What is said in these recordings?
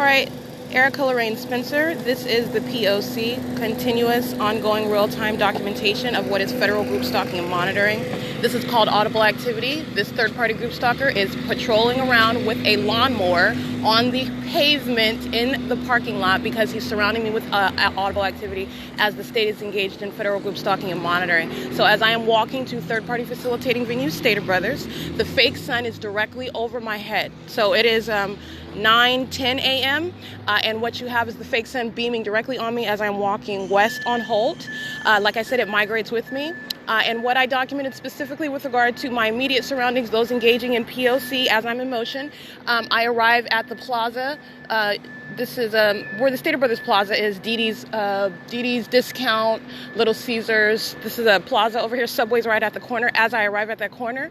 right, Erica Lorraine Spencer. This is the P.O.C, continuous, ongoing, real-time documentation of what is federal group stalking and monitoring. This is called audible activity. This third-party group stalker is patrolling around with a lawnmower on the pavement in the parking lot because he's surrounding me with audible activity as the state is engaged in federal group stalking and monitoring. So as I am walking to third-party facilitating venues, Stater Brothers, the fake sun is directly over my head. So it is 9:10 a.m. And what you have is the fake sun beaming directly on me as I'm walking west on Holt. Like I said, it migrates with me. And what I documented specifically with regard to my immediate surroundings, those engaging in POC as I'm in motion, I arrive at the plaza. This is where the Stater Brothers Plaza is. Didi's Discount, Little Caesars. This is a plaza over here. Subway's right at the corner. As I arrive at that corner,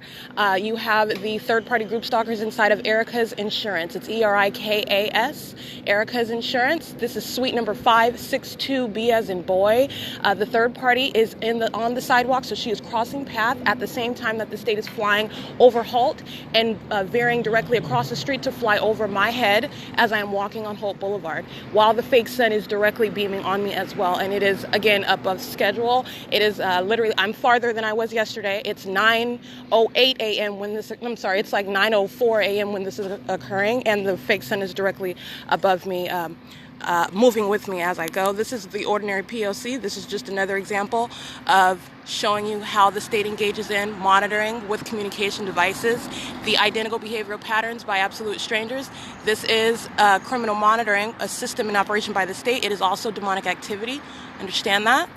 you have the third-party group stalkers inside of Erica's Insurance. It's ERIKAS, Erica's Insurance. This is suite number 562B as in boy. The third party is on the sidewalk, so she is crossing path at the same time that the state is flying over Holt and veering directly across the street to fly over my head as I am walking on Holt Boulevard, while the fake sun is directly beaming on me as well. And it is, again, above schedule. It is literally, I'm farther than I was yesterday. It's 9:08 a.m. when this, I'm sorry, it's like 9:04 a.m. when this is occurring, and the fake sun is directly above me, moving with me as I go. This is the ordinary POC. This is just another example of showing you how the state engages in monitoring with communication devices, the identical behavioral patterns by absolute strangers. This is criminal monitoring, a system in operation by the state. It is also demonic activity. Understand that?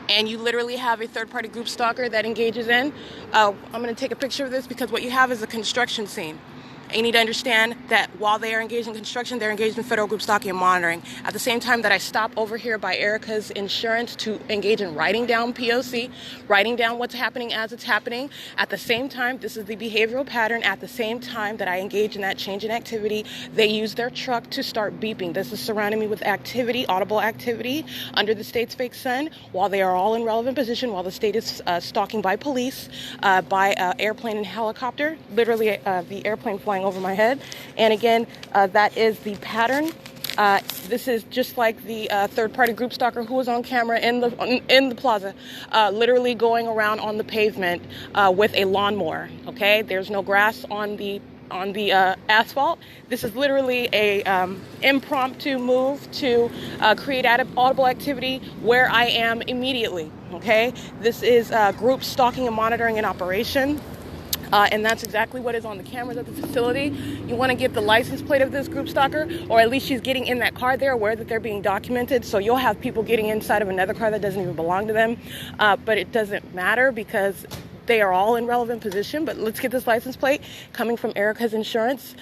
And you literally have a third-party group stalker that engages in. I'm going to take a picture of this because what you have is a construction scene. And you need to understand that while they are engaged in construction, they're engaged in federal group stalking and monitoring. At the same time that I stop over here by Erica's Insurance to engage in writing down POC, writing down what's happening as it's happening. At the same time, this is the behavioral pattern. At the same time that I engage in that change in activity, they use their truck to start beeping. This is surrounding me with activity, audible activity, under the state's fake sun, while they are all in relevant position, while the state is stalking by police, by airplane and helicopter, literally the airplane flying over my head. And again, that is the pattern. This is just like the third-party group stalker who was on camera in the plaza, literally going around on the pavement with a lawnmower. Okay, there's no grass on the asphalt. This is literally a impromptu move to create audible activity where I am immediately. Okay, this is group stalking and monitoring in operation. And that's exactly what is on the cameras at the facility. You want to get the license plate of this group stalker, or at least she's getting in that car. They're aware that they're being documented, so you'll have people getting inside of another car that doesn't even belong to them. But it doesn't matter because they are all in relevant position. But let's get this license plate coming from Erica's Insurance.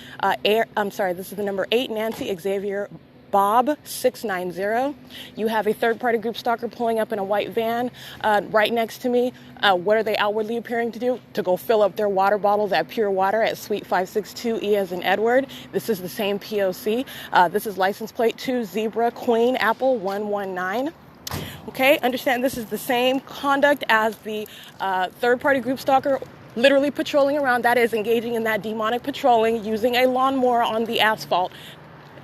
This is the number 8, Nancy Xavier Bob 690. You have a third-party group stalker pulling up in a white van right next to me. What are they outwardly appearing to do? To go fill up their water bottles at Pure Water at Suite 562E as in Edward. This is the same POC. This is license plate 2 Zebra Queen Apple 119. Okay, understand this is the same conduct as the third-party group stalker literally patrolling around. That is engaging in that demonic patrolling using a lawnmower on the asphalt.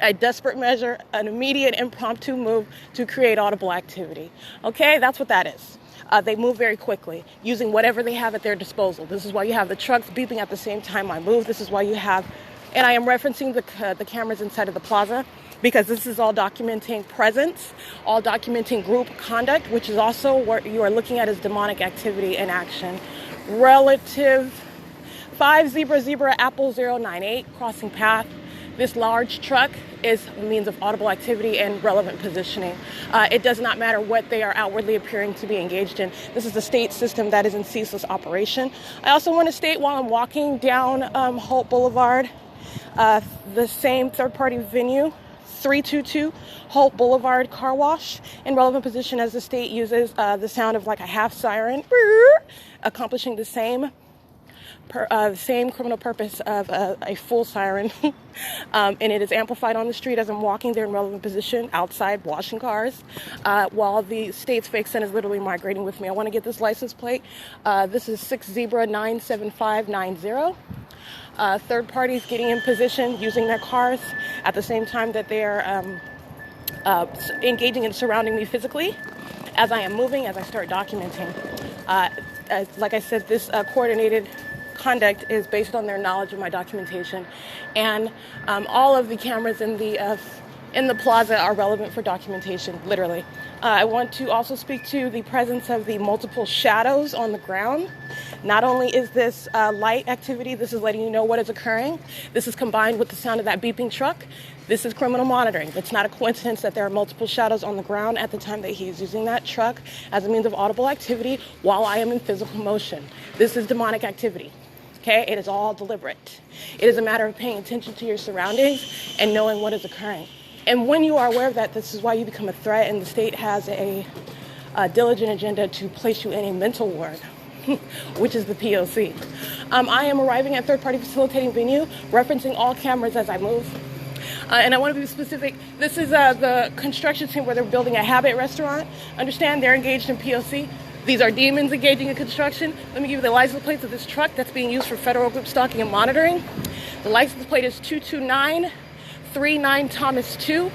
A desperate measure, an immediate impromptu move to create audible activity. Okay, that's what that is. They move very quickly, using whatever they have at their disposal. This is why you have the trucks beeping at the same time I move. This is why you have, and I am referencing the cameras inside of the plaza, because this is all documenting presence, all documenting group conduct, which is also what you are looking at as demonic activity in action. Relative 5 Zebra Apple 098, crossing path. This large truck is a means of audible activity and relevant positioning. It does not matter what they are outwardly appearing to be engaged in. This is the state system that is in ceaseless operation. I also want to state while I'm walking down Holt Boulevard, the same third-party venue, 322 Holt Boulevard Car Wash, in relevant position as the state uses the sound of like a half siren, accomplishing the same criminal purpose of a full siren. And it is amplified on the street as I'm walking there in relevant position outside washing cars while the state's fake sun is literally migrating with me. I want to get this license plate. This is 6 Zebra 97590. third parties getting in position using their cars at the same time that they are engaging and surrounding me physically as I am moving, as I start documenting. Like I said, this coordinated conduct is based on their knowledge of my documentation, and all of the cameras in the plaza are relevant for documentation, literally. I want to also speak to the presence of the multiple shadows on the ground. Not only is this light activity, this is letting you know what is occurring. This is combined with the sound of that beeping truck. This is criminal monitoring. It's not a coincidence that there are multiple shadows on the ground at the time that he is using that truck as a means of audible activity while I am in physical motion. This is demonic activity. Okay, it is all deliberate. It is a matter of paying attention to your surroundings and knowing what is occurring. And when you are aware of that, this is why you become a threat, and the state has a diligent agenda to place you in a mental ward, which is the P.O.C. I am arriving at third-party facilitating venue, referencing all cameras as I move. And I want to be specific. This is the construction team where they're building a Habit restaurant. Understand, they're engaged in P.O.C. These are demons engaging in construction. Let me give you the license plate of this truck that's being used for federal group stalking and monitoring. The license plate is 22939 Thomas 2.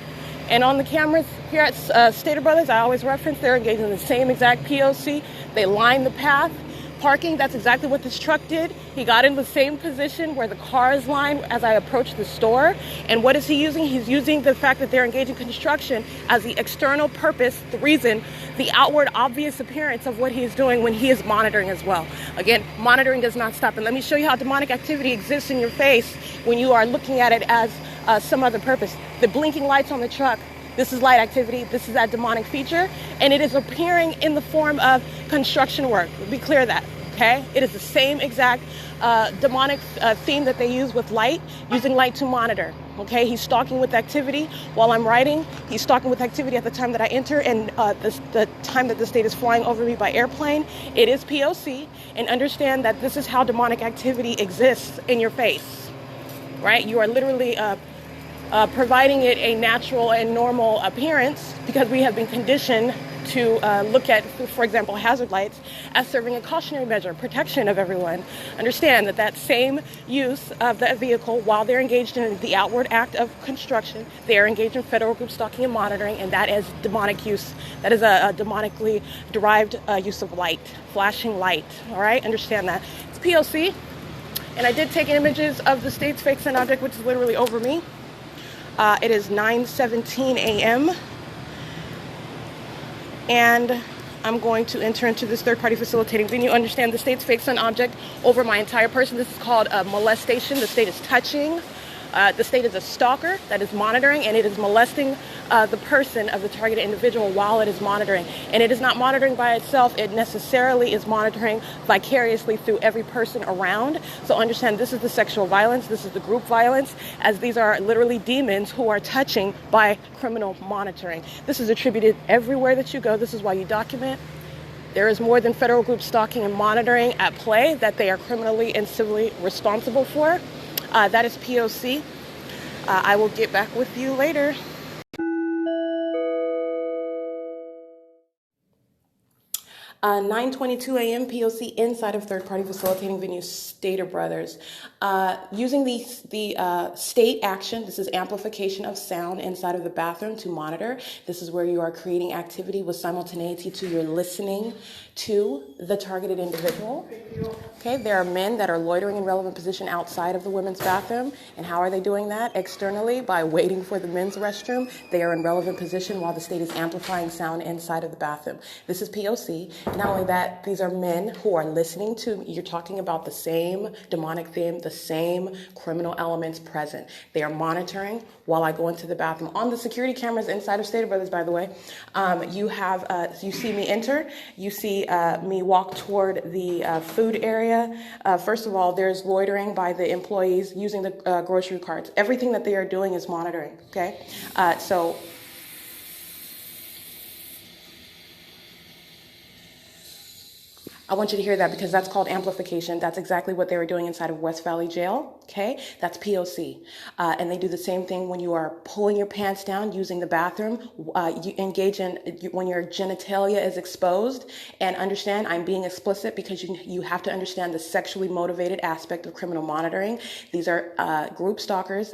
And on the cameras here at Stater Brothers, I always reference, they're engaged in the same exact POC. They line the path. Parking, that's exactly what this truck did. He got in the same position where the cars line as I approached the store. And what is he using? He's using the fact that they're engaged in construction as the external purpose, the reason, the outward obvious appearance of what he is doing when he is monitoring as well. Again, monitoring does not stop. And let me show you how demonic activity exists in your face when you are looking at it as some other purpose. The blinking lights on the truck, this is light activity. This is that demonic feature. And it is appearing in the form of construction work. Be clear that, okay? It is the same exact demonic theme that they use with light, using light to monitor, okay? He's stalking with activity while I'm writing. He's stalking with activity at the time that I enter and the time that the state is flying over me by airplane. It is POC. And understand that this is how demonic activity exists in your face, right? You are literally providing it a natural and normal appearance because we have been conditioned to look at, for example, hazard lights as serving a cautionary measure, protection of everyone. Understand that that same use of that vehicle while they're engaged in the outward act of construction, they are engaged in federal group stalking and monitoring, and that is demonic use. That is a demonically derived use of light, flashing light, all right? Understand that. It's POC, and I did take images of the state's fake sun object, which is literally over me. It is 9:17 a.m. and I'm going to enter into this third-party facilitating venue. Understand the state's fake sun object over my entire person. This is called molestation. The state is touching. The state is a stalker that is monitoring, and it is molesting the person of the targeted individual while it is monitoring. And it is not monitoring by itself. It necessarily is monitoring vicariously through every person around. So understand this is the sexual violence. This is the group violence, as these are literally demons who are touching by criminal monitoring. This is attributed everywhere that you go. This is why you document. There is more than federal group stalking and monitoring at play that they are criminally and civilly responsible for. That is POC. I will get back with you later. 9:22 a.m. POC inside of third-party facilitating venue Stater Brothers. Using the state action, this is amplification of sound inside of the bathroom to monitor. This is where you are creating activity with simultaneity to your listening to the targeted individual. Okay, there are men that are loitering in relevant position outside of the women's bathroom. And how are they doing that? Externally, by waiting for the men's restroom. They are in relevant position while the state is amplifying sound inside of the bathroom. This is POC. Not only that, these are men who are listening to, you're talking about the same demonic theme, the same criminal elements present. They are monitoring while I go into the bathroom. On the security cameras inside of Stater Brothers, by the way, you see me enter, you see me walk toward the food area. First of all, there's loitering by the employees using the grocery carts. Everything that they are doing is monitoring, okay? So I want you to hear that because that's called amplification. That's exactly what they were doing inside of West Valley Jail, okay? That's P.O.C. And they do the same thing when you are pulling your pants down, using the bathroom, you engage in, when your genitalia is exposed. And understand, I'm being explicit because you have to understand the sexually motivated aspect of criminal monitoring. These are group stalkers.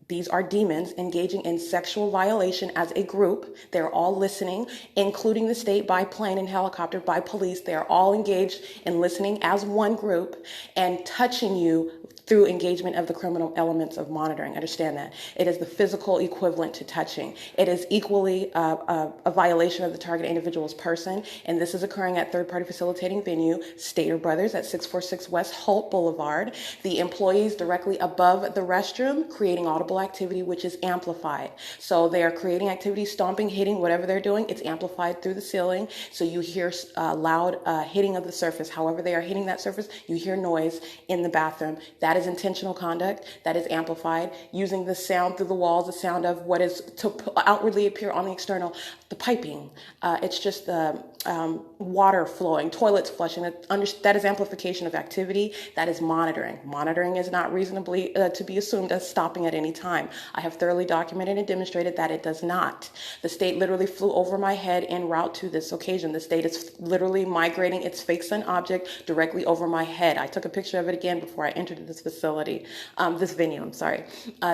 These are demons engaging in sexual violation as a group. They're all listening, including the state, by plane and helicopter, by police. They're all engaged in listening as one group and touching you through engagement of the criminal elements of monitoring. Understand that. It is the physical equivalent to touching. It is equally a violation of the target individual's person, and this is occurring at third-party facilitating venue, Stater Brothers at 646 West Holt Boulevard. The employees directly above the restroom creating audible activity, which is amplified. So they are creating activity, stomping, hitting, whatever they're doing, it's amplified through the ceiling. So you hear loud hitting of the surface. However they are hitting that surface, you hear noise in the bathroom. That is intentional conduct. That is amplified. Using the sound through the walls, the sound of what is to outwardly appear on the external, the piping. It's just the water flowing, toilets flushing. That is amplification of activity. That is monitoring. Monitoring is not reasonably to be assumed as stopping at any time. I have thoroughly documented and demonstrated that it does not. The state literally flew over my head en route to this occasion. The state is literally migrating its fake sun object directly over my head. I took a picture of it again before I entered this facility, this venue, I'm sorry.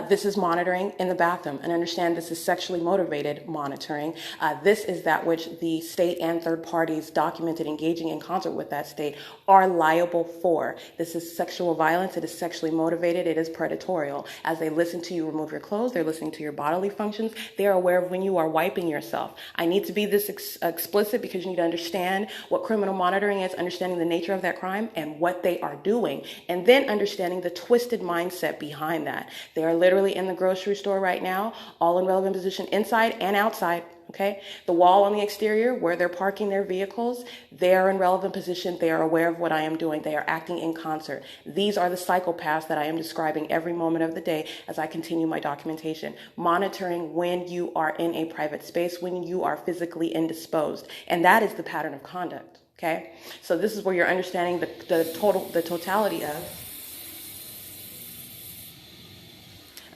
This is monitoring in the bathroom, and understand this is sexually motivated monitoring. This is that which the state and third parties documented engaging in concert with that state are liable for. This is sexual violence. It is sexually motivated. It is predatorial. As they listen to you remove your clothes, they're listening to your bodily functions. They are aware of when you are wiping yourself. I need to be this explicit because you need to understand what criminal monitoring is, understanding the nature of that crime and what they are doing, and then understanding the twisted mindset behind that. They are literally in the grocery store right now, all in relevant position inside and outside. Okay, the wall on the exterior where they're parking their vehicles, they are in relevant position. They are aware of what I am doing. They are acting in concert. These are the psychopaths that I am describing every moment of the day as I continue my documentation. Monitoring when you are in a private space, when you are physically indisposed. And that is the pattern of conduct. Okay, so this is where you're understanding the totality of.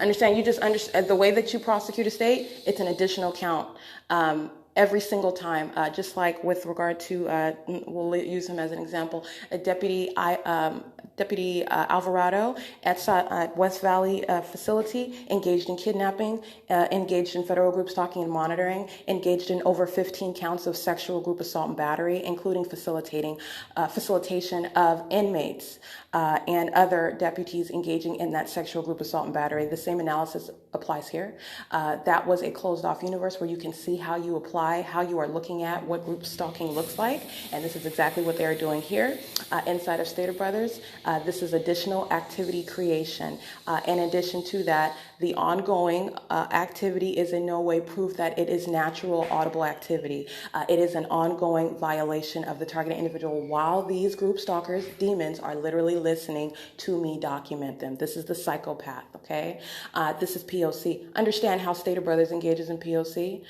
Understand, you just understand the way that you prosecute a state, it's an additional count every single time, just like with regard to, we'll use him as an example, a Deputy Alvarado at West Valley facility, engaged in kidnapping, engaged in federal group stalking and monitoring, engaged in over 15 counts of sexual group assault and battery, including facilitation of inmates and other deputies engaging in that sexual group assault and battery. The same analysis applies here. That was a closed off universe where you can see how you apply, how you are looking at what group stalking looks like. And this is exactly what they are doing here inside of Stater Brothers. This is additional activity creation. In addition to that, the ongoing activity is in no way proof that it is natural audible activity. It is an ongoing violation of the targeted individual while these group stalkers, demons, are literally listening to me document them. This is the psychopath, okay? This is P.O.C. Understand how Stater Brothers engages in P.O.C.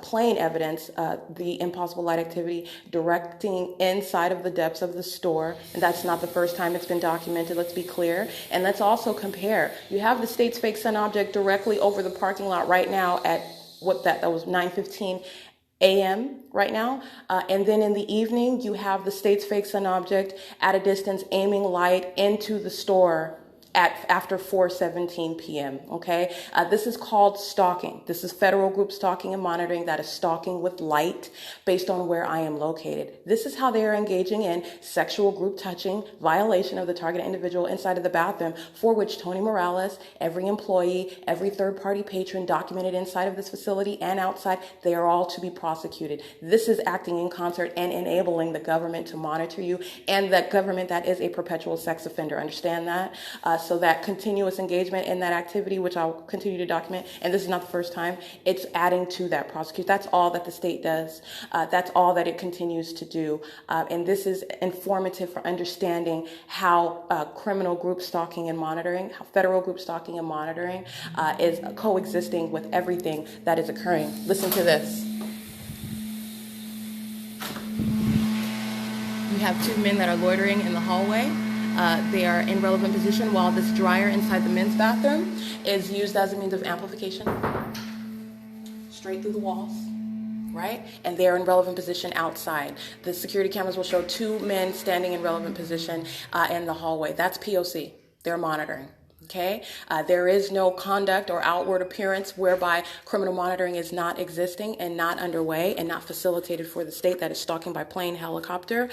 Plain evidence, the impossible light activity directing inside of the depths of the store. And that's not the first time it's been documented, let's be clear. And let's also compare. You have the state's fake sun object directly over the parking lot right now at that was 9:15 a.m. right now. And then in the evening, you have the state's fake sun object at a distance aiming light into the store after 4:17 p.m., okay? This is called stalking. This is federal group stalking and monitoring. That is stalking with light based on where I am located. This is how they are engaging in sexual group touching, violation of the targeted individual inside of the bathroom, for which Tony Morales, every employee, every third-party patron documented inside of this facility and outside, they are all to be prosecuted. This is acting in concert and enabling the government to monitor you, and that government that is a perpetual sex offender. Understand that? So that continuous engagement in that activity, which I'll continue to document, and this is not the first time, it's adding to that prosecution. That's all that the state does. That's all that it continues to do. And this is informative for understanding how criminal group stalking and monitoring, how federal group stalking and monitoring is coexisting with everything that is occurring. Listen to this. You have two men that are loitering in the hallway. They are in relevant position while this dryer inside the men's bathroom is used as a means of amplification straight through the walls, right? And they're in relevant position outside. The security cameras will show two men standing in relevant position in the hallway. That's P.O.C. They're monitoring. Okay, there is no conduct or outward appearance whereby criminal monitoring is not existing and not underway and not facilitated for the state. That is stalking by plane, helicopter,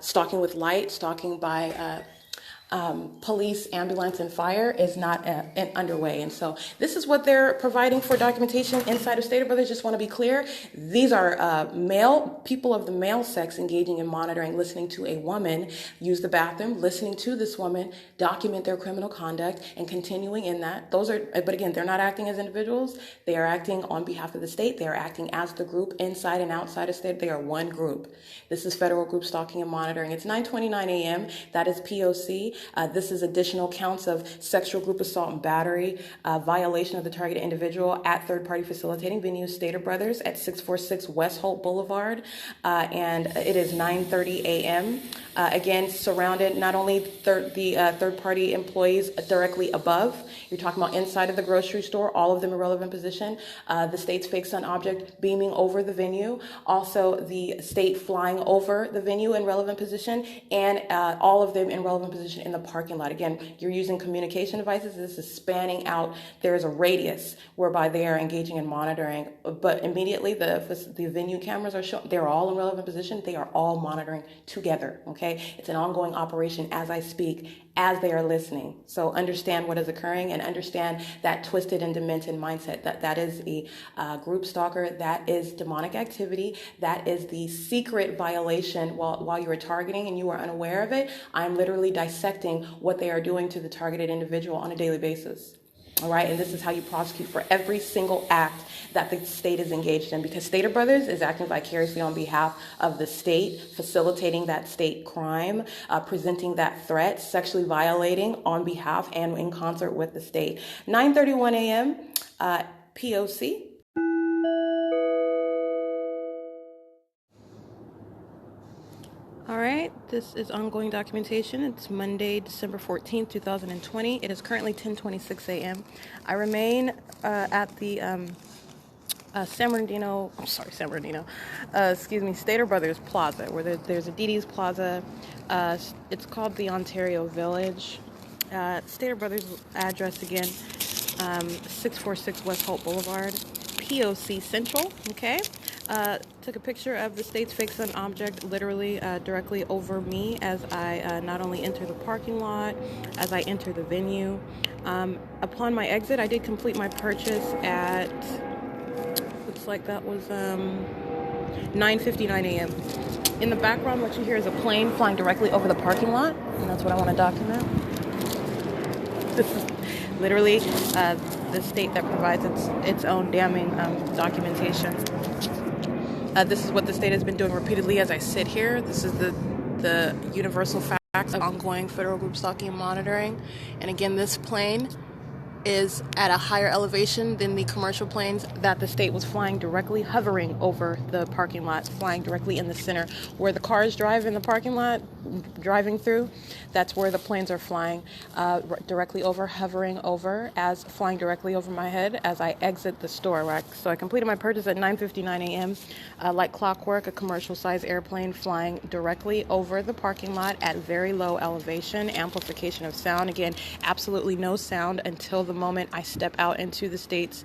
stalking with light, stalking by police, ambulance, and fire is not underway. And so this is what they're providing for documentation inside of Stater Brothers. Just want to be clear. These are people of the male sex engaging in monitoring, listening to a woman use the bathroom, listening to this woman document their criminal conduct and continuing in that. But again, they're not acting as individuals. They are acting on behalf of the state. They are acting as the group inside and outside of state. They are one group. This is federal group stalking and monitoring. It's 9:29 a.m. That is P.O.C. This is additional counts of sexual group assault and battery, violation of the targeted individual at third-party facilitating venue, Stater Brothers at 646 West Holt Boulevard, and it is 9:30 a.m. Again, surrounded not only the third-party employees directly above. You're talking about inside of the grocery store, all of them in relevant position. The state's fake sun object beaming over the venue. Also, the state flying over the venue in relevant position, and all of them in relevant position in the parking lot. Again, you're using communication devices. This is spanning out. There is a radius whereby they are engaging in monitoring, but immediately the venue cameras are showing. They're all in relevant position. They are all monitoring together. Okay, it's an ongoing operation as I speak, as they are listening. So understand what is occurring and understand that twisted and demented mindset. That is a group stalker. That is demonic activity. That is the secret violation while you are targeting and you are unaware of it. I'm literally dissecting what they are doing to the targeted individual on a daily basis. All right, and this is how you prosecute for every single act that the state is engaged in, because Stater Brothers is acting vicariously on behalf of the state, facilitating that state crime, presenting that threat, sexually violating on behalf and in concert with the state. 9:31 a.m. P.O.C. All right, this is ongoing documentation. It's Monday, December 14th, 2020. It is currently 10:26 a.m. I remain at the Stater Brothers Plaza, where there's a Didi's Plaza. It's called the Ontario Village. Stater Brothers address again, 646 West Holt Boulevard, P.O.C. Central, okay? Took a picture of the state's fake sun object literally directly over me as I not only enter the parking lot, as I enter the venue. Upon my exit, I did complete my purchase at, looks like that was 9:59 a.m. In the background, what you hear is a plane flying directly over the parking lot, and that's what I want to document. This is literally the state that provides its own damning documentation. This is what the state has been doing repeatedly as I sit here. This is the universal facts of ongoing federal group stalking and monitoring. And again, this plane is at a higher elevation than the commercial planes that the state was flying directly, hovering over the parking lot, flying directly in the center. Where the cars drive in the parking lot, driving through, that's where the planes are flying directly over, hovering over, flying directly over my head as I exit the store. Right? So I completed my purchase at 9:59 a.m. Like clockwork, a commercial-sized airplane flying directly over the parking lot at very low elevation, amplification of sound. Again, absolutely no sound until the moment I step out into the state's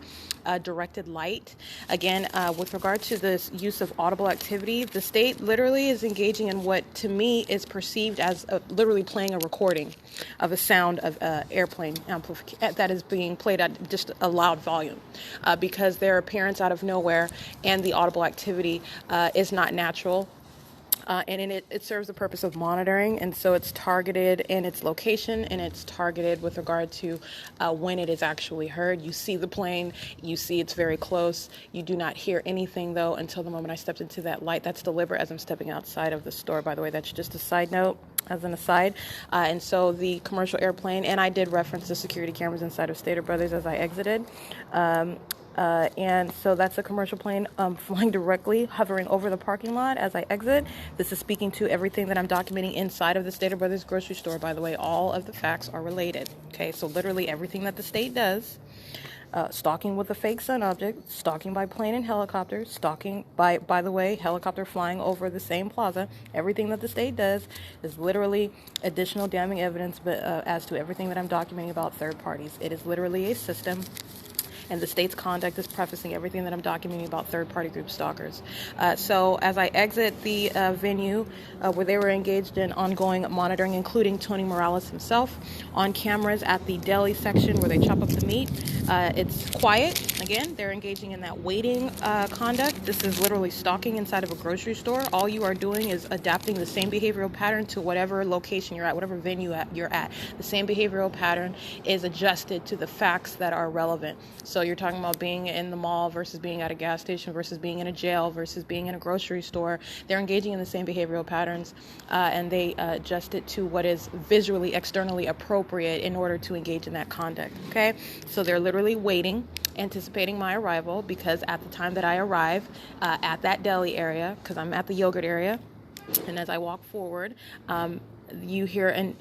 directed light. Again, with regard to this use of audible activity, the state literally is engaging in what to me is perceived as literally playing a recording of a sound of airplane amplification that is being played at just a loud volume because their appearance out of nowhere and the audible activity is not natural. And in it serves the purpose of monitoring, and so it's targeted in its location, and it's targeted with regard to when it is actually heard. You see the plane, you see it's very close. You do not hear anything, though, until the moment I stepped into that light. That's deliberate as I'm stepping outside of the store, by the way. That's just a side note. As an aside, and so the commercial airplane, and I did reference the security cameras inside of Stater Brothers as I exited. And so that's a commercial plane flying directly, hovering over the parking lot as I exit. This is speaking to everything that I'm documenting inside of the Stater Brothers grocery store. By the way, all of the facts are related. Okay, so literally everything that the state does. Stalking with a fake sun object, stalking by plane and helicopter, stalking by the way, helicopter flying over the same plaza. Everything that the state does is literally additional damning evidence as to everything that I'm documenting about third parties. It is literally a system. And the state's conduct is prefacing everything that I'm documenting about third-party group stalkers. So as I exit the venue where they were engaged in ongoing monitoring, including Tony Morales himself, on cameras at the deli section where they chop up the meat, it's quiet. Again, they're engaging in that waiting conduct. This is literally stalking inside of a grocery store. All you are doing is adapting the same behavioral pattern to whatever location you're at, whatever venue you're at. The same behavioral pattern is adjusted to the facts that are relevant. So you're talking about being in the mall versus being at a gas station versus being in a jail versus being in a grocery store. They're engaging in the same behavioral patterns, and they adjust it to what is visually, externally appropriate in order to engage in that conduct. Okay, so they're literally waiting, anticipating my arrival, because at the time that I arrive at that deli area, because I'm at the yogurt area, and as I walk forward, you hear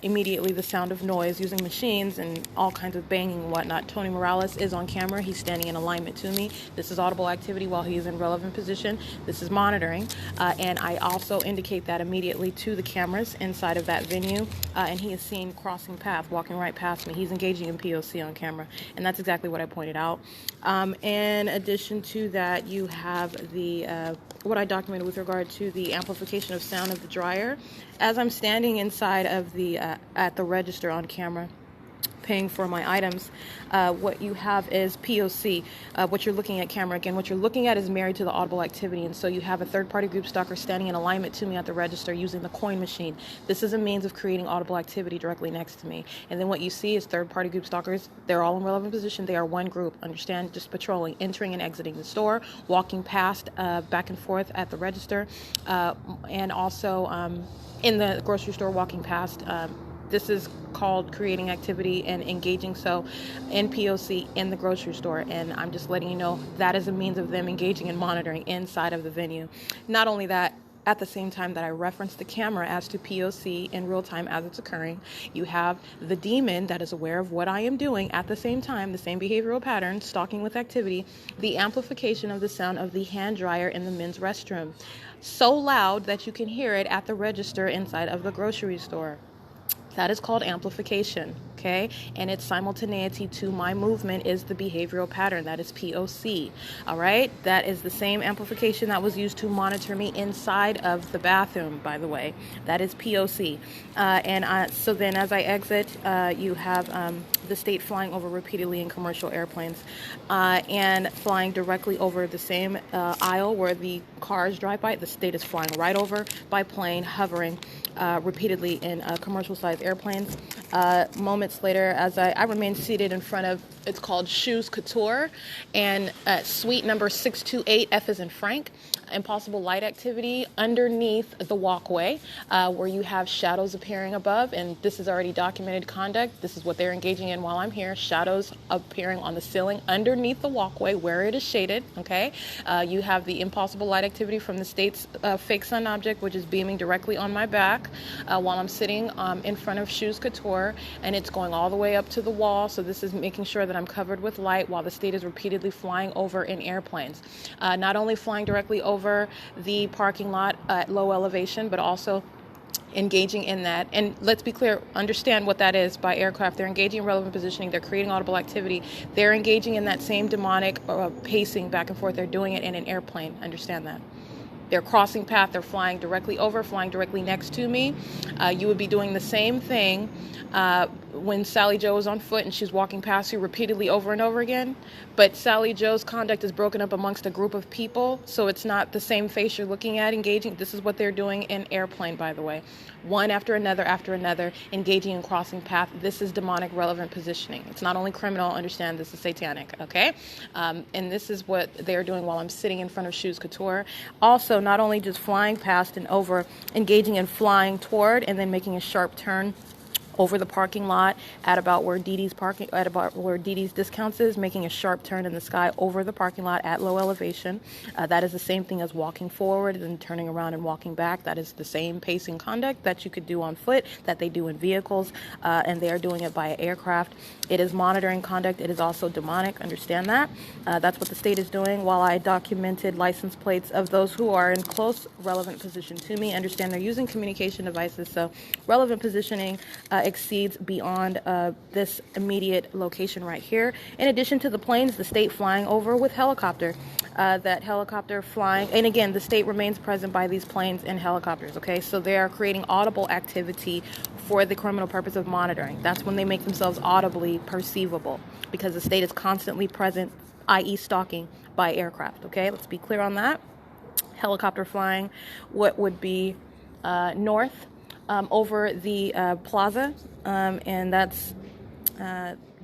immediately the sound of noise using machines and all kinds of banging and whatnot. Tony Morales is on camera. He's standing in alignment to me. This is audible activity while he is in relevant position. This is monitoring. And I also indicate that immediately to the cameras inside of that venue. And he is seen crossing path, walking right past me. He's engaging in P.O.C. on camera. And that's exactly what I pointed out. In addition to that, you have the what I documented with regard to the amplification of sound of the dryer. As I'm standing inside of the at the register on camera, paying for my items, what you have is P.O.C. What you're looking at camera, again, what you're looking at is married to the audible activity. And so you have a third-party group stalker standing in alignment to me at the register using the coin machine. This is a means of creating audible activity directly next to me. And then what you see is third-party group stalkers. They're all in relevant position. They are one group, understand, just patrolling, entering and exiting the store, walking past back and forth at the register, and also in the grocery store walking past. This is called creating activity and engaging so in P.O.C. in the grocery store. And I'm just letting you know that is a means of them engaging and monitoring inside of the venue. Not only that, at the same time that I reference the camera as to P.O.C. in real time as it's occurring, you have the demon that is aware of what I am doing at the same time, the same behavioral pattern, stalking with activity, the amplification of the sound of the hand dryer in the men's restroom. So loud that you can hear it at the register inside of the grocery store. That is called amplification, okay? And its simultaneity to my movement is the behavioral pattern. That is P.O.C., all right? That is the same amplification that was used to monitor me inside of the bathroom, by the way. That is P.O.C. So then as I exit, you have the state flying over repeatedly in commercial airplanes and flying directly over the same aisle where the cars drive by. The state is flying right over by plane, hovering repeatedly in commercial-sized airplanes. Moments later, as I remain seated in front of, it's called Shoes Couture, and suite number 628, F as in Frank, impossible light activity underneath the walkway where you have shadows appearing above, and this is already documented conduct. This is what they're engaging in while I'm here, shadows appearing on the ceiling underneath the walkway where it is shaded, okay? You have the impossible light activity from the state's fake sun object, which is beaming directly on my back while I'm sitting in front of Shoes Couture, and it's going all the way up to the wall. So this is making sure that I'm covered with light while the state is repeatedly flying over in airplanes. Not only flying directly over the parking lot at low elevation, but also engaging in that. And let's be clear, understand what that is by aircraft. They're engaging in relevant positioning. They're creating audible activity. They're engaging in that same demonic pacing back and forth. They're doing it in an airplane. Understand that. They're crossing path. They're flying directly over, flying directly next to me. You would be doing the same thing when Sally Jo is on foot and she's walking past you repeatedly over and over again. But Sally Jo's conduct is broken up amongst a group of people, so it's not the same face you're looking at engaging. This is what they're doing in airplane, by the way. One after another, engaging and crossing path. This is demonic relevant positioning. It's not only criminal, understand this is satanic, okay? And this is what they're doing while I'm sitting in front of Shoes Couture. Also, not only just flying past and over, engaging and flying toward and then making a sharp turn over the parking lot at about where Didi's Discounts is, making a sharp turn in the sky over the parking lot at low elevation. That is the same thing as walking forward and turning around and walking back. That is the same pacing conduct that you could do on foot, that they do in vehicles, and they are doing it by aircraft. It is monitoring conduct. It is also demonic. Understand that. That's what the state is doing. While I documented license plates of those who are in close relevant position to me, understand they're using communication devices, so relevant positioning exceeds beyond this immediate location right here. In addition to the planes, the state flying over with helicopter. That helicopter flying, and again, the state remains present by these planes and helicopters, okay? So they are creating audible activity for the criminal purpose of monitoring. That's when they make themselves audibly perceivable, because the state is constantly present, i.e. stalking by aircraft, okay? Let's be clear on that. Helicopter flying, what would be north over the plaza, and that's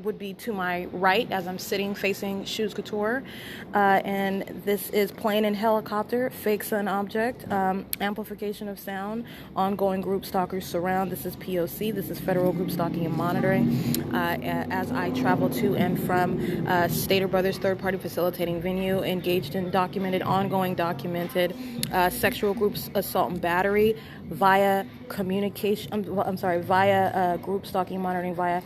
would be to my right as I'm sitting facing Shoes Couture, and this is plane and helicopter, fake sun object, amplification of sound, ongoing group stalkers surround. This is P.O.C. This is federal group stalking and monitoring. As I travel to and from Stater Brothers third-party facilitating venue, engaged in ongoing documented sexual groups assault and battery via communication. Via group stalking and monitoring via.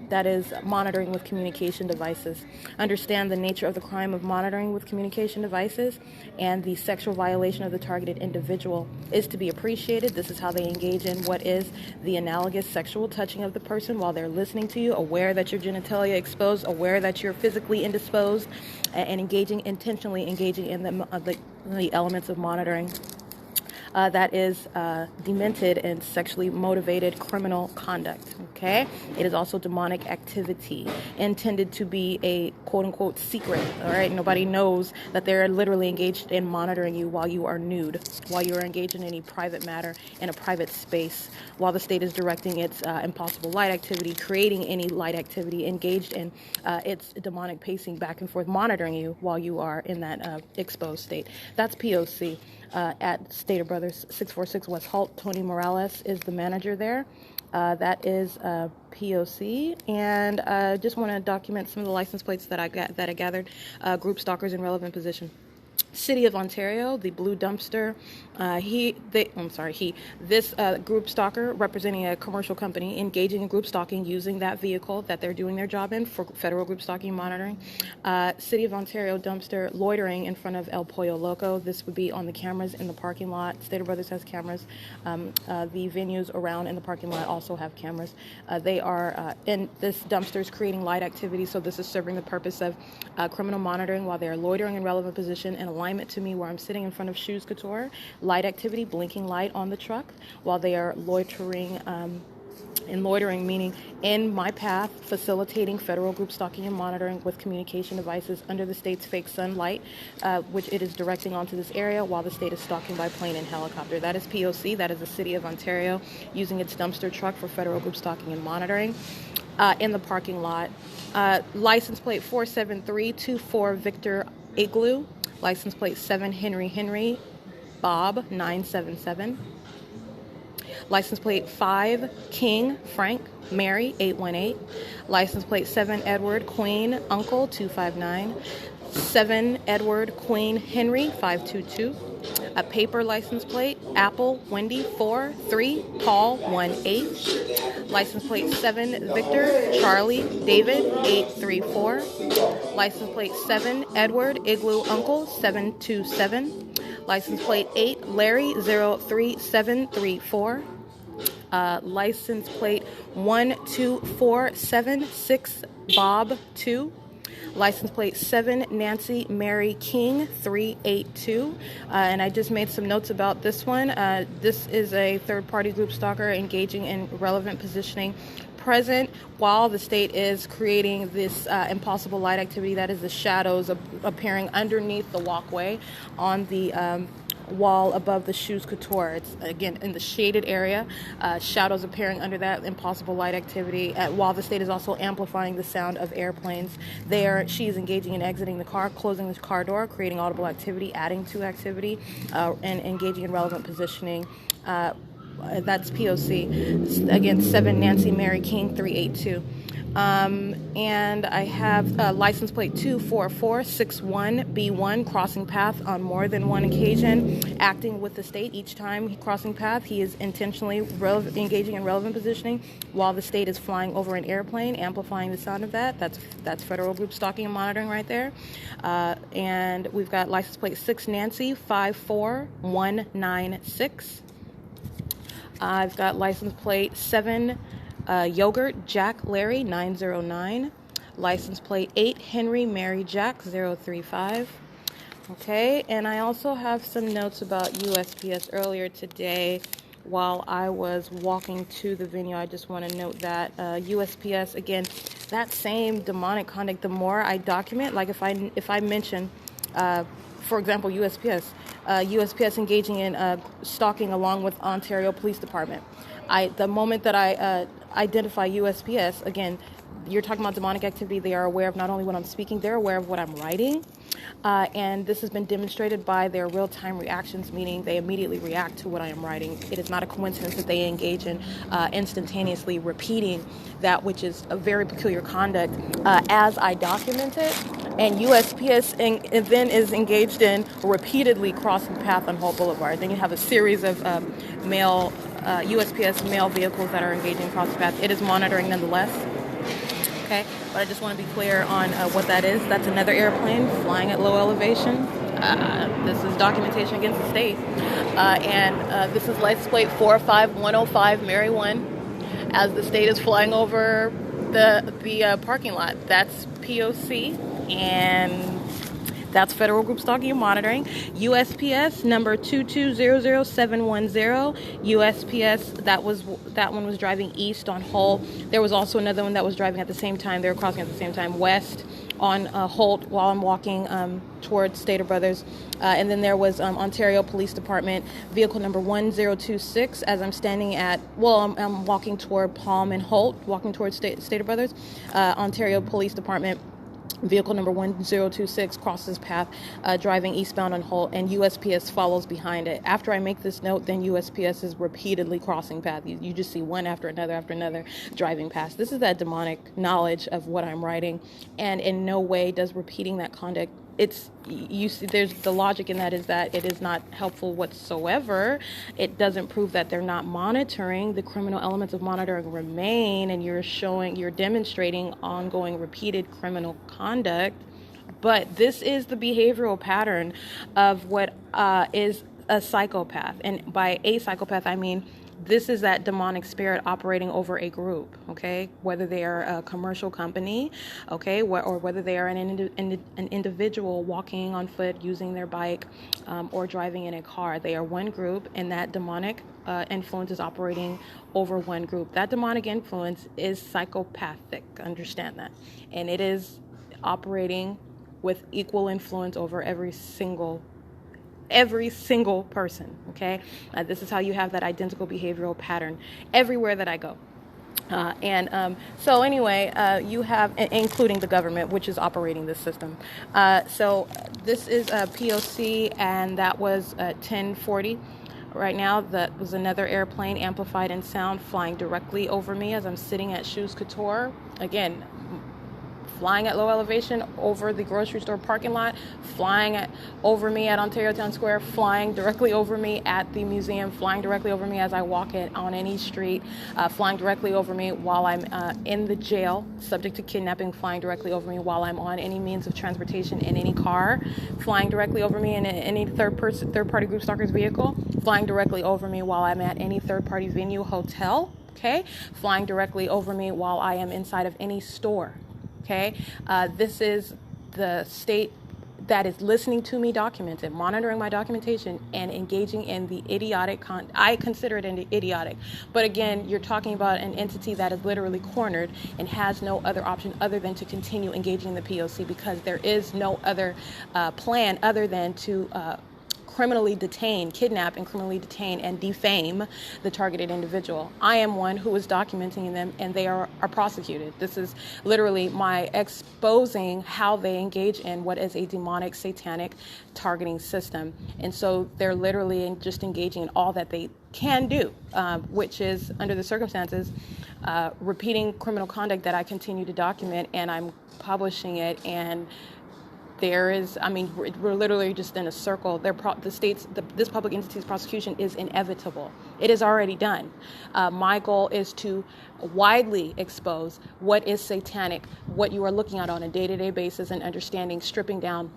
That is monitoring with communication devices. Understand the nature of the crime of monitoring with communication devices, and the sexual violation of the targeted individual is to be appreciated. This is how they engage in what is the analogous sexual touching of the person while they're listening to you, aware that your genitalia exposed, aware that you're physically indisposed, and intentionally engaging in the elements of monitoring. That is demented and sexually motivated criminal conduct, okay? It is also demonic activity intended to be a quote-unquote secret, all right? Nobody knows that they're literally engaged in monitoring you while you are nude, while you are engaged in any private matter in a private space, while the state is directing its impossible light activity, creating any light activity, engaged in its demonic pacing back and forth, monitoring you while you are in that exposed state. That's P.O.C. At Stater Brothers 646 West Holt. Tony Morales is the manager there. That is P.O.C. And just want to document some of the license plates that I gathered. Group stalkers in relevant position. City of Ontario, the blue dumpster. This group stalker representing a commercial company engaging in group stalking using that vehicle that they're doing their job in for federal group stalking and monitoring. City of Ontario dumpster loitering in front of El Pollo Loco. This would be on the cameras in the parking lot. Stater Brothers has cameras. The venues around in the parking lot also have cameras. They are in this dumpster is creating light activity, so this is serving the purpose of criminal monitoring while they are loitering in relevant position in alignment to me where I'm sitting in front of Shoes Couture. Light activity, blinking light on the truck while they are loitering, and loitering meaning in my path, facilitating federal group stalking and monitoring with communication devices under the state's fake sunlight, which it is directing onto this area while the state is stalking by plane and helicopter. That is P.O.C. That is the City of Ontario using its dumpster truck for federal group stalking and monitoring. In the parking lot, license plate 47324 Victor Igloo, license plate 7 Henry Bob 977. License plate 5 King Frank Mary 818. License plate 7 Edward Queen Uncle 259. 7 Edward Queen Henry 522. A paper license plate Apple Wendy 43 Paul 18. License plate 7 Victor Charlie David 834. License plate 7 Edward Igloo Uncle 727. License plate 8 Larry 03734. License plate 12476 Bob 2. License plate 7 Nancy Mary King 382. And I just made some notes about this one. This is a third-party group stalker engaging in relevant positioning present while the state is creating this impossible light activity, that is the shadows appearing underneath the walkway on the wall above the Shoes Couture. It's again in the shaded area, shadows appearing under that impossible light activity, while the state is also amplifying the sound of airplanes. She is engaging in exiting the car, closing the car door, creating audible activity, adding to activity, and engaging in relevant positioning That's POC. Again, 7 Nancy Mary King 382. And I have license plate 24461B1, crossing path on more than one occasion, acting with the state each time crossing path. He is intentionally engaging in relevant positioning while the state is flying over an airplane, amplifying the sound of that. That's federal group stalking and monitoring right there. And we've got license plate 6 Nancy 54196. I've got license plate 7 Yogurt Jack Larry 909, license plate 8 Henry Mary Jack 035. Okay, and I also have some notes about USPS earlier today while I was walking to the venue. I just want to note that USPS, again, that same demonic conduct, the more I document, like if I mention, for example, USPS engaging in stalking along with Ontario Police Department. The moment that I identify USPS, again, you're talking about demonic activity. They are aware of not only what I'm speaking, they're aware of what I'm writing. And this has been demonstrated by their real-time reactions, meaning they immediately react to what I am writing. It is not a coincidence that they engage in instantaneously repeating that which is a very peculiar conduct as I document it. And USPS then is engaged in repeatedly crossing the path on Holt Boulevard. Then you have a series of USPS mail vehicles that are engaging across the path. It is monitoring nonetheless. Okay, but I just want to be clear on what that is. That's another airplane flying at low elevation. This is documentation against the state. And this is license plate 45105 Mary 1 as the state is flying over the parking lot. That's POC, and that's Federal Group Stalking and Monitoring. USPS number 2200710. USPS, that one was driving east on Holt. There was also another one that was driving at the same time. They were crossing at the same time west on Holt while I'm walking towards Stater Brothers. And then there was Ontario Police Department vehicle number 1026 as I'm standing I'm walking toward Palm and Holt, walking towards Stater Brothers. Ontario Police Department vehicle number 1026 crosses path, driving eastbound on Holt, and USPS follows behind it. After I make this note, then USPS is repeatedly crossing path. You just see one after another driving past. This is that demonic knowledge of what I'm writing, and in no way does repeating that conduct. You see, there's the logic in that is that it is not helpful whatsoever. It doesn't prove that they're not monitoring. The criminal elements of monitoring remain, and you're demonstrating ongoing repeated criminal conduct. But this is the behavioral pattern of what is a psychopath. And by a psychopath, I mean this is that demonic spirit operating over a group, okay? Whether they are a commercial company, okay, or whether they are an individual walking on foot, using their bike, or driving in a car. They are one group, and that demonic influence is operating over one group. That demonic influence is psychopathic, understand that. And it is operating with equal influence over every single person, okay? This is how you have that identical behavioral pattern everywhere that I go. So anyway, you have, including the government, which is operating this system. So this is a POC, and that was 1040. Right now, that was another airplane, amplified in sound, flying directly over me as I'm sitting at Shoes Couture. Again, flying at low elevation over the grocery store parking lot, flying over me at Ontario Town Square, flying directly over me at the museum, flying directly over me as I walk on any street, flying directly over me while I'm in the jail, subject to kidnapping, flying directly over me while I'm on any means of transportation in any car, flying directly over me in any third-party group stalker's vehicle, flying directly over me while I'm at any third-party venue, hotel, okay, flying directly over me while I am inside of any store. Okay, this is the state that is listening to me document it, monitoring my documentation, and engaging in the idiotic I consider it idiotic. But again, you're talking about an entity that is literally cornered and has no other option other than to continue engaging in the POC, because there is no other plan other than to criminally detain, kidnap and criminally detain and defame the targeted individual. I am one who is documenting them, and they are prosecuted. This is literally my exposing how they engage in what is a demonic, satanic targeting system. And so they're literally just engaging in all that they can do, which is, under the circumstances, repeating criminal conduct that I continue to document, and I'm publishing it. And there is, I mean, we're literally just in a circle. This public entity's prosecution is inevitable. It is already done. My goal is to widely expose what is satanic, what you are looking at on a day-to-day basis, and understanding, stripping down,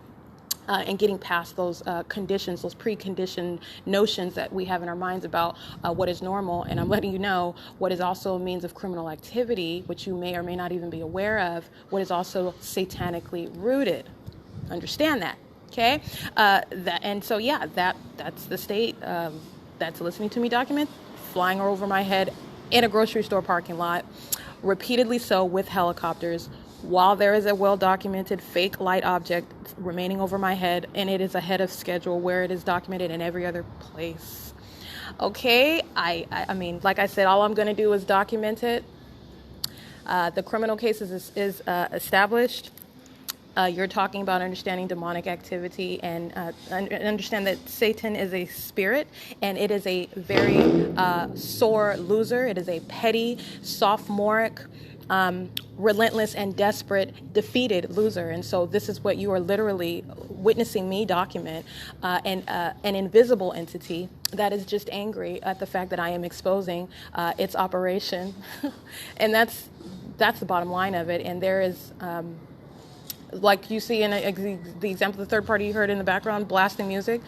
and getting past those conditions, those preconditioned notions that we have in our minds about what is normal. And I'm letting you know what is also a means of criminal activity, which you may or may not even be aware of, what is also satanically rooted. Understand that, okay? That's the state that's listening to me document, flying over my head in a grocery store parking lot, repeatedly so with helicopters, while there is a well-documented fake light object remaining over my head, and it is ahead of schedule where it is documented in every other place. Okay, I mean, like I said, all I'm going to do is document it. The criminal case is established. You're talking about understanding demonic activity, and understand that Satan is a spirit, and it is a very sore loser. It is a petty, sophomoric, relentless and desperate, defeated loser. And so this is what you are literally witnessing me document, an invisible entity that is just angry at the fact that I am exposing its operation. And that's the bottom line of it. And there is, like you see in the example of the third party you heard in the background, blasting music,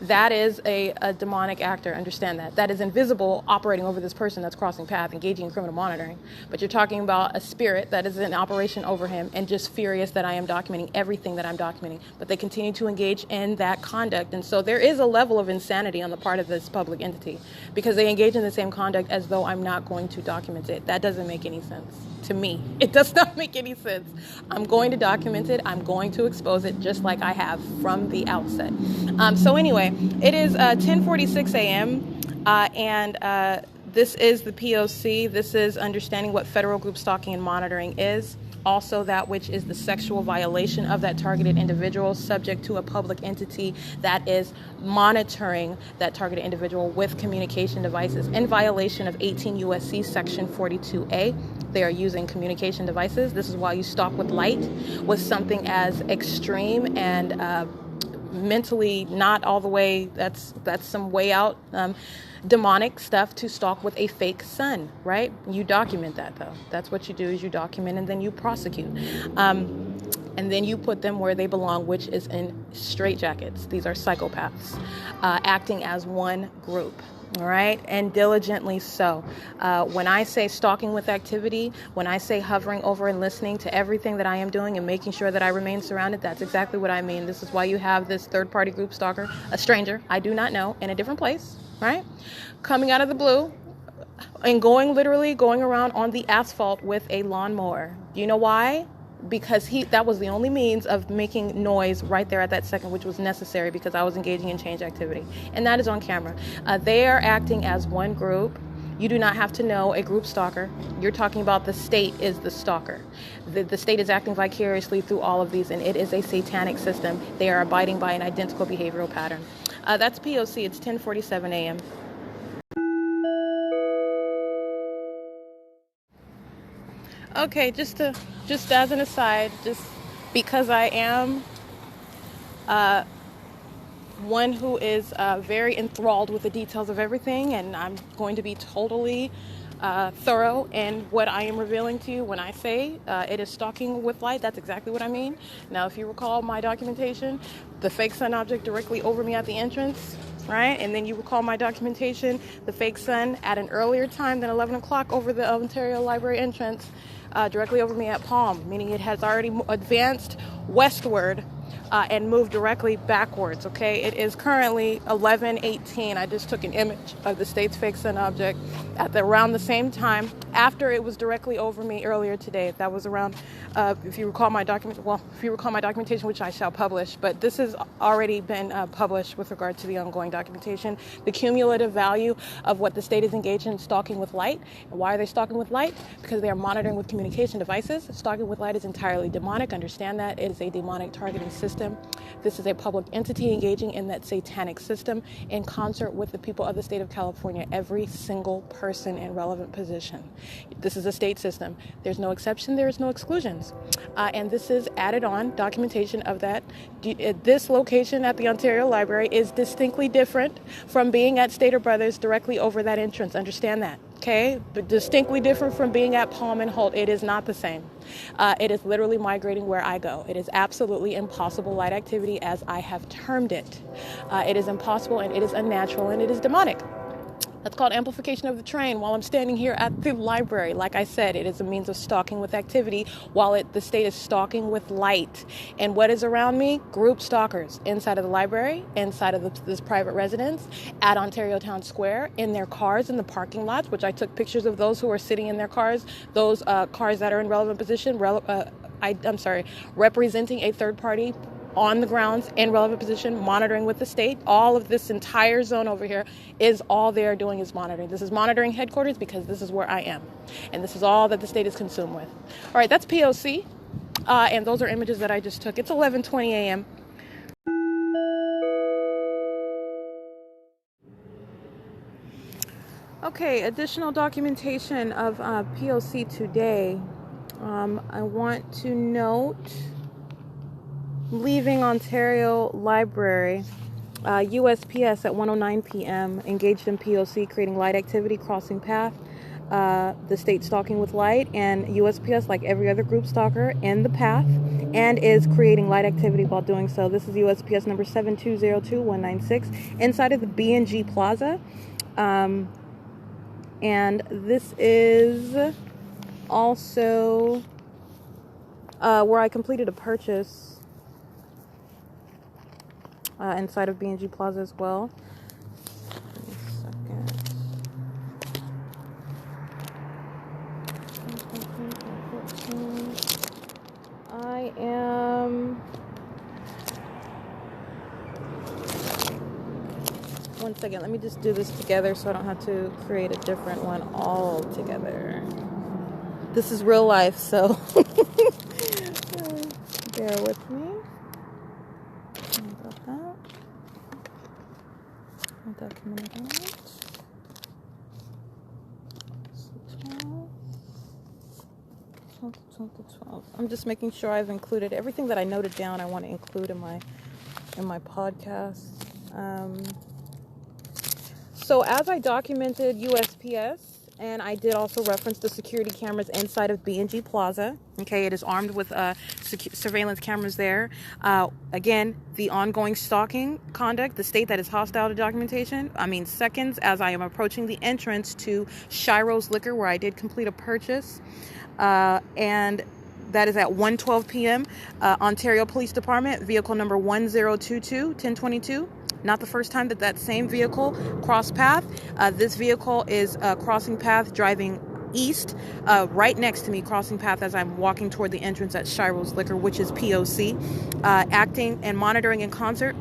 that is a demonic actor. Understand that. That is invisible, operating over this person that's crossing path, engaging in criminal monitoring. But you're talking about a spirit that is in operation over him, and just furious that I am documenting everything that I'm documenting. But they continue to engage in that conduct. And so there is a level of insanity on the part of this public entity, because they engage in the same conduct as though I'm not going to document it. That doesn't make any sense to me. It does not make any sense. I'm going to document it. I'm going to expose it, just like I have from the outset. So anyway, it is 10:46 a.m. And this is the P.O.C. This is understanding what federal group stalking and monitoring is. Also, that which is the sexual violation of that targeted individual, subject to a public entity that is monitoring that targeted individual with communication devices in violation of 18 U.S.C. section 42A. They are using communication devices. This is why you stalk with light, with something as extreme and mentally not all the way, that's some way out demonic stuff, to stalk with a fake sun, right? You document that, though. That's what you do, is you document and then you prosecute. And then you put them where they belong, which is in straitjackets. These are psychopaths acting as one group. All right, and diligently so. When I say stalking with activity, when I say hovering over and listening to everything that I am doing and making sure that I remain surrounded, that's exactly what I mean. This is why you have this third-party group stalker, a stranger I do not know, in a different place, right? Coming out of the blue and literally going around on the asphalt with a lawnmower. Do you know why? Because that was the only means of making noise right there at that second, which was necessary because I was engaging in change activity. And that is on camera. They are acting as one group. You do not have to know a group stalker. You're talking about the state is the stalker. The state is acting vicariously through all of these, and it is a satanic system. They are abiding by an identical behavioral pattern. That's POC. It's 10:47 a.m. Okay, just as an aside, just because I am one who is very enthralled with the details of everything, and I'm going to be totally thorough in what I am revealing to you when I say it is stalking with light. That's exactly what I mean. Now, if you recall my documentation, the fake sun object directly over me at the entrance, right? And then you recall my documentation, the fake sun at an earlier time than 11 o'clock over the Ontario Library entrance, directly over me at Palm, meaning it has already advanced westward and move directly backwards, okay? It is currently 11:18. I just took an image of the state's fake sun object at around the same time after it was directly over me earlier today. That was around, if you recall my documentation, which I shall publish, but this has already been published with regard to the ongoing documentation. The cumulative value of what the state is engaged in stalking with light. And why are they stalking with light? Because they are monitoring with communication devices. Stalking with light is entirely demonic. Understand that. It is a demonic targeting system. This is a public entity engaging in that satanic system in concert with the people of the state of California, every single person in relevant position. This is a state system. There's no exception. There is no exclusions. And this is added on documentation of that. This location at the Ontario Library is distinctly different from being at Stater Brothers directly over that entrance. Understand that. Okay, but distinctly different from being at Palm and Holt. It is not the same. It is literally migrating where I go. It is absolutely impossible light activity, as I have termed it. It is impossible, and it is unnatural, and it is demonic. That's called amplification of the train while I'm standing here at the library. Like I said, it is a means of stalking with activity while the state is stalking with light. And what is around me? Group stalkers inside of the library, inside of this private residence, at Ontario Town Square, in their cars in the parking lots, which I took pictures of those who are sitting in their cars, those cars that are in relevant position, representing a third party on the grounds in relevant position, monitoring with the state. All of this entire zone over here is all they're doing is monitoring. This is monitoring headquarters because this is where I am. And this is all that the state is consumed with. All right, that's P.O.C. And those are images that I just took. It's 11:20 a.m. Okay, additional documentation of P.O.C. today. I want to note, leaving Ontario Library, U.S.PS at 1:09 p.m. engaged in P.O.C. creating light activity, crossing path, the state stalking with light, and U.S.PS, like every other group stalker, in the path and is creating light activity while doing so. This is U.S.PS number 7202196 inside of the B&G Plaza. And this is also where I completed a purchase inside of B&G Plaza as well. Give me a second. I am... One second, let me just do this together so I don't have to create a different one all together. This is real life, so bear with me. About that. I documented that. 12. I'm just making sure I've included everything that I noted down. I want to include in my podcast. So as I documented USPS, and I did also reference the security cameras inside of B&G Plaza. Okay, it is armed with surveillance cameras there. Again, the ongoing stalking conduct, the state that is hostile to documentation. Seconds as I am approaching the entrance to Shiro's Liquor, where I did complete a purchase. And that is at 1:12 p.m. Ontario Police Department, vehicle number 1022-1022. Not the first time that same vehicle crossed path. This vehicle is crossing path, driving east, right next to me, crossing path as I'm walking toward the entrance at Shiro's Liquor, which is P.O.C. Acting and monitoring in concert.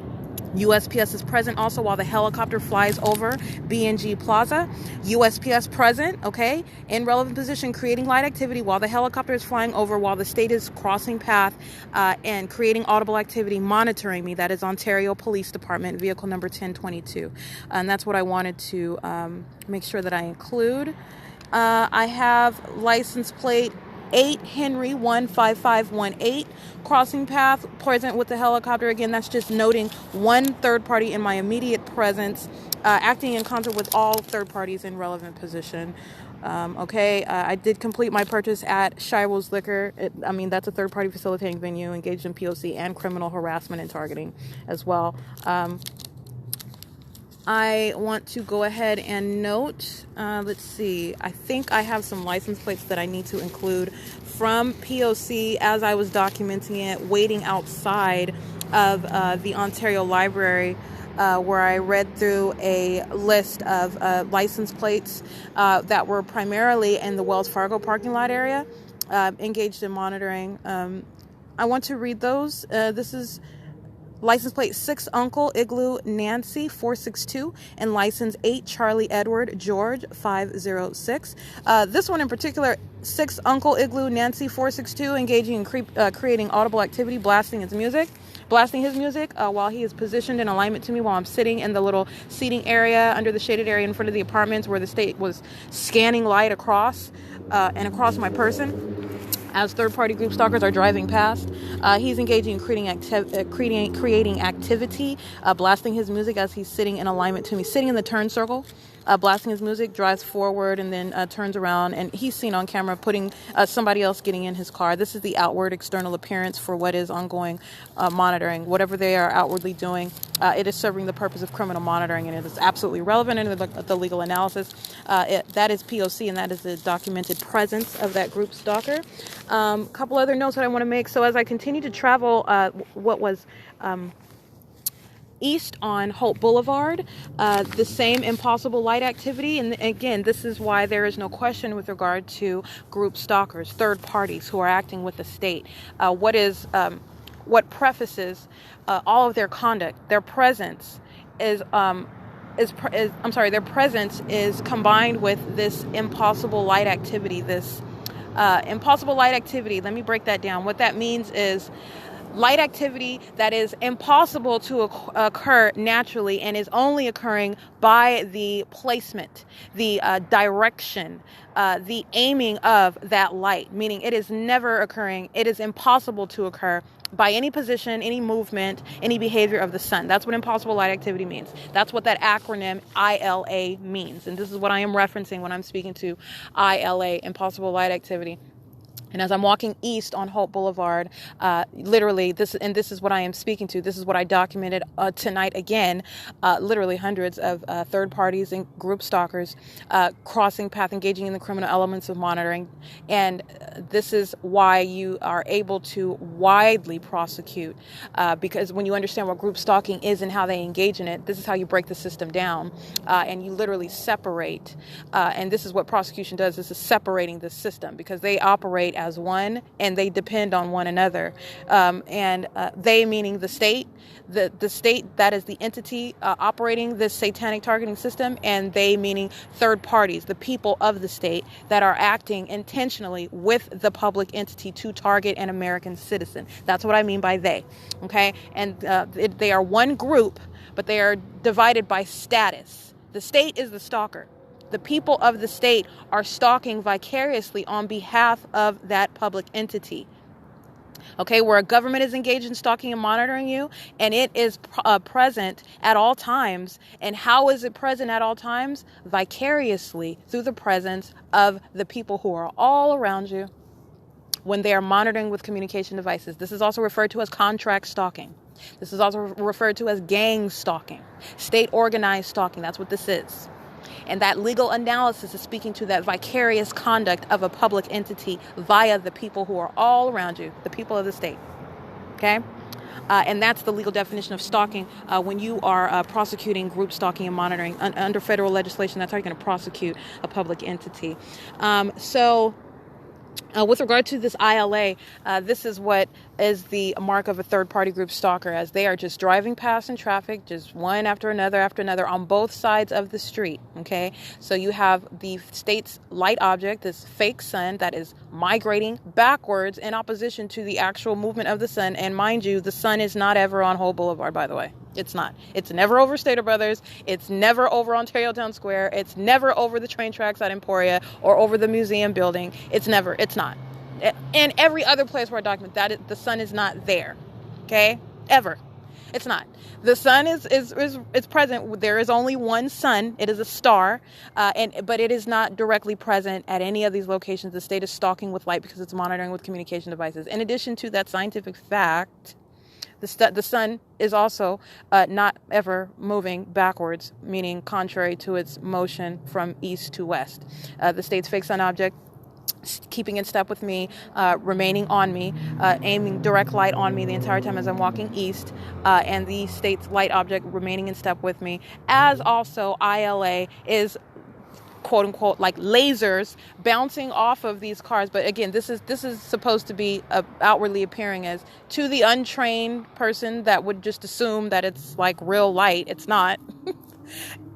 USPS is present also while the helicopter flies over B&G Plaza. USPS present, okay, in relevant position, creating light activity while the helicopter is flying over, while the state is crossing path and creating audible activity, monitoring me. That is Ontario Police Department, vehicle number 1022. And that's what I wanted to make sure that I include. I have license plate 8 Henry 15518, crossing path, present with the helicopter. Again, that's just noting one third party in my immediate presence, acting in concert with all third parties in relevant position. I did complete my purchase at Shiro's Liquor. That's a third party facilitating venue engaged in POC and criminal harassment and targeting as well. I want to go ahead and note, let's see, I think I have some license plates that I need to include from P.O.C. as I was documenting it, waiting outside of the Ontario Library, where I read through a list of license plates that were primarily in the Wells Fargo parking lot area, engaged in monitoring. I want to read those. This is license plate 6 Uncle Igloo Nancy 462 and license 8 Charlie Edward George 506. This one in particular, 6 Uncle Igloo Nancy 462, engaging in creating audible activity, blasting his music while he is positioned in alignment to me while I'm sitting in the little seating area under the shaded area in front of the apartments where the state was scanning light across and across my person. As third-party group stalkers are driving past, he's engaging in creating activity, blasting his music as he's sitting in alignment to me, sitting in the turn circle, blasting his music, drives forward, and then turns around, and he's seen on camera putting somebody else getting in his car. This is the outward external appearance for what is ongoing monitoring. Whatever they are outwardly doing, it is serving the purpose of criminal monitoring, and it is absolutely relevant in the legal analysis. That is P.O.C., and that is the documented presence of that group stalker. A couple other notes that I want to make. So as I continue to travel what was east on Holt Boulevard, the same impossible light activity. And again, this is why there is no question with regard to group stalkers, third parties who are acting with the state. What prefaces all of their conduct, their presence is their presence is combined with this impossible light activity, impossible light activity. Let me break that down. What that means is light activity that is impossible to occur naturally and is only occurring by the placement, the direction, the aiming of that light, meaning it is never occurring. It is impossible to occur by any position, any movement, any behavior of the sun. That's what impossible light activity means. That's what that acronym ILA means. And this is what I am referencing when I'm speaking to ILA, impossible light activity. And as I'm walking east on Holt Boulevard, literally, this is what I am speaking to. This is what I documented tonight again. Literally hundreds of third parties and group stalkers crossing path, engaging in the criminal elements of monitoring. And this is why you are able to widely prosecute, because when you understand what group stalking is and how they engage in it, this is how you break the system down. And you literally separate. And this is what prosecution does. This is separating the system because they operate as one and they depend on one another. They meaning the state, the state that is the entity operating this satanic targeting system, and they meaning third parties, the people of the state that are acting intentionally with the public entity to target an American citizen. That's what I mean by they. Okay. And they are one group, but they are divided by status. The state is the stalker. The people of the state are stalking vicariously on behalf of that public entity. Okay, where a government is engaged in stalking and monitoring you, and it is present at all times. And how is it present at all times? Vicariously through the presence of the people who are all around you when they are monitoring with communication devices. This is also referred to as contract stalking. This is also referred to as gang stalking, state organized stalking. That's what this is. And that legal analysis is speaking to that vicarious conduct of a public entity via the people who are all around you, the people of the state. Okay? And that's the legal definition of stalking when you are prosecuting group stalking and monitoring. Under federal legislation, that's how you're going to prosecute a public entity. With regard to this ILA, this is what is the mark of a third-party group stalker, as they are just driving past in traffic, just one after another on both sides of the street, okay? So you have the state's light object, this fake sun that is migrating backwards in opposition to the actual movement of the sun. And mind you, the sun is not ever on Holt Boulevard, by the way. It's not. It's never over Stater Brothers. It's never over Ontario Town Square. It's never over the train tracks at Emporia or over the museum building. It's not. And every other place where I document that, the sun is not there. Okay? Ever. It's not. The sun is present. There is only one sun. It is a star, but it is not directly present at any of these locations. The state is stalking with light because it's monitoring with communication devices. In addition to that scientific fact, The sun is also not ever moving backwards, meaning contrary to its motion from east to west. The state's fake sun object keeping in step with me, remaining on me, aiming direct light on me the entire time as I'm walking east, and the state's light object remaining in step with me, as also ILA is quote unquote like lasers bouncing off of these cars. But again, this is supposed to be outwardly appearing as, to the untrained person that would just assume that it's like real light. It's not.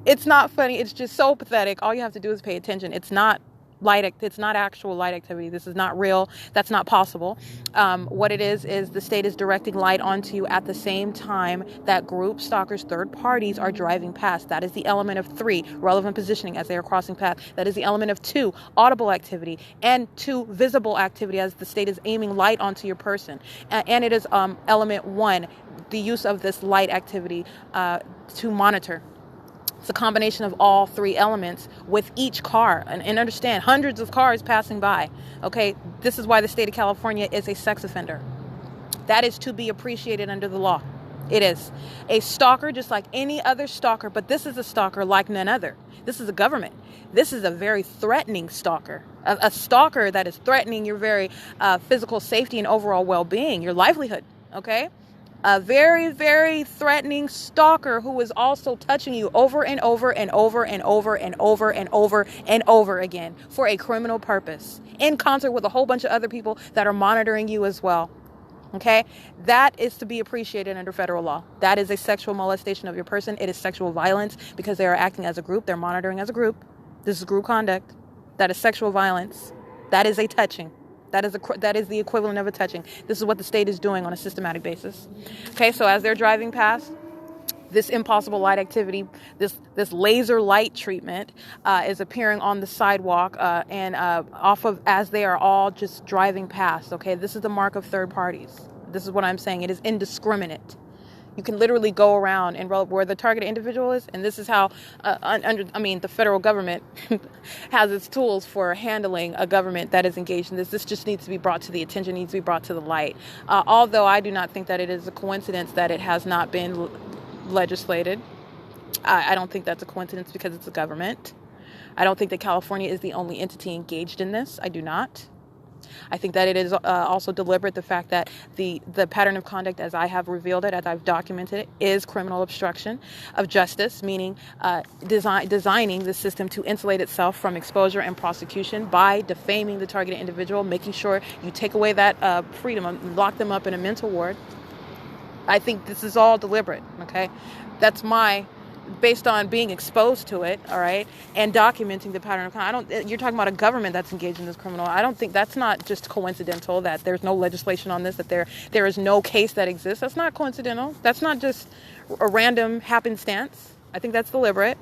It's not funny. It's just so pathetic. All you have to do is pay attention. It's not it's not actual light activity. This is not real. That's not possible. What it is the state is directing light onto you at the same time that group stalkers, third parties, are driving past. That is the element of 3, relevant positioning as they are crossing path. That is the element of 2, audible activity, and 2, visible activity as the state is aiming light onto your person. And it is element 1, the use of this light activity to monitor. It's a combination of all 3 elements with each car. And understand, hundreds of cars passing by. Okay, this is why the state of California is a sex offender. That is to be appreciated under the law. It is. A stalker, just like any other stalker, but this is a stalker like none other. This is a government. This is a very threatening stalker. A stalker that is threatening your very physical safety and overall well-being, your livelihood. Okay? A very, very threatening stalker who is also touching you over and over and over and over and over and over and over again for a criminal purpose, in concert with a whole bunch of other people that are monitoring you as well. Okay? That is to be appreciated under federal law. That is a sexual molestation of your person. It is sexual violence because they are acting as a group. They're monitoring as a group. This is group conduct. That is sexual violence. That is a touching. That is the equivalent of a touching. This is what the state is doing on a systematic basis. Okay, so as they're driving past, this impossible light activity, this laser light treatment is appearing on the sidewalk and off of, as they are all just driving past. Okay, this is the mark of third parties. This is what I'm saying. It is indiscriminate. You can literally go around and where the targeted individual is, and this is how the federal government has its tools for handling a government that is engaged in this. This just needs to be brought to the attention, needs to be brought to the light. Although I do not think that it is a coincidence that it has not been legislated. I don't think that's a coincidence because it's a government. I don't think that California is the only entity engaged in this. I do not. I think that it is also deliberate, the fact that the pattern of conduct, as I have revealed it, as I've documented it, is criminal obstruction of justice, meaning designing the system to insulate itself from exposure and prosecution by defaming the targeted individual, making sure you take away that freedom and lock them up in a mental ward. I think this is all deliberate, okay? That's based on being exposed to it, all right, and documenting the pattern of crime. You're talking about a government that's engaged in this criminal. I don't think that's not just coincidental that there's no legislation on this, that there is no case that exists. That's not coincidental. That's not just a random happenstance. I think that's deliberate.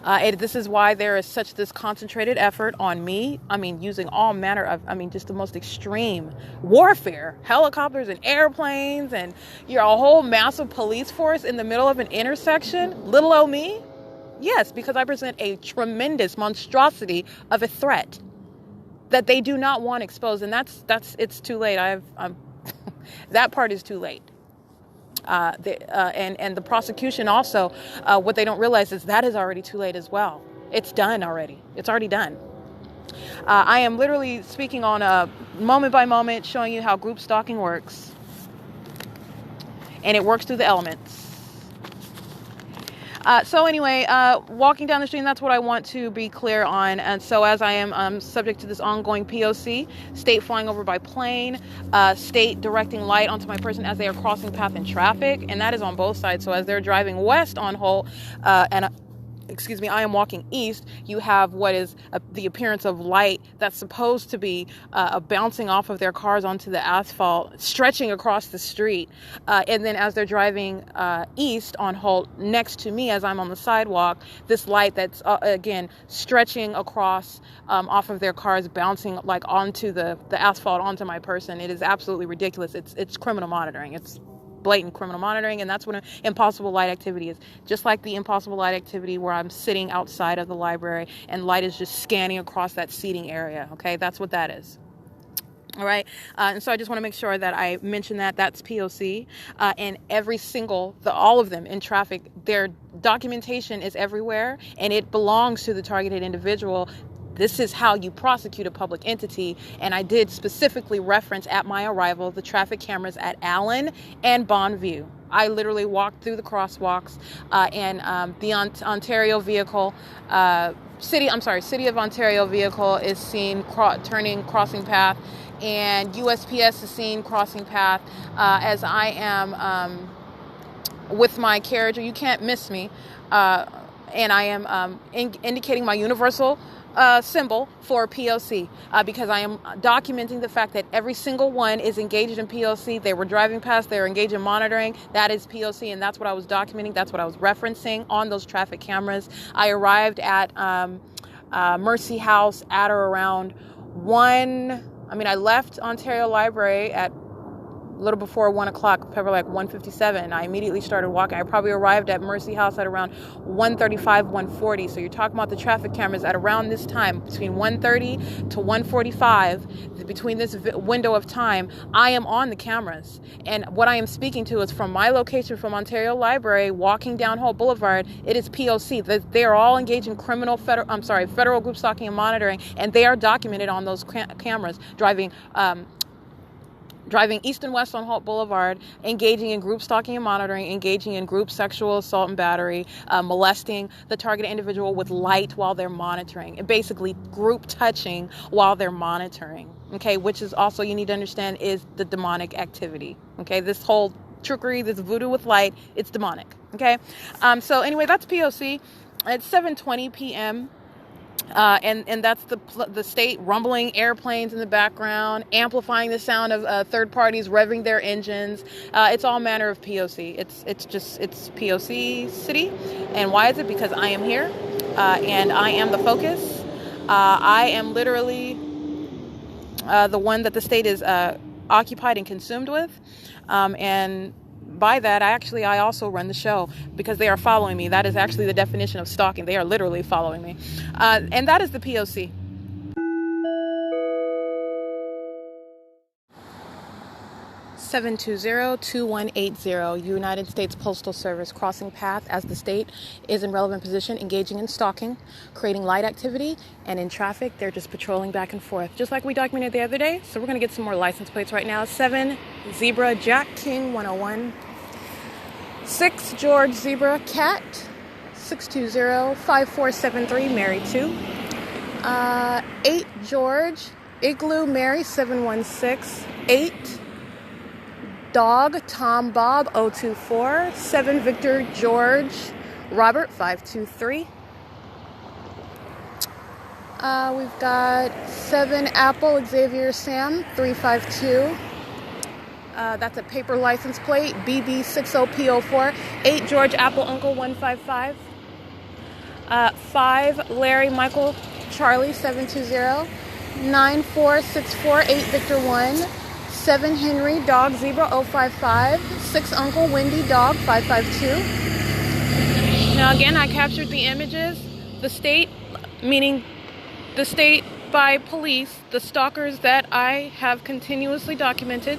This is why there is such this concentrated effort on me. Using all manner of, just the most extreme warfare, helicopters and airplanes, and you're a whole massive police force in the middle of an intersection. Little old me? Yes, because I present a tremendous monstrosity of a threat that they do not want exposed, and it's too late. That part is too late. And the prosecution also, what they don't realize is that is already too late as well. It's done already. It's already done. I am literally speaking on a moment by moment, showing you how group stalking works. And it works through the elements. So anyway, walking down the street, and that's what I want to be clear on. And so as I am subject to this ongoing P.O.C, state flying over by plane, state directing light onto my person as they are crossing path in traffic, and that is on both sides. So as they're driving west on Holt, I am walking east, you have what is the appearance of light that's supposed to be bouncing off of their cars onto the asphalt, stretching across the street. And then as they're driving east on Holt, next to me as I'm on the sidewalk, this light that's, again, stretching across off of their cars, bouncing like onto the asphalt, onto my person. It is absolutely ridiculous. It's criminal monitoring. It's blatant criminal monitoring, and that's what an impossible light activity is. Just like the impossible light activity where I'm sitting outside of the library and light is just scanning across that seating area. Okay, that's what that is. All right. And so I just want to make sure that I mention that that's POC. And every single, all of them in traffic, their documentation is everywhere and it belongs to the targeted individual. This is how you prosecute a public entity. And I did specifically reference at my arrival the traffic cameras at Allen and Bonneview. I literally walked through the crosswalks and the Ontario vehicle, City of Ontario vehicle is seen turning crossing path, and USPS is seen crossing path as I am with my carriage. You can't miss me, and I am indicating my universal symbol for POC because I am documenting the fact that every single one is engaged in POC. They were driving past, they were engaged in monitoring. That is POC, and that's what I was documenting. That's what I was referencing on those traffic cameras. I arrived at Mercy House at or around I left Ontario Library at a little before 1 o'clock, probably like 1:57. I immediately started walking. I probably arrived at Mercy House at around 1:35, 1:40. So you're talking about the traffic cameras at around this time, between 1:30 to 1:45, between this window of time, I am on the cameras. And what I am speaking to is from my location, from Ontario Library, walking down Holt Boulevard, it is POC. They are all engaged in federal group stalking and monitoring, and they are documented on those cameras, driving east and west on Holt Boulevard, engaging in group stalking and monitoring, engaging in group sexual assault and battery, molesting the targeted individual with light while they're monitoring, and basically group touching while they're monitoring, okay, which is also, you need to understand, is the demonic activity, okay? This whole trickery, this voodoo with light, it's demonic, okay? So anyway, that's POC. It's 7:20 p.m., and that's the state rumbling airplanes in the background, amplifying the sound of third parties revving their engines. It's all manner of POC. It's POC city. And why is it? Because I am here, and I am the focus. I am literally the one that the state is occupied and consumed with, and by that, I also run the show because they are following me. That is actually the definition of stalking. They are literally following me. And that is the POC. (720-2180) United States Postal Service crossing path as the state is in relevant position, engaging in stalking, creating light activity, and in traffic, they're just patrolling back and forth, just like we documented the other day. So we're going to get some more license plates right now. 7 Zebra Jack King 101, 6 George Zebra Cat 620-5473 Mary 2, 8 George Igloo Mary 716, 8 Dog Tom Bob 024, 7 Victor George Robert 523. We've got 7 Apple Xavier Sam 352. That's a paper license plate, BB60P04. 8 George Apple Uncle 155. 5 Larry Michael Charlie 720. 9464 8 Victor 1. 7 Henry Dog Zebra 055. 6 Uncle Wendy Dog 552. Now again, I captured the images. The state, meaning the state by police, the stalkers that I have continuously documented,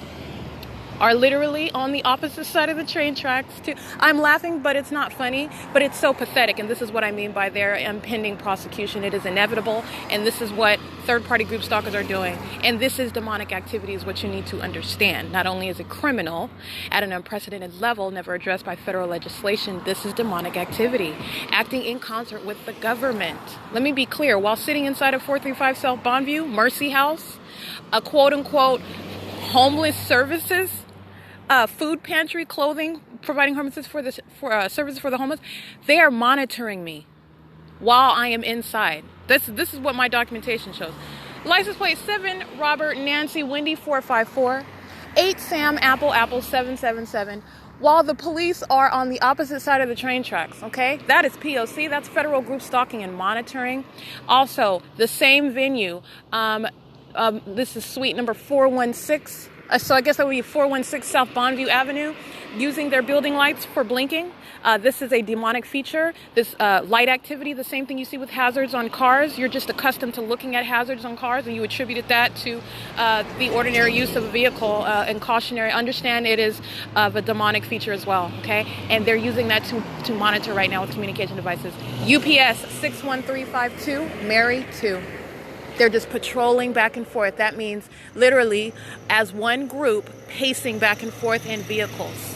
are literally on the opposite side of the train tracks too. I'm laughing, but it's not funny, but it's so pathetic, and this is what I mean by their impending prosecution. It is inevitable, and this is what third-party group stalkers are doing, and this is demonic activity is what you need to understand. Not only is it criminal at an unprecedented level, never addressed by federal legislation, this is demonic activity, acting in concert with the government. Let me be clear, while sitting inside of 435 South Bonneview, Mercy House, a quote-unquote homeless services, food pantry, clothing, providing services for services for the homeless, they are monitoring me while I am inside. This is what my documentation shows. License plate 7 Robert Nancy Wendy 454, 8 Sam Apple 777. While the police are on the opposite side of the train tracks, okay? That is POC. That's federal group stalking and monitoring. Also, the same venue. This is suite number 416. So I guess that would be 416 South Bonneview Avenue, using their building lights for blinking. This is a demonic feature. This light activity, the same thing you see with hazards on cars. You're just accustomed to looking at hazards on cars, and you attributed that to the ordinary use of a vehicle and cautionary. Understand it is of a demonic feature as well, okay? And they're using that to monitor right now with communication devices. UPS 61352, Mary 2. They're just patrolling back and forth. That means literally as one group pacing back and forth in vehicles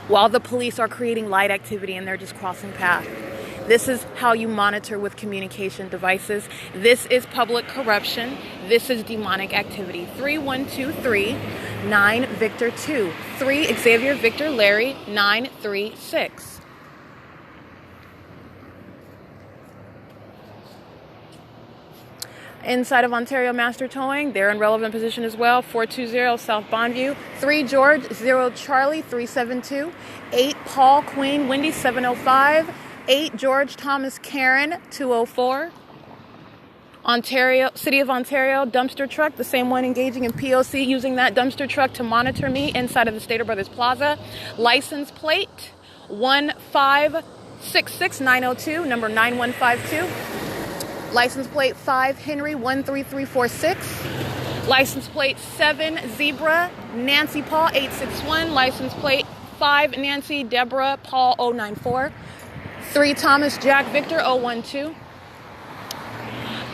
while the police are creating light activity and they're just crossing paths. This is how you monitor with communication devices. This is public corruption. This is demonic activity. 3123 9 Victor 2. 3 Xavier Victor Larry 936. Inside of Ontario Master Towing, they're in relevant position as well. 420 South Bonneview. 3 George 0 Charlie 372. 8 Paul Queen Wendy 705. 8 George Thomas Karen 204. Ontario, City of Ontario dumpster truck, the same one engaging in P.O.C, using that dumpster truck to monitor me inside of the Stater Brothers Plaza. License plate 1566902, number 9152. License plate 5 Henry 13346. License plate 7 Zebra Nancy Paul 861. License plate 5 Nancy Deborah Paul 094. 3 Thomas Jack Victor 012.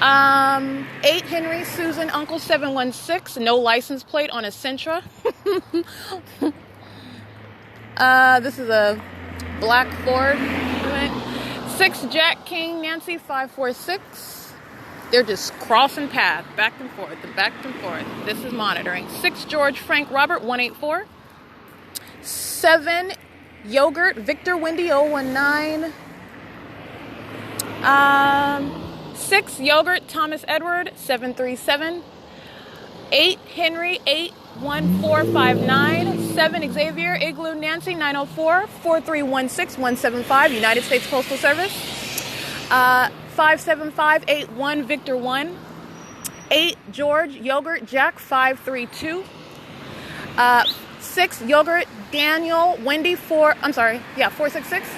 8 Henry Susan Uncle 716. No license plate on a Sentra. This is a black Ford. 6 Jack King Nancy 546. They're just crossing paths back and forth and back and forth. This is monitoring. 6 George Frank Robert 184. 7 Yogurt Victor Wendy 019. 6 Yogurt Thomas Edward 737. 8 Henry 81459. 7 Xavier Igloo Nancy 904. 4316175 United States Postal Service. 57581 Victor 1. 8 George Yogurt Jack 532. 6 Yogurt Daniel Wendy 466.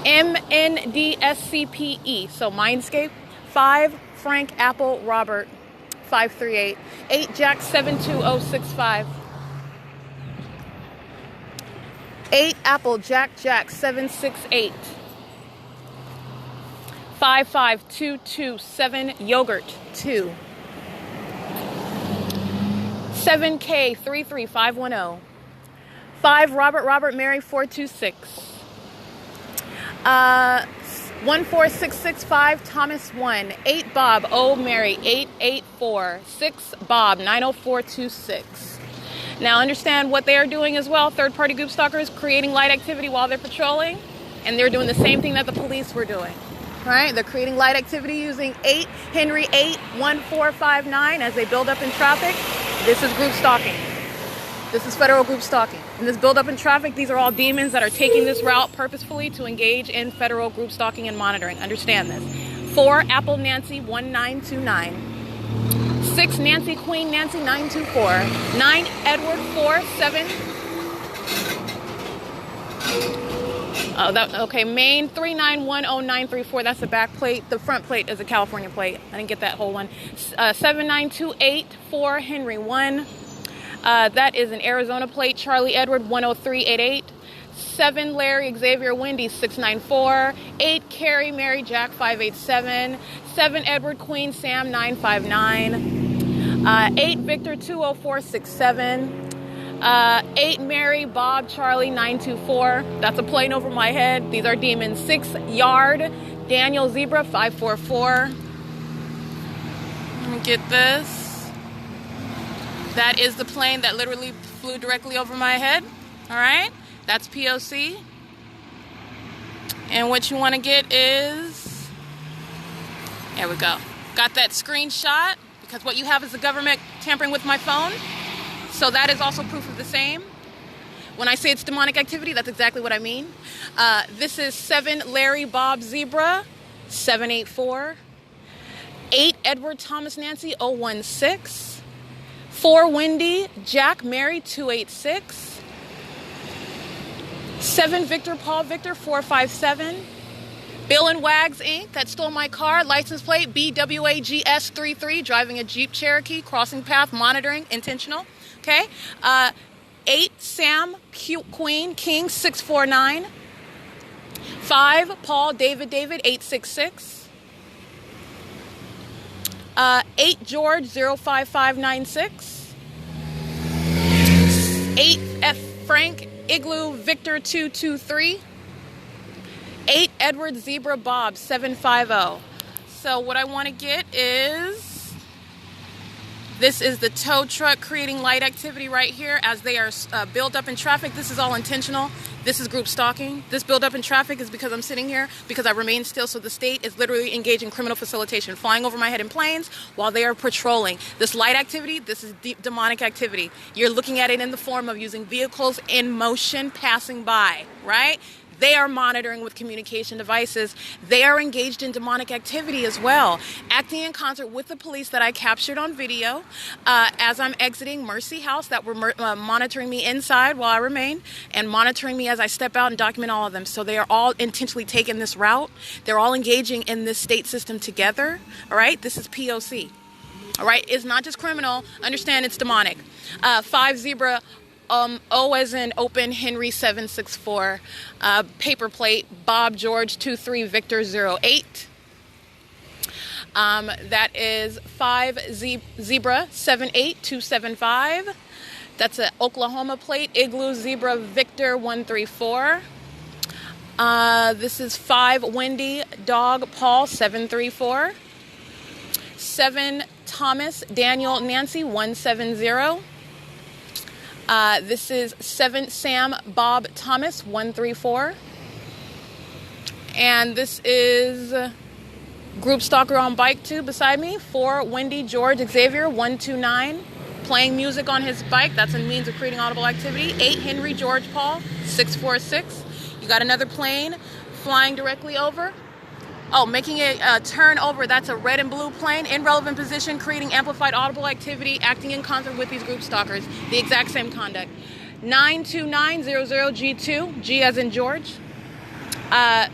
MNDSCPE, so Mindscape. 5 Frank Apple Robert 538. 8 Jack 72065. 8 Apple Jack 768. 55227 Yogurt 2. 7K 33510. 5 Robert Mary 426. 14665 Thomas 1. 8 Bob O Mary 884. 6 Bob 90426. Now understand what they are doing as well. Third-party group stalkers creating light activity while they're patrolling, and they're doing the same thing that the police were doing. Right? They're creating light activity using 8 Henry 81459 as they build up in traffic. This is group stalking. This is federal group stalking. And this build up in traffic, these are all demons that are taking this route purposefully to engage in federal group stalking and monitoring. Understand this. 4 Apple Nancy 1929. 6 Nancy Queen Nancy 924. 9 Edward 47. Maine 3910934. That's the back plate. The front plate is a California plate. I didn't get that whole one. 79284 Henry 1. That is an Arizona plate. Charlie Edward 10388. 7 Larry Xavier Wendy 694. 8 Carrie Mary Jack 587. 7 Edward Queen Sam 959. 8 Victor 20467. 8 Mary Bob Charlie 924. That's a plane over my head. These are demons. 6 Yard Daniel Zebra 544. Let me get this. That is the plane that literally flew directly over my head. All right, that's P.O.C. And what you want to get is, there we go. Got that screenshot because what you have is the government tampering with my phone. So that is also proof of the same. When I say it's demonic activity, that's exactly what I mean. This is 7 Larry Bob Zebra 784. 8 Edward Thomas Nancy 016. 4 Wendy, Jack, Mary, 286. 7 Victor, Paul, Victor, 457. Bill and Wags, Inc., that stole my car, license plate BWAGS33, driving a Jeep Cherokee, crossing path, monitoring, intentional. Okay. 8 Sam, Queen, King, 649. 5 Paul, David, 866. 8 George, 05596. 8 F Frank, Igloo, Victor, 223. 8 Edward, Zebra, Bob, 750. So what I want to get is, this is the tow truck creating light activity right here as they are built up in traffic. This is all intentional. This is group stalking. This build up in traffic is because I'm sitting here, because I remain still. So the state is literally engaged in criminal facilitation, flying over my head in planes while they are patrolling. This light activity, this is deep demonic activity. You're looking at it in the form of using vehicles in motion passing by, right? They are monitoring with communication devices. They are engaged in demonic activity as well, acting in concert with the police that I captured on video as I'm exiting Mercy House, that were monitoring me inside while I remain, and monitoring me as I step out and document all of them. So they are all intentionally taking this route. They're all engaging in this state system together. All right, this is P.O.C. All right, it's not just criminal. Understand, it's demonic. 5 Zebra. O as in open, Henry 764, paper plate, Bob George 23 Victor 08. That is 5 Zebra 78275. That's an Oklahoma plate, Igloo Zebra Victor 134. This is 5 Wendy Dog Paul 734. 7 Thomas Daniel Nancy 170. This is 7 Sam Bob Thomas 134. And this is Group Stalker on Bike 2 beside me. 4 Wendy George Xavier 129, playing music on his bike. That's a means of creating audible activity. 8 Henry George Paul 646. You got another plane flying directly over. Oh, making a turn over. That's a red and blue plane in relevant position, creating amplified audible activity, acting in concert with these group stalkers. The exact same conduct. 92900G2, G as in George. 8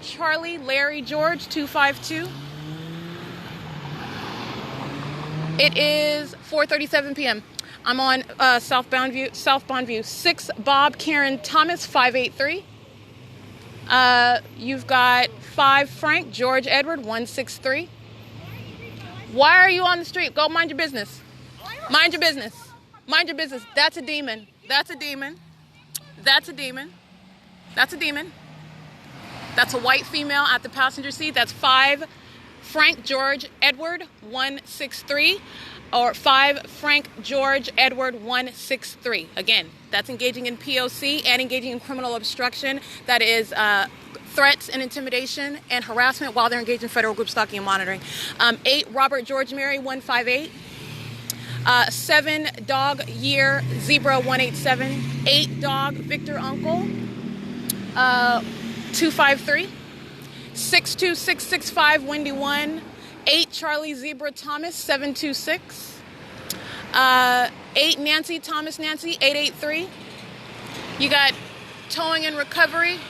Charlie Larry George 252. It is 4:37 p.m. I'm on southbound view. 6 Bob Karen Thomas 583. You've got 5 Frank George Edward 163. Why are you on the street? Go mind your business. Mind your business. Mind your business. That's a demon. That's a demon. That's a demon. That's a demon. That's a white female at the passenger seat. That's 5 Frank George Edward 163. Or 5 Frank George Edward 163. Again, that's engaging in POC and engaging in criminal obstruction. That is threats and intimidation and harassment while they're engaged in federal group stalking and monitoring. 8 Robert George Mary 158. 7 Dog Year Zebra 187. 8 Dog Victor Uncle 253. 62665 Wendy 1. 8 Charlie Zebra Thomas 726. 8 Nancy Thomas Nancy 883. You got towing and recovery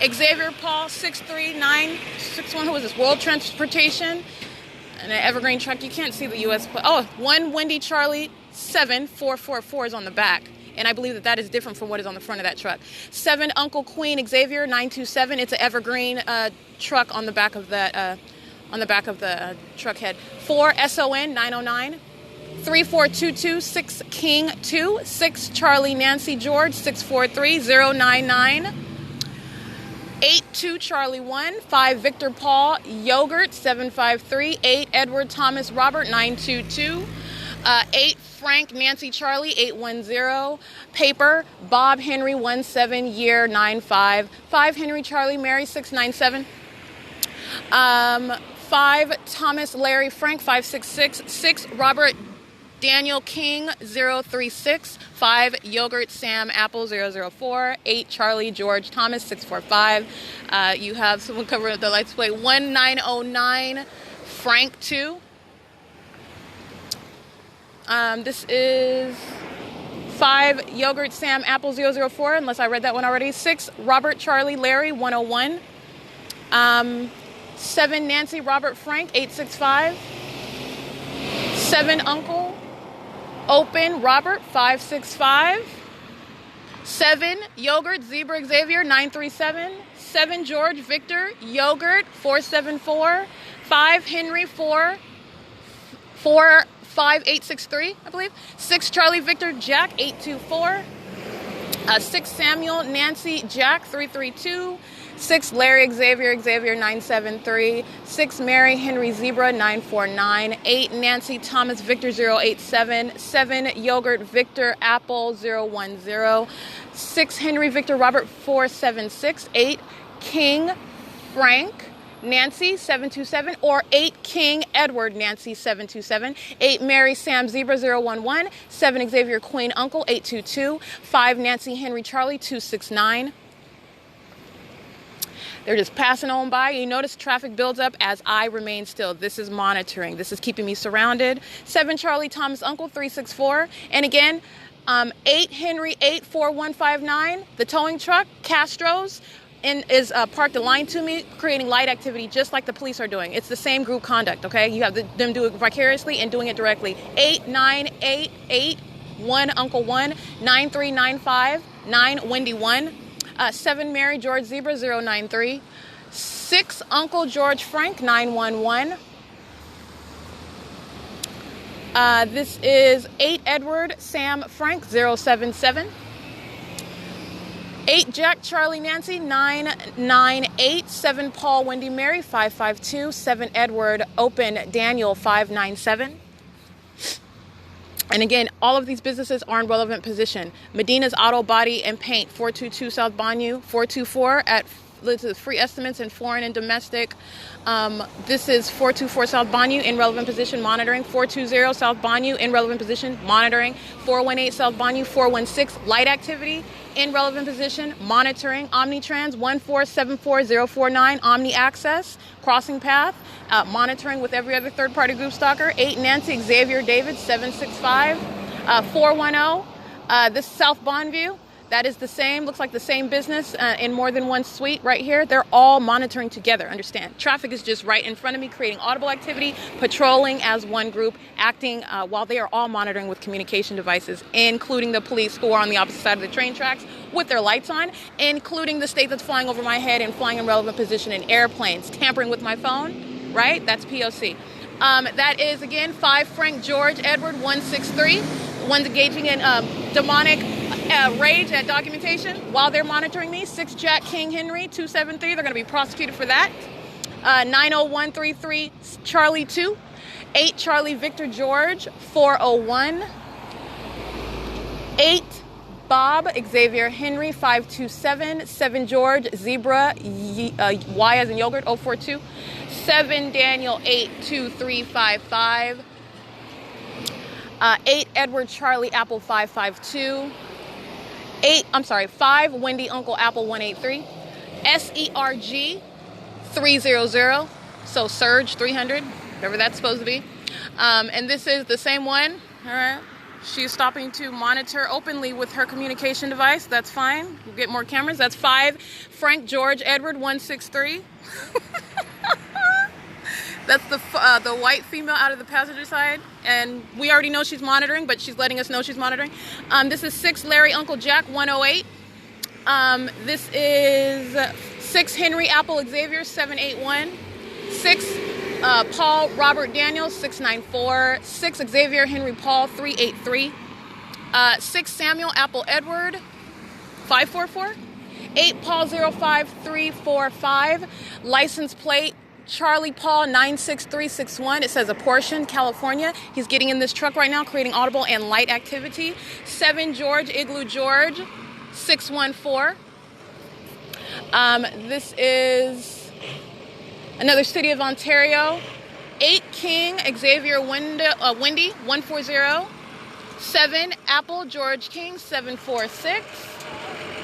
Xavier Paul 63961. Who is this? World Transportation and an Evergreen truck. You can't see the U.S. Oh, 1 Wendy Charlie 7444 is on the back. And I believe that that is different from what is on the front of that truck. 7 Uncle Queen Xavier 927. It's an Evergreen truck on the back of that. On the back of the truck head. 4 SON 909. 3422 6 King 2. 6 Charlie Nancy George 643 099. 82 Charlie 1. 5 Victor Paul Yogurt 753. 8 Edward Thomas Robert 922. 8 Frank Nancy Charlie 810. Paper Bob Henry 17 year 95. 5 Henry Charlie Mary 697. 5 Thomas Larry Frank 566. 6 Robert Daniel King 036. 5 Yogurt Sam Apple 004. 8 Charlie George Thomas 645. You have someone cover the lights plate 1909 Frank 2. This is 5 Yogurt Sam Apple 004, unless I read that one already. 6 Robert Charlie Larry 101. 7 Nancy Robert Frank 865. 7 Uncle Open Robert 565. 7 Yogurt Zebra Xavier 937. 7 George Victor Yogurt 474. 5 Henry 5863, I believe. 6 Charlie Victor Jack 824. 6 Samuel Nancy Jack 332. 6 Larry Xavier 973. 6 Mary Henry Zebra 949. 8 Nancy Thomas Victor 087. 7 Yogurt Victor Apple 010. 6 Henry Victor Robert 476. 8 King Frank Nancy 727, or 8 King Edward Nancy 727. 8 Mary Sam Zebra 011. 7 Xavier Queen Uncle 822. 5 Nancy Henry Charlie 269. They're just passing on by. You notice traffic builds up as I remain still. This is monitoring. This is keeping me surrounded. 7 Charlie Thomas Uncle 364. And again, 8 Henry 84159. The towing truck, Castro's, is parked aligned to me, creating light activity just like the police are doing. It's the same group conduct, okay? You have them do it vicariously and doing it directly. 8988 1 Uncle 1 9395 9 Wendy 1. 7 Mary George Zebra 093. 6 Uncle George Frank 911. This is 8 Edward Sam Frank 077. 8 Jack Charlie Nancy 998. 7 Paul Wendy Mary 552. 7 Edward Open Daniel 597. And again, all of these businesses are in relevant position. Medina's Auto Body and Paint 422 South Banyu. 424 at free estimates in foreign and domestic. This is 424 South Banyu in relevant position monitoring. 420 South Banyu in relevant position monitoring. 418 South Banyu. 416 light activity in relevant position monitoring. Omnitrans 1474049 Omni Access crossing path monitoring with every other third party group stalker. 8 Nancy Xavier David 765. 410 this is South Bonneview. That is the same, looks like the same business in more than one suite right here. They're all monitoring together, understand. Traffic is just right in front of me, creating audible activity, patrolling as one group, acting while they are all monitoring with communication devices, including the police who are on the opposite side of the train tracks with their lights on, including the state that's flying over my head and flying in relevant position in airplanes, tampering with my phone, right? That's POC. That is, again, 5 Frank George Edward 163. One's engaging in demonic rage at documentation while they're monitoring me. 6 Jack King Henry 273. They're going to be prosecuted for that. 90133 Charlie 2. 8 Charlie Victor George 401. 8 Bob Xavier Henry 527. 7 George Zebra Y as in yogurt 042. 7 Daniel 82355. 8 Edward Charlie Apple 552. 5 Wendy Uncle Apple 183. SERG 300. So Surge 300, whatever that's supposed to be. And this is the same one. All right. She's stopping to monitor openly with her communication device. That's fine. We'll get more cameras. That's 5 Frank George Edward 163. That's the white female out of the passenger side. And we already know she's monitoring, but she's letting us know she's monitoring. This is 6 Larry Uncle Jack 108. This is 6 Henry Apple Xavier 781. 6 Paul Robert Daniels 694. 6 Xavier Henry Paul 383. 6 Samuel Apple Edward 544. 8 Paul 05345. License plate Charlie Paul 96361. It says a portion, California. He's getting in this truck right now, creating audible and light activity. 7 George Igloo George 614. This is another city of Ontario. 8 King Xavier Wendy 140. 7 Apple George King 746.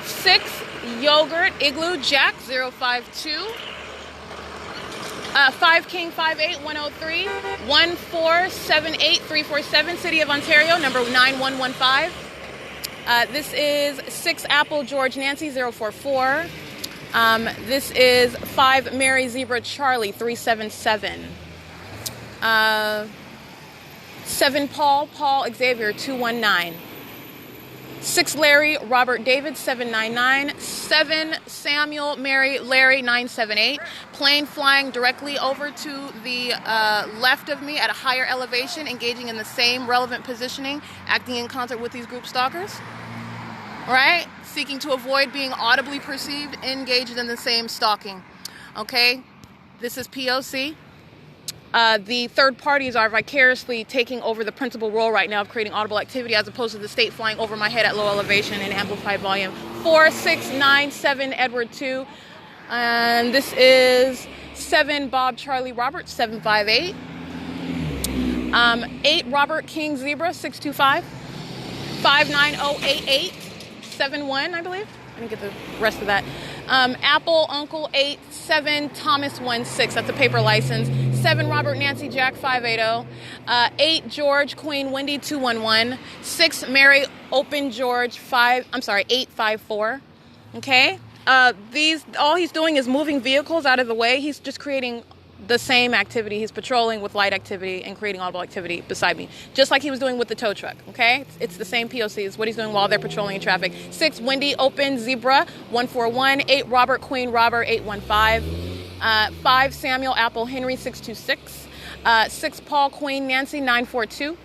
6 Yogurt Igloo Jack 052. 5 King 58103 1478347, City of Ontario, number 9115. This is 6 Apple George Nancy 044. This is 5 Mary Zebra Charlie 377. 7 Paul Xavier 219. 6 Larry Robert David 799. 7 Samuel Mary Larry 978. Plane flying directly over to the left of me at a higher elevation, engaging in the same relevant positioning, acting in concert with these group stalkers. Right? Seeking to avoid being audibly perceived, engaged in the same stalking. Okay? This is P.O.C. The third parties are vicariously taking over the principal role right now of creating audible activity, as opposed to the state flying over my head at low elevation and amplified volume. 4697 Edward 2. And this is 7 Bob Charlie Robert 758. 8 Robert King Zebra 625. 59088 71, I believe. I didn't get the rest of that. Apple Uncle 87 Thomas 16. That's a paper license. 7 Robert Nancy Jack 580. 8 George Queen Wendy 211. 6 Mary Open George 854. Okay? All he's doing is moving vehicles out of the way. He's just creating the same activity. He's patrolling with light activity and creating audible activity beside me, just like he was doing with the tow truck. Okay, it's the same POC is what he's doing while they're patrolling in traffic. 6 Wendy Open Zebra 141. 8 Robert Queen Robert 815. 5 Samuel Apple Henry 626. 6 Paul Queen Nancy 942.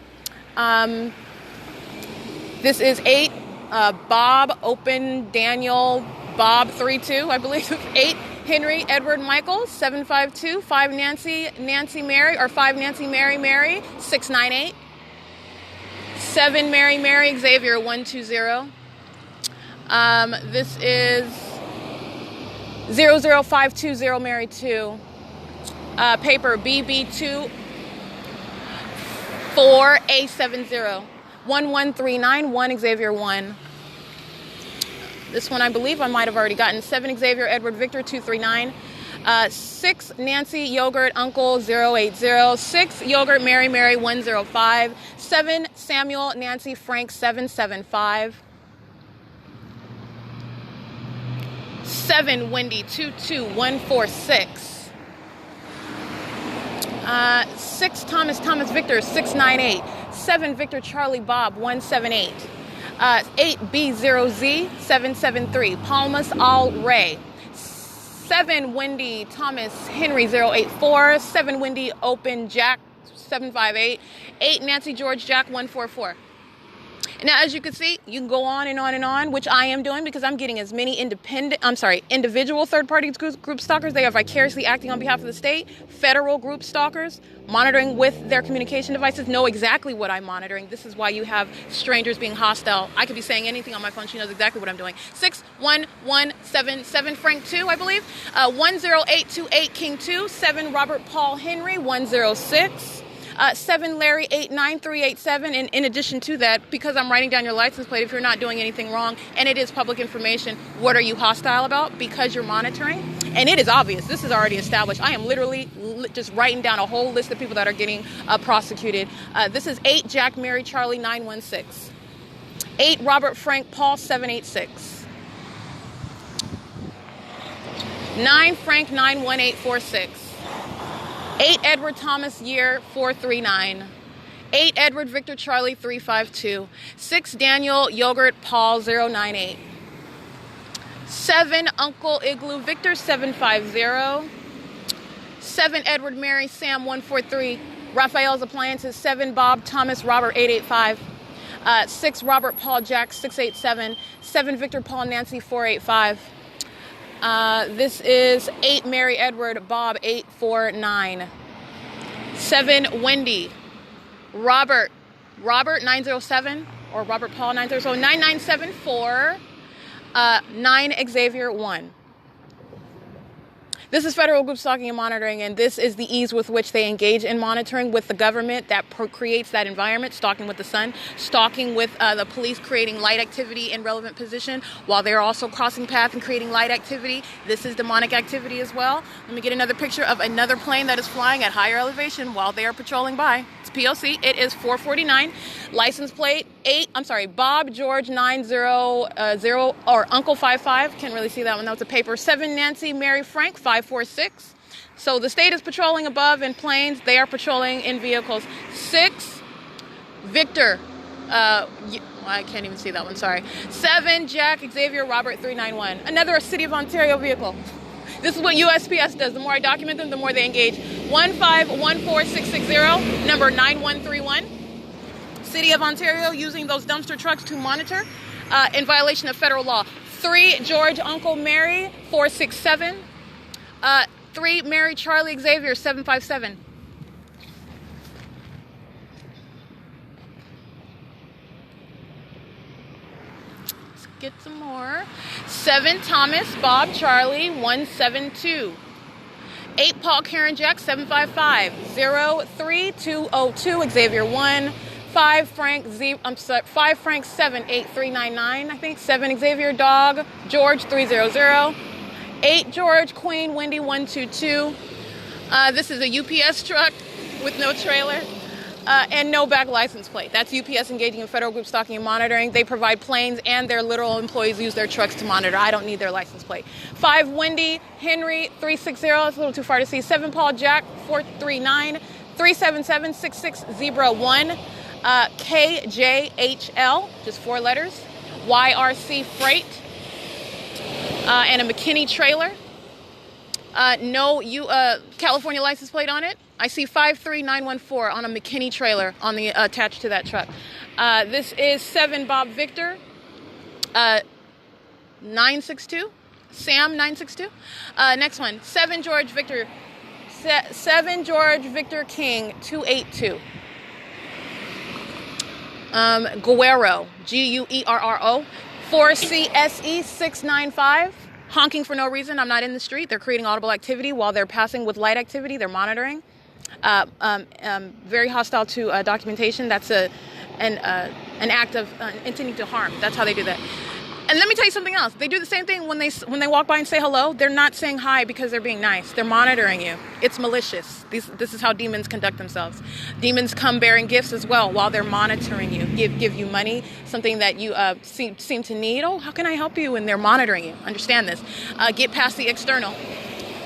This is 8 Bob Open Daniel Bob 32, I believe. 8 Henry Edward Michael 752. 5 Nancy Mary, or 5 Nancy Mary 698. 7 Mary Xavier 120. This is 00520 Mary 2. Paper BB2 4A70. 1139 1 Xavier 1. This one I believe I might have already gotten. 7 Xavier Edward Victor 239. 6 Nancy Yogurt Uncle 080. 6 Yogurt Mary 105. 7 Samuel Nancy Frank 775. 7 Wendy 22146. 6 Thomas Victor 698. 7 Victor Charlie Bob 178. 8 B0Z 773. Palmas Al Ray. 7 Wendy Thomas Henry 084. 7 Wendy Open Jack 758. 8 Nancy George Jack 144. Now, as you can see, you can go on and on and on, which I am doing because I'm getting as many individual third-party group stalkers. They are vicariously acting on behalf of the state. Federal group stalkers monitoring with their communication devices know exactly what I'm monitoring. This is why you have strangers being hostile. I could be saying anything on my phone. She knows exactly what I'm doing. 61177 Frank 2, I believe. 10828 King 2. 7 Robert Paul Henry 106. 7 Larry 89387. And in addition to that, because I'm writing down your license plate, if you're not doing anything wrong and it is public information, what are you hostile about? Because you're monitoring. And it is obvious. This is already established. I am literally just writing down a whole list of people that are getting prosecuted. This is 8 Jack Mary Charlie 916. 8 Robert Frank Paul 786. 9 Frank 91846. 8 Edward Thomas Year 439. 8 Edward Victor Charlie 352. 6 Daniel Yogurt Paul 098. 7 Uncle Igloo Victor 750. 7 Edward Mary Sam 143. Raphael's Appliances 7 Bob Thomas Robert 885. 6 Robert Paul Jack 687. 7 Victor Paul Nancy 485. This is 8 Mary Edward Bob 849. 7 Wendy Robert 907, or Robert Paul 907. 9974. 9 Xavier 1. This is federal group stalking and monitoring, and this is the ease with which they engage in monitoring with the government that creates that environment, stalking with the sun, stalking with the police creating light activity in relevant position while they're also crossing path and creating light activity. This is demonic activity as well. Let me get another picture of another plane that is flying at higher elevation while they are patrolling by. It's P.O.C. It is 449. License plate Bob George 900 or Uncle 55. Can't really see that one. That was a paper. 7 Nancy Mary Frank 546. So the state is patrolling above in planes. They are patrolling in vehicles. 6 Victor. I can't even see that one. Sorry. 7 Jack Xavier Robert 391. Another City of Ontario vehicle. This is what USPS does. The more I document them, the more they engage. 1514660, number 9131. City of Ontario using those dumpster trucks to monitor in violation of federal law. 3 George Uncle Mary 467. 3 Mary Charlie Xavier 757. Let's get some more. 7 Thomas Bob Charlie 172. 8 Paul Karen Jack 755. 03202 Xavier 1. 5 Frank 78399, I think. 7 Xavier Dog George 300. 8 George Queen Wendy 122. This is a UPS truck with no trailer and no back license plate. That's UPS engaging in federal group stalking and monitoring. They provide planes and their literal employees use their trucks to monitor. I don't need their license plate. 5 Wendy Henry 360. It's a little too far to see. 7 Paul Jack 439. 377 6601. KJHL, just 4 letters, YRC Freight, and a McKinney trailer. No California license plate on it. I see 53914 on a McKinney trailer on the attached to that truck. This is 7 Bob Victor, 962, Sam 962. Next one, 7 George Victor, 7 George Victor King 282. Guerrero, Guerro, 4CSE 695, honking for no reason. I'm not in the street. They're creating audible activity while they're passing with light activity. They're monitoring. Very hostile to documentation. That's an act of intending to harm. That's how they do that. And let me tell you something else. They do the same thing when they walk by and say hello. They're not saying hi because they're being nice. They're monitoring you. It's malicious. This is how demons conduct themselves. Demons come bearing gifts as well while they're monitoring you. Give you money, something that you seem to need. Oh, how can I help you? And they're monitoring you. Understand this. Get past the external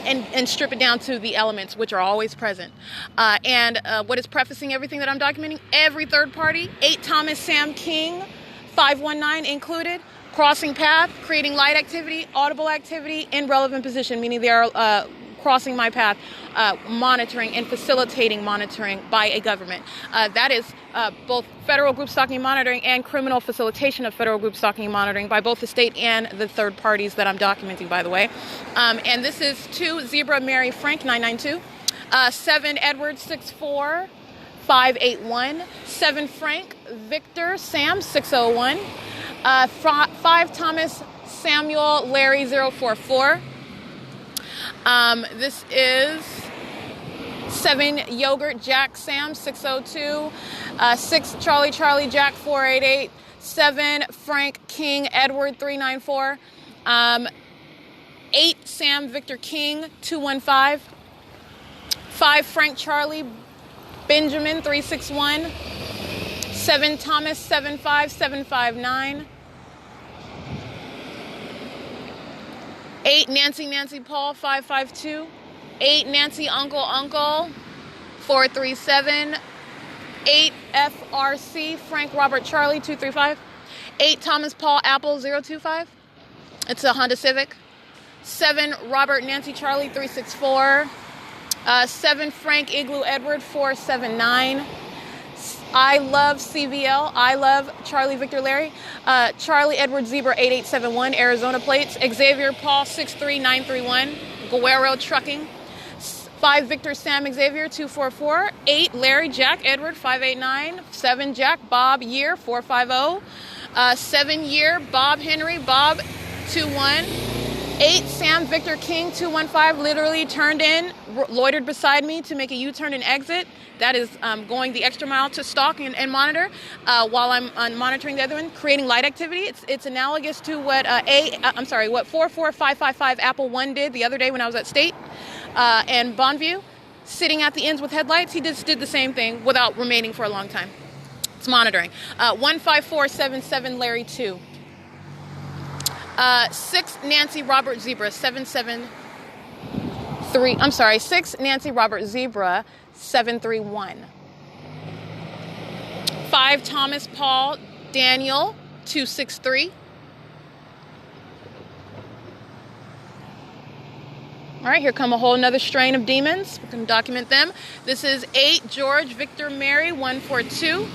and strip it down to the elements, which are always present. And what is prefacing everything that I'm documenting? Every third party. 8 Thomas Sam King, 519 included. Crossing path, creating light activity, audible activity, in relevant position, meaning they are crossing my path, monitoring and facilitating monitoring by a government. That is both federal group stalking and monitoring and criminal facilitation of federal group stalking and monitoring by both the state and the third parties that I'm documenting, by the way. And this is 2 Zebra Mary Frank 992, 7 Edward 64 581, 7 Frank Victor Sam 601. 5 Thomas Samuel Larry 044. This is 7 Yogurt Jack Sam 602. 6 Charlie Jack 488. 7 Frank King Edward 394. 8 Sam Victor King 215. 5 Frank Charlie Benjamin 361. 7 Thomas 75759. 8 Nancy Paul 552. 8 Nancy Uncle 437. 8 FRC Frank Robert Charlie 235. 8 Thomas Paul Apple 025. It's a Honda Civic. 7 Robert Nancy Charlie 364. 7 Frank Igloo Edward 479. I love CVL. I love Charlie Victor Larry. Charlie Edward Zebra 8871, Arizona plates. Xavier Paul 63931, Guerrero Trucking. 5 Victor Sam Xavier 244. 8 Larry Jack Edward 589. 7 Jack Bob Year 450. 7 Year Bob Henry Bob 21. 8 Sam Victor King 215 literally turned in, loitered beside me to make a U-turn and exit. That is going the extra mile to stalk and monitor while I'm monitoring the other one, creating light activity. It's analogous to what what 44555 Apple One did the other day when I was at State and Bonneview, sitting at the ends with headlights. He just did the same thing without remaining for a long time. It's monitoring. 15477 Larry 2. 6 Nancy Robert Zebra 773. I'm sorry, 6 Nancy Robert Zebra 731. 5 Thomas Paul Daniel 263. All right, here come a whole nother strain of demons. We can document them. This is 8 George Victor Mary 142.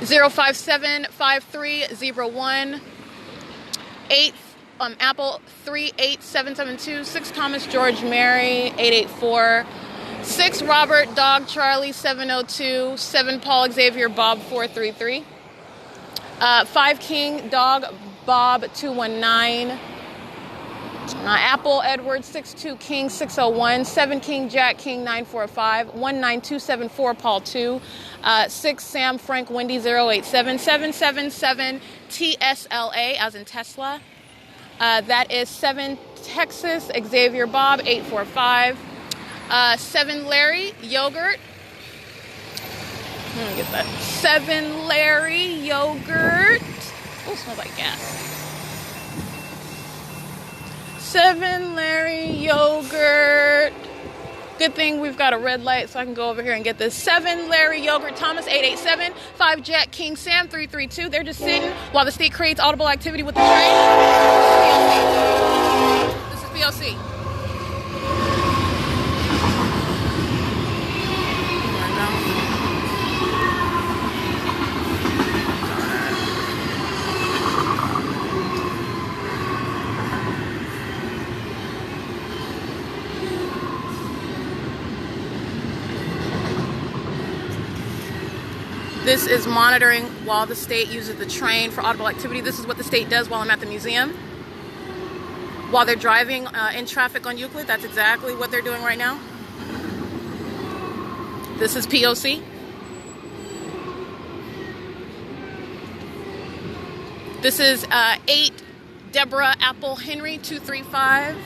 0575301. 8 Apple 38772. 6 Thomas George Mary 884. 6 Robert Dog Charlie 702. 7 Paul Xavier Bob 433. 5 King Dog Bob 219. Apple Edward 62 King 601. 7 King Jack King 945. 19274 Paul 2. 6 Sam Frank Wendy 087. 777 TSLA as in Tesla. That is 7 Texas Xavier Bob 845. 7 Larry Yogurt. Let me get that. 7 Larry Yogurt. Oh, smells like gas. 7 Larry Yogurt. Good thing we've got a red light so I can go over here and get this. 7 Larry Yogurt Thomas 887. 5 Jack King Sam 332. They're just sitting while the state creates audible activity with the train. This is P.O.C. This is monitoring while the state uses the train for audible activity. This is what the state does while I'm at the museum. While they're driving in traffic on Euclid, that's exactly what they're doing right now. This is P.O.C. This is 8 Deborah Apple Henry 235.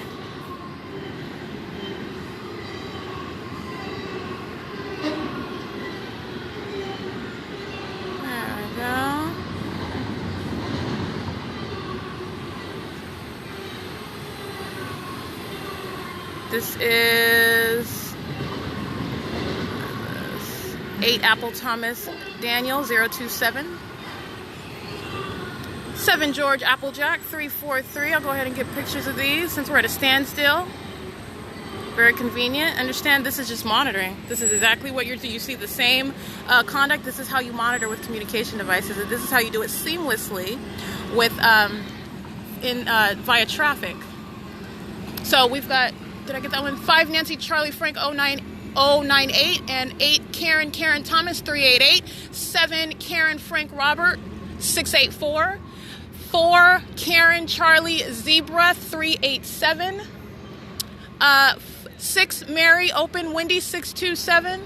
This is 8 Apple Thomas Daniel 027. 7 George Applejack 343. I'll go ahead and get pictures of these since we're at a standstill. Very convenient. Understand this is just monitoring. This is exactly what you see the same conduct. This is how you monitor with communication devices. And this is how you do it seamlessly with via traffic. So we've got, did I get that one? 5 Nancy Charlie Frank 098 and 8 Karen Thomas 388. 7 Karen Frank Robert 684. 4 Karen Charlie Zebra 387. 6 Mary Open Wendy 627.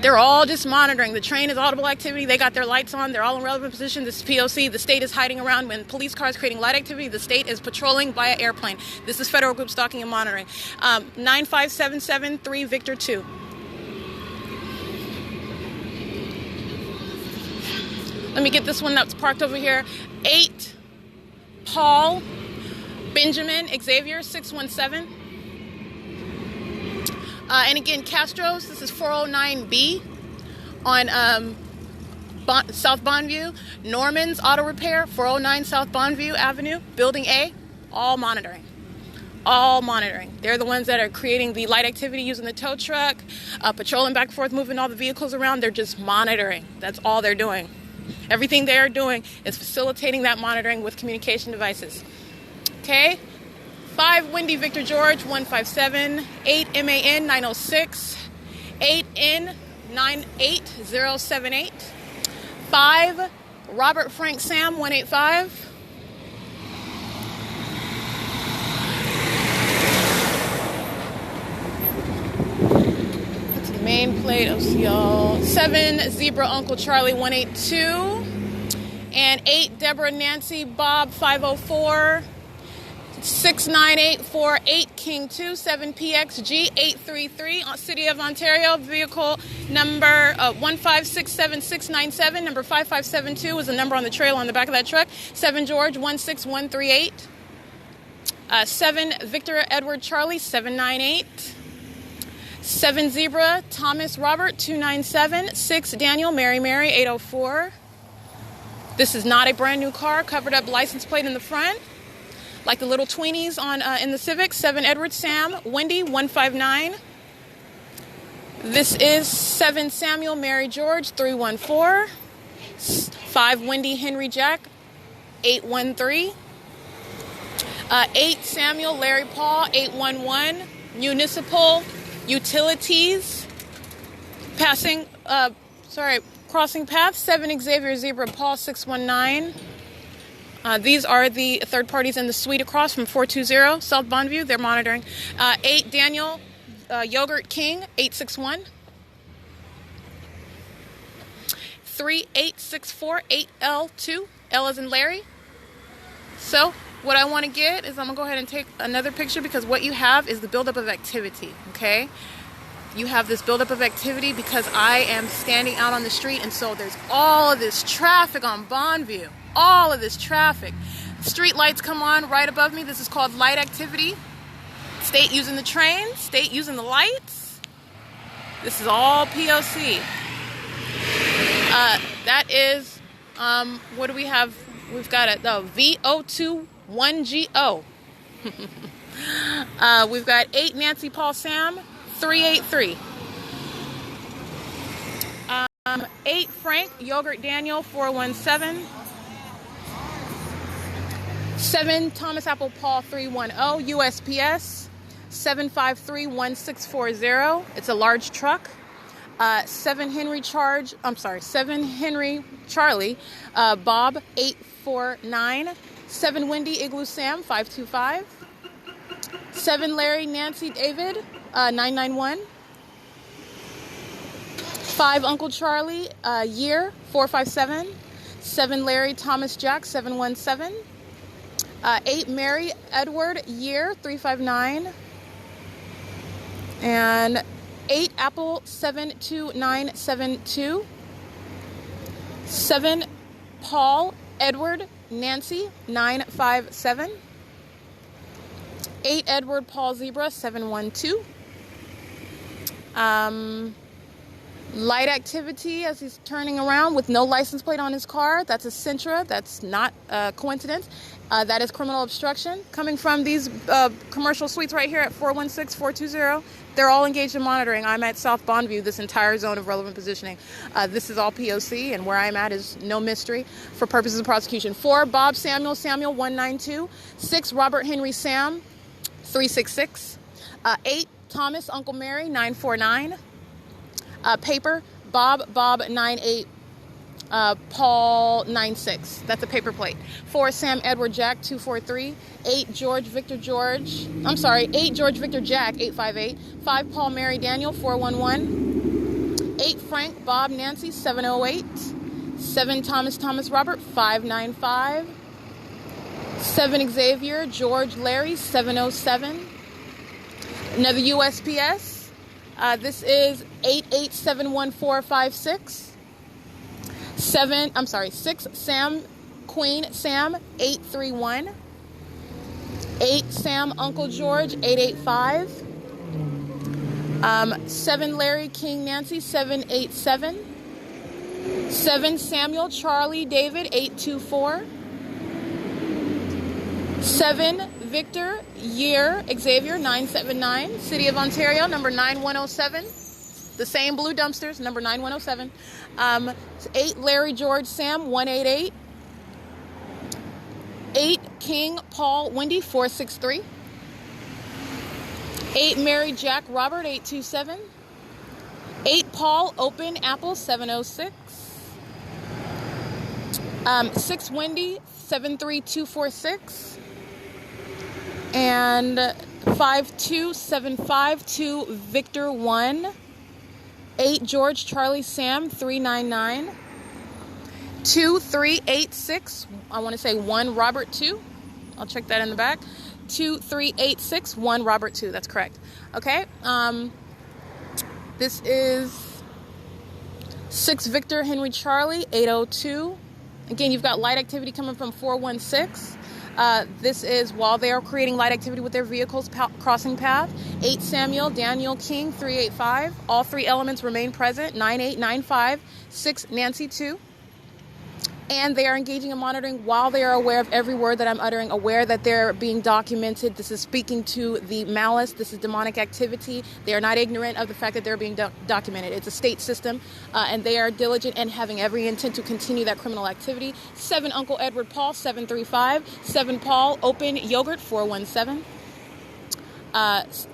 They're all just monitoring. The train is audible activity. They got their lights on. They're all in relevant position. This is P.O.C. The state is hiding around when police cars creating light activity. The state is patrolling via airplane. This is federal group stalking and monitoring. 95773 Victor 2. Let me get this one that's parked over here. 8 Paul Benjamin Xavier 617. And again, Castro's, this is 409B on South Bonneview. Norman's Auto Repair, 409 South Bonneview Avenue, Building A, all monitoring. All monitoring. They're the ones that are creating the light activity using the tow truck, patrolling back and forth, moving all the vehicles around. They're just monitoring. That's all they're doing. Everything they're doing is facilitating that monitoring with communication devices. Okay? 5 Wendy Victor George 157. 8 MAN 906. 8 N 98078. 5 Robert Frank Sam 185. nameplate OCL 7 Zebra Uncle Charlie 182 and 8 Deborah Nancy Bob 504 69848 King 27 PXG 833 City of Ontario, vehicle number 1567697, number 5572 was the number on the trailer on the back of that truck. 7 George 16138, 7 Victor Edward Charlie 798, 7 Zebra Thomas Robert 297, 6 Daniel Mary 804. This is not a brand new car, covered up license plate in the front, like the little tweenies on in the Civic. 7 Edward Sam Wendy 159. This is 7 Samuel Mary George 314. 5 Wendy Henry Jack 813. 8 Samuel Larry Paul 811. Municipal Utilities crossing path. 7 Xavier Zebra Paul 619. These are the third parties in the suite across from 420 South Bonneview. They're monitoring. 8 Daniel Yogurt King 861. 3864 8L2. L as in Larry. So what I want to get is I'm going to go ahead and take another picture, because what you have is the buildup of activity, okay? You have this buildup of activity because I am standing out on the street, and so there's all of this traffic on Bonneview. All of this traffic. Street lights come on right above me. This is called light activity. State using the train, state using the lights. This is all P.O.C. That is, what do we have? We've got a VO21GO. We've got 8 Nancy Paul Sam 383. 8 Frank Yogurt Daniel 417. 7 Thomas Apple Paul 310 USPS 7531640. It's a large truck. 7 Henry Charlie Bob 849. 7 Wendy Igloo Sam 525. 7 Larry Nancy David 991. 5 Uncle Charlie Year 457. 7 Larry Thomas Jack 717. 8 Mary Edward Year 359. And 8 Apple 72972. 7 Paul Edward Nancy 957. 8 Edward Paul Zebra 712. Light activity as he's turning around with no license plate on his car. That's a Sentra. That's not a coincidence. That is criminal obstruction. Coming from these commercial suites right here at 416, 420. They're all engaged in monitoring. I'm at South Bonneview, this entire zone of relevant positioning. This is all P.O.C. and where I'm at is no mystery for purposes of prosecution. 4 Bob Samuel 192. 6 Robert Henry Sam 366. 8 Thomas Uncle Mary 949. Paper Bob 98. Paul 96. That's a paper plate. 4 Sam Edward Jack 243. 8 George Victor Jack 858. 5 Paul Mary Daniel 411. 8 Frank Bob Nancy 708. 7 Thomas Robert 595. 7 Xavier George Larry 707. Another USPS. This is 887146. 6 Sam Queen Sam 831. 8 Sam Uncle George 885. 7 Larry King Nancy 787. 7 Samuel Charlie David 824. 7 Victor Year Xavier 979. City of Ontario number 9107. The same blue dumpsters, number 9107. 8 Larry George Sam 188. 8 King Paul Wendy 463. 8 Mary Jack Robert 827. 8 Paul Open Apple 706. 6 Wendy 73246. And 52752 Victor 1. 8 George Charlie Sam 399. 2386. I want to say 1 Robert 2. I'll check that in the back. 2386 1 Robert 2. That's correct. Okay. This is 6 Victor Henry Charlie 802. Again, you've got light activity coming from 416. This is while they are creating light activity with their vehicles crossing path. 8 Samuel Daniel King 385. All 3 elements remain present. 9895. 6 Nancy 2. And they are engaging in monitoring while they are aware of every word that I'm uttering, aware that they're being documented. This is speaking to the malice. This is demonic activity. They are not ignorant of the fact that they're being documented. It's a state system, and they are diligent and having every intent to continue that criminal activity. 7 Uncle Edward Paul 735. 7 Paul Open Yogurt 417.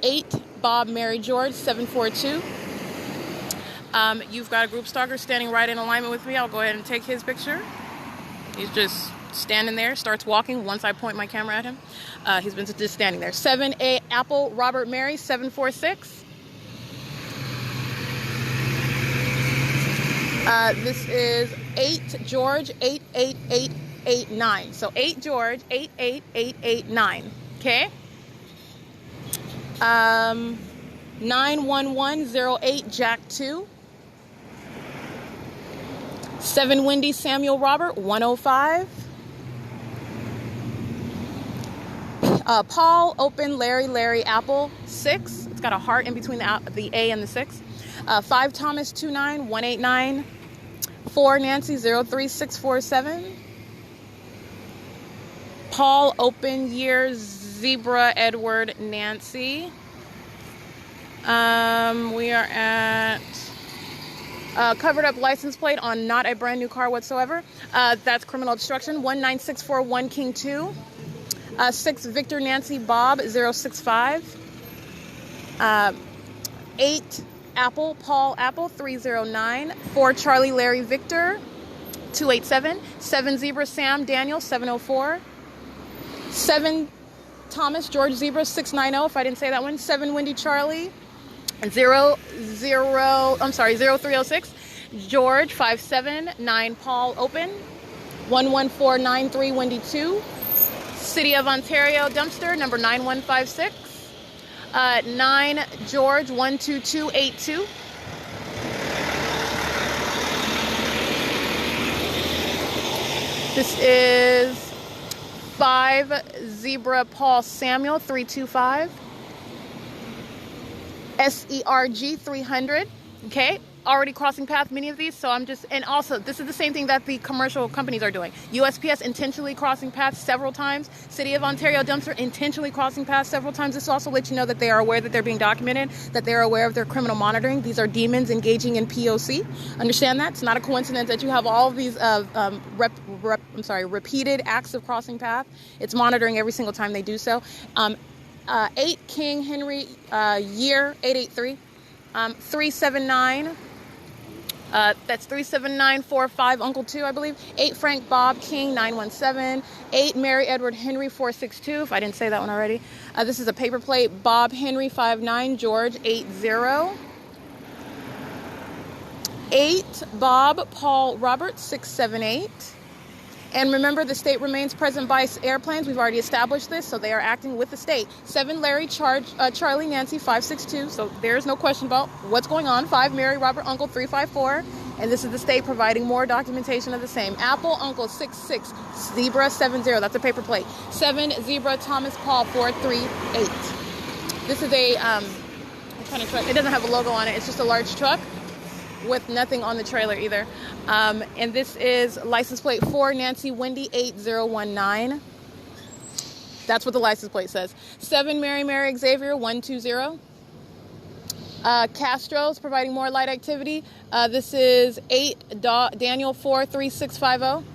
8 Bob Mary George 742. You've got a group stalker standing right in alignment with me. I'll go ahead and take his picture. He's just standing there, starts walking once I point my camera at him. He's been just standing there. 7A Apple Robert Mary 746. This is 8 George 88889. So 8 George 88889. Okay. 91108 Jack 2. 7 Wendy Samuel Robert 105. Paul Open Larry Apple 6. It's got a heart in between the A and the 6. 5 Thomas 29 189. 4 Nancy 03647. Paul Open Year Zebra Edward Nancy. We are at covered up license plate on not a brand new car whatsoever. That's criminal obstruction. 19641 King 2. 6 Victor Nancy Bob 065. 8 Apple Paul Apple 309. 4 Charlie Larry Victor 287. 7 Zebra Sam Daniel 704. 7 Thomas George Zebra 690. If I didn't say that one. 7 Wendy Charlie 0306. George 579 Paul Open. 11493 Wendy 2. City of Ontario dumpster number 9156. 9 George 12282. This is 5 Zebra Paul Samuel 325. SERG 300. Okay, already crossing path many of these, so I'm just, and also this is the same thing that the commercial companies are doing. USPS intentionally crossing paths several times. City of Ontario dumpster intentionally crossing paths several times. This also lets you know that they are aware that they're being documented, that they're aware of their criminal monitoring. These are demons engaging in POC. Understand that? It's not a coincidence that you have all of these repeated acts of crossing path. It's monitoring every single time they do so. 8 King Henry Year 883. 379. That's 37945 Uncle 2, I believe. 8 Frank Bob King 917. 8 Mary Edward Henry 462. If I didn't say that one already. This is a paper plate. Bob Henry 59 George 80. 8 Bob Paul Robert 678. And remember, the state remains present by airplanes. We've already established this, so they are acting with the state. 7 Larry Charlie Nancy 562. So there's no question about what's going on. 5 Mary Robert Uncle 354. And this is the state providing more documentation of the same. Apple Uncle 66 Zebra 70. That's a paper plate. 7 Zebra Thomas Paul 438. This is a what kind of truck? It doesn't have a logo on it. It's just a large truck with nothing on the trailer either. And this is license plate 4 Nancy Wendy 8019. That's what the license plate says. 7 Mary Xavier 120. Castro's providing more light activity. This is 8 Daniel 43650.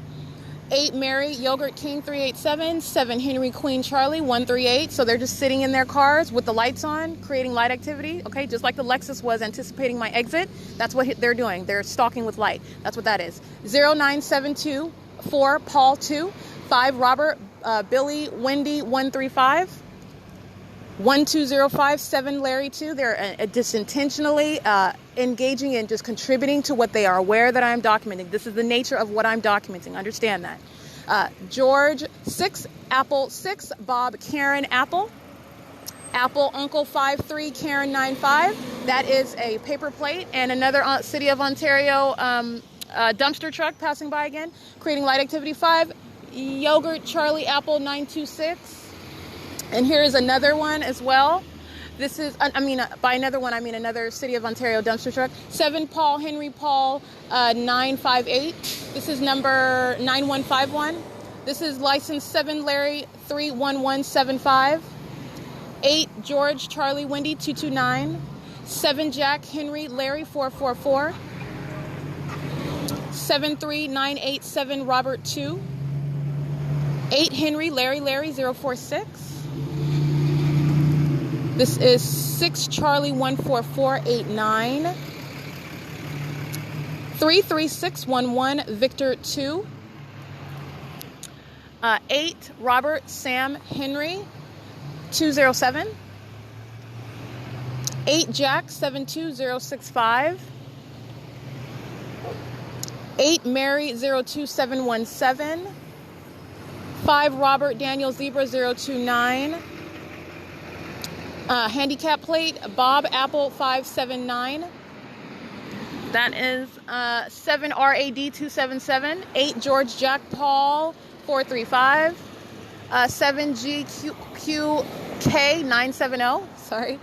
8 Mary Yogurt King 387. 7 Henry Queen Charlie 138. So they're just sitting in their cars with the lights on, creating light activity. Okay, just like the Lexus was anticipating my exit. That's what they're doing. They're stalking with light. That's what that is. 0972 4 Paul 2. 5 Robert Billy Wendy 135. 1205 7 Larry 2. They're just intentionally engaging in just contributing to what they are aware that I'm documenting. This is the nature of what I'm documenting. Understand that. George 6, Apple 6, Bob Karen Apple. Apple Uncle 53, Karen 95. That is a paper plate, and another City of Ontario dumpster truck passing by again, creating light activity. 5, Yogurt Charlie Apple 926. And here is another one as well. This is, by another one, I mean another City of Ontario dumpster truck. 7, Paul Henry Paul 958. This is number 9151. This is license 7 Larry 31175. 8, George Charlie Wendy 229. 7, Jack Henry Larry 444. 73987 Robert 2. 8, Henry Larry 046. This is 6, Charlie 14489. 33611 Victor 2. 8, Robert Sam Henry 207. 8, Jack 72065. 8, Mary 02717. 5, Robert Daniel Zebra 029. Handicap plate, Bob Apple 579. That is 7, RAD 277. 8, George Jack Paul 435. 7, GQK 970. Sorry.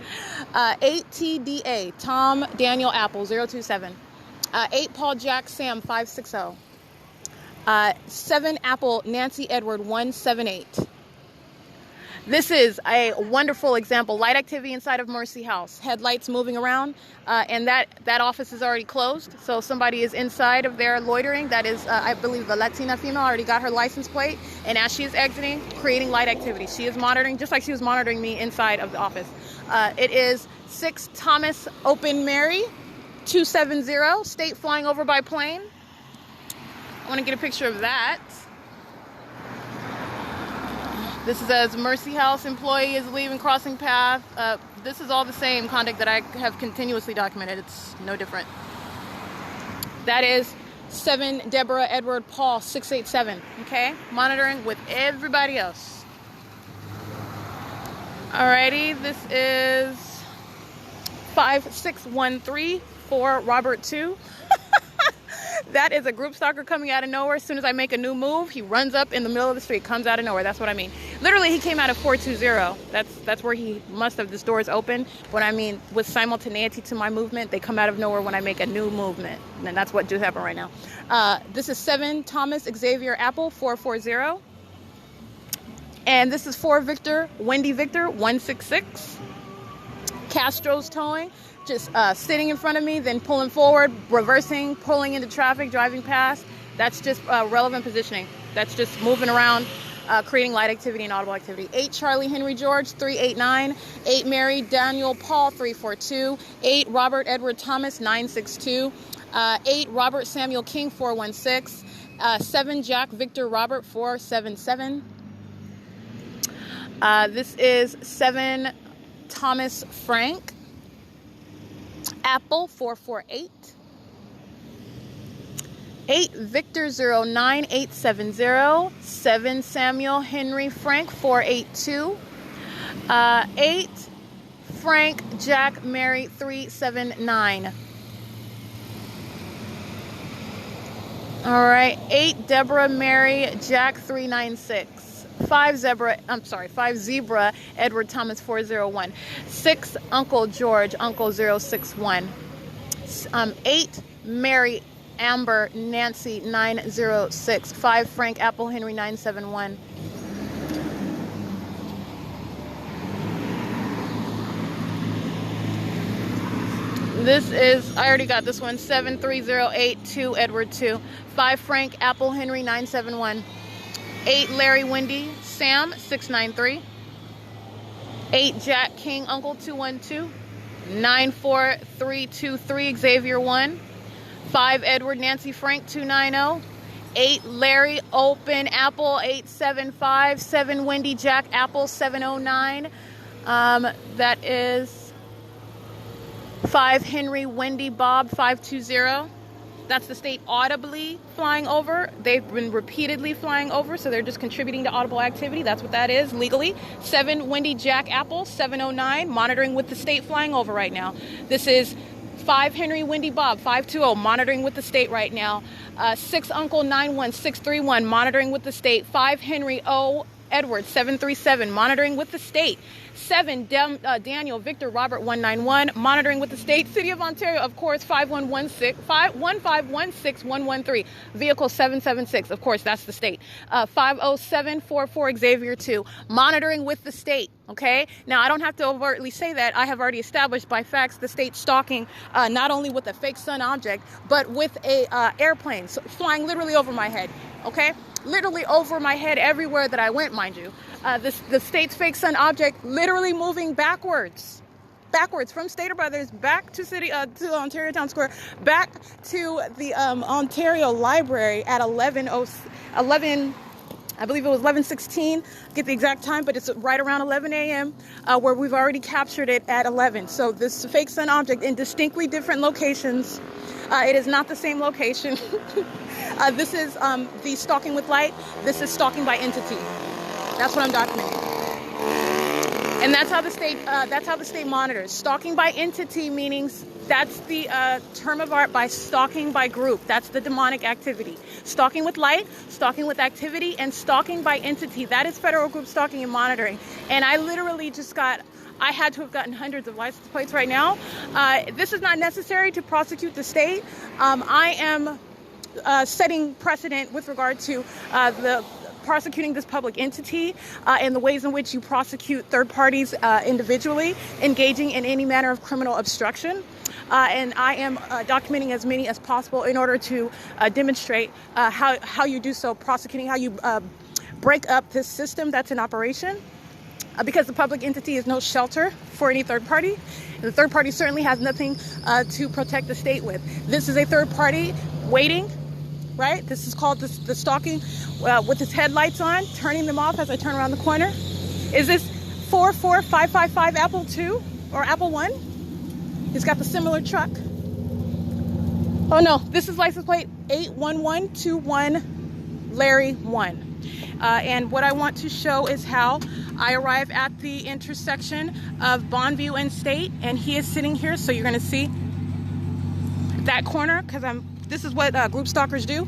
8, TDA Tom Daniel Apple 027. 8, Paul Jack Sam 560. 7, Apple Nancy Edward 178. This is a wonderful example. Light activity inside of Mercy House. Headlights moving around, and that office is already closed. So somebody is inside of there loitering. That is, I believe, the Latina female already got her license plate. And as she is exiting, creating light activity. She is monitoring, just like she was monitoring me inside of the office. It is 6, Thomas Open Mary 270. State flying over by plane. I want to get a picture of that. This is as Mercy House employee is leaving crossing path. This is all the same conduct that I have continuously documented. It's no different. That is 7, Deborah Edward Paul 687. Okay, monitoring with everybody else. Alrighty, this is 5613 for Robert 2. That is a group stalker coming out of nowhere. As soon as I make a new move, he runs up in the middle of the street, comes out of nowhere. That's what I mean. Literally, he came out of 420. That's where he must have, this door is open. But I mean, with simultaneity to my movement, they come out of nowhere when I make a new movement. And that's what just happened right now. This is 7, Thomas Xavier Apple 440. And this is 4, Victor Wendy Victor 166. Castro's towing. Just sitting in front of me, then pulling forward, reversing, pulling into traffic, driving past. That's just relevant positioning. That's just moving around, creating light activity and audible activity. 8, Charlie Henry George 389. 8, Mary Daniel Paul 342. 8, Robert Edward Thomas 962. 8, Robert Samuel King 416. 7, Jack Victor Robert 477. This is 7, Thomas Frank Apple 448. 8, Victor 09870. 7, Samuel Henry Frank 482. 8, Frank Jack Mary 379. All right, 8, Deborah Mary Jack 396. 5, Zebra Edward Thomas 401. 6, Uncle George Uncle 061. 8, Mary Amber Nancy 906. 5, Frank Apple Henry 971. This is, I already got this one, 73082 Edward 2. 5, Frank Apple Henry 971. 8, Larry Wendy Sam 693. 8, Jack King Uncle 212. 94323 Xavier 1. 5, Edward Nancy Frank 290. 8, Larry Open Apple 875. 7, Wendy Jack Apple 709. That is 5 Henry Wendy Bob 520. That's the state audibly flying over. They've been repeatedly flying over, so they're just contributing to audible activity. That's what that is legally. 7 Wendy Jack Apple 709, monitoring with the state flying over right now. This is 5 Henry Wendy Bob 520, monitoring with the state right now. 6 Uncle 91631, monitoring with the state. 5 Henry O Edward 737, monitoring with the state. 7 Daniel Victor Robert 191, monitoring with the state. City of Ontario, of course, 5516113. Vehicle 776, of course, that's the state. 50744 Xavier 2, monitoring with the state. Okay, now I don't have to overtly say that. I have already established by facts the state stalking not only with a fake sun object, but with a airplane flying literally over my head. Okay, literally over my head everywhere that I went, mind you. The state's fake sun object literally moving backwards from Stater Brothers back to Ontario Town Square, back to the Ontario Library at 11, I believe it was 11:16. Get the exact time, but it's right around 11 a.m. Where we've already captured it at 11. So this fake sun object in distinctly different locations. It is not the same location. This is the stalking with light. This is stalking by entity. That's what I'm documenting. And that's how the state monitors. Stalking by entity meaning that's the term of art by stalking by group. That's the demonic activity. Stalking with light, stalking with activity, and stalking by entity. That is federal group stalking and monitoring. And I literally I had to have gotten hundreds of license plates right now. This is not necessary to prosecute the state. I am setting precedent with regard to the prosecuting this public entity and the ways in which you prosecute third parties individually engaging in any manner of criminal obstruction. And I am documenting as many as possible in order to demonstrate how you do so, prosecuting how you break up this system that's in operation. Because the public entity is no shelter for any third party. The third party certainly has nothing to protect the state with. This is a third party waiting, right? This is called the stalking with its headlights on, turning them off as I turn around the corner. Is this 44555 Apple 2 or Apple 1? He's got the similar truck. Oh no, this is license plate 81121 Larry 1. And what I want to show is how I arrive at the intersection of Bonneview and State, and he is sitting here, so you're going to see that corner, because this is what group stalkers do.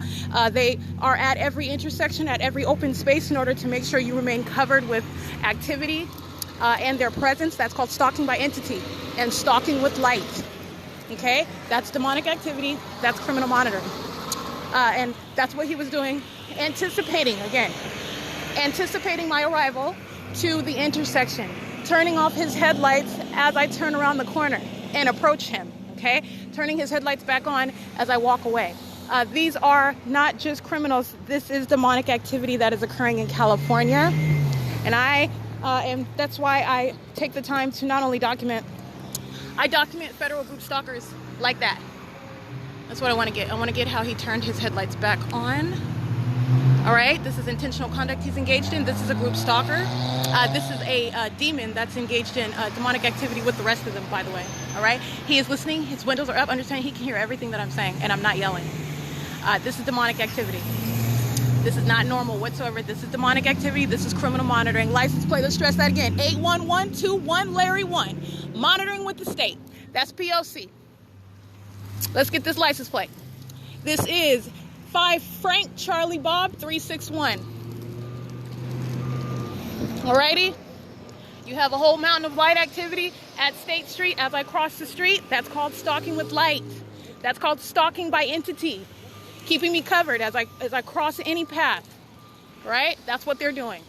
They are at every intersection, at every open space, in order to make sure you remain covered with activity and their presence. That's called stalking by entity and stalking with light. Okay, that's demonic activity. That's criminal monitoring, and that's what he was doing, anticipating my arrival to the intersection, turning off his headlights as I turn around the corner and approach him. Okay, turning his headlights back on as I walk away. These are not just criminals. This is demonic activity that is occurring in California, and that's why I take the time to not only document federal group stalkers like that. That's what I want to get. I want to get how he turned his headlights back on. All right, this is intentional conduct he's engaged in. This is a group stalker. This is a demon that's engaged in demonic activity with the rest of them, by the way. All right, he is listening. His windows are up. Understand, he can hear everything that I'm saying, and I'm not yelling. This is demonic activity. This is not normal whatsoever. This is demonic activity. This is criminal monitoring. License plate, let's stress that again. 81121 Larry 1. Monitoring with the state. That's P.O.C. Let's get this license plate. This is 5 Frank Charlie Bob 361. Alrighty. You have a whole mountain of light activity at State Street as I cross the street. That's called stalking with light. That's called stalking by entity. Keeping me covered as I cross any path. Right? That's what they're doing.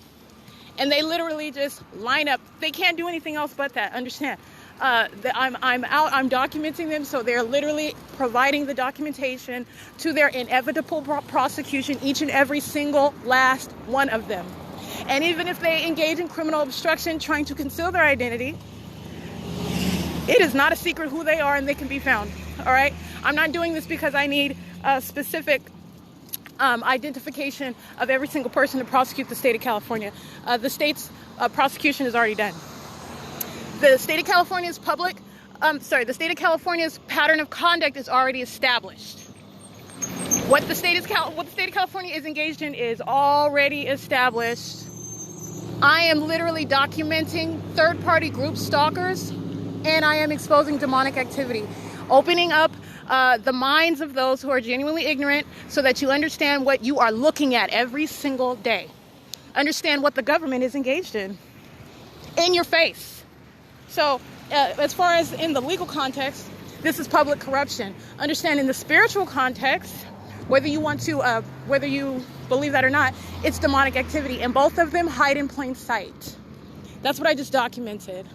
And they literally just line up. They can't do anything else but that. Understand? I'm documenting them, so they're literally providing the documentation to their inevitable prosecution, each and every single last one of them. And even if they engage in criminal obstruction trying to conceal their identity, it is not a secret who they are, and they can be found. All right? I'm not doing this because I need a specific identification of every single person to prosecute the state of California. The state's prosecution is already done. The state of California's public the state of California's pattern of conduct is already established. What the state of California is engaged in is already established. I am literally documenting third-party group stalkers, and I am exposing demonic activity, opening up the minds of those who are genuinely ignorant so that you understand what you are looking at every single day. Understand what the government is engaged in your face. So as far as in the legal context, this is public corruption. Understand in the spiritual context, whether you believe that or not, it's demonic activity, and both of them hide in plain sight. That's what I just documented.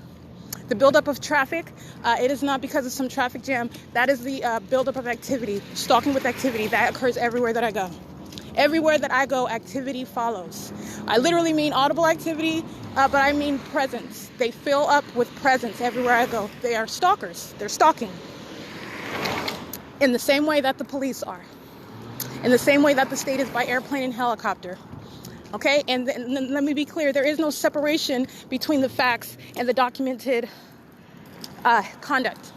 The buildup of traffic, it is not because of some traffic jam. That is the buildup of activity, stalking with activity that occurs everywhere that I go. Everywhere that I go, activity follows. I literally mean audible activity, but I mean presence. They fill up with presence everywhere I go. They are stalkers. They're stalking. In the same way that the police are. In the same way that the state is by airplane and helicopter. Okay? And let me be clear. There is no separation between the facts and the documented conduct.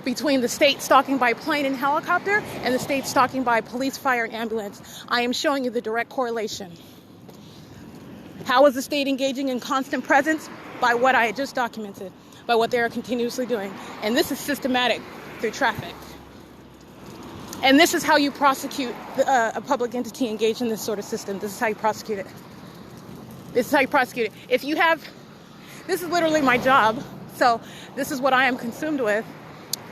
Between the state stalking by plane and helicopter and the state stalking by police, fire, and ambulance. I am showing you the direct correlation. How is the state engaging in constant presence? By what I just documented, by what they are continuously doing. And this is systematic through traffic. And this is how you prosecute a public entity engaged in this sort of system. This is how you prosecute it. This is how you prosecute it. This is literally my job. So this is what I am consumed with.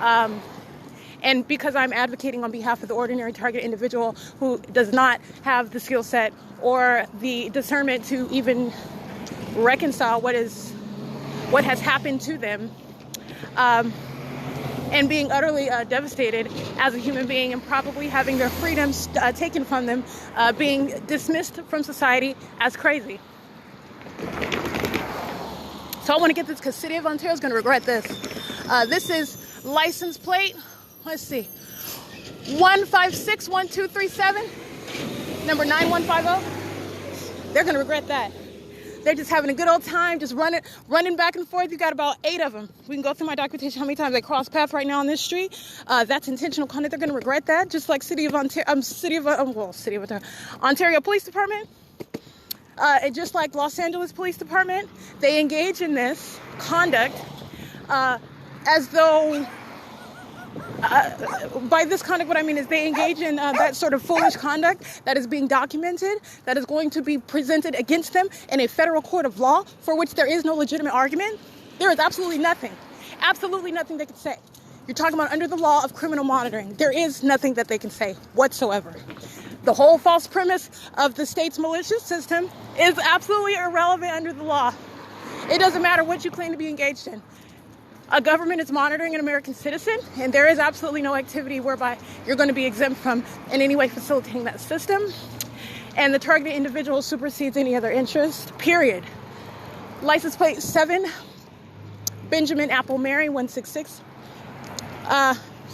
And because I'm advocating on behalf of the ordinary target individual who does not have the skill set or the discernment to even reconcile what has happened to them, and being utterly devastated as a human being and probably having their freedoms taken from them, being dismissed from society as crazy. So I want to get this because City of Ontario is going to regret this. This is license plate, let's see, 1561237, number 9150. They're going to regret that. They're just having a good old time, just running back and forth. You got about 8 of them. We can go through my documentation how many times they cross paths right now on this street. That's intentional conduct. They're going to regret that, just like Ontario Police Department, and just like Los Angeles Police Department. They engage in this conduct as though, by this conduct, what I mean is they engage in that sort of foolish conduct that is being documented, that is going to be presented against them in a federal court of law for which there is no legitimate argument. There is absolutely nothing they can say. You're talking about under the law of criminal monitoring. There is nothing that they can say whatsoever. The whole false premise of the state's malicious system is absolutely irrelevant under the law. It doesn't matter what you claim to be engaged in. A government is monitoring an American citizen, and there is absolutely no activity whereby you're going to be exempt from in any way facilitating that system. And the targeted individual supersedes any other interest, period. License plate 7, Benjamin Apple Mary 166.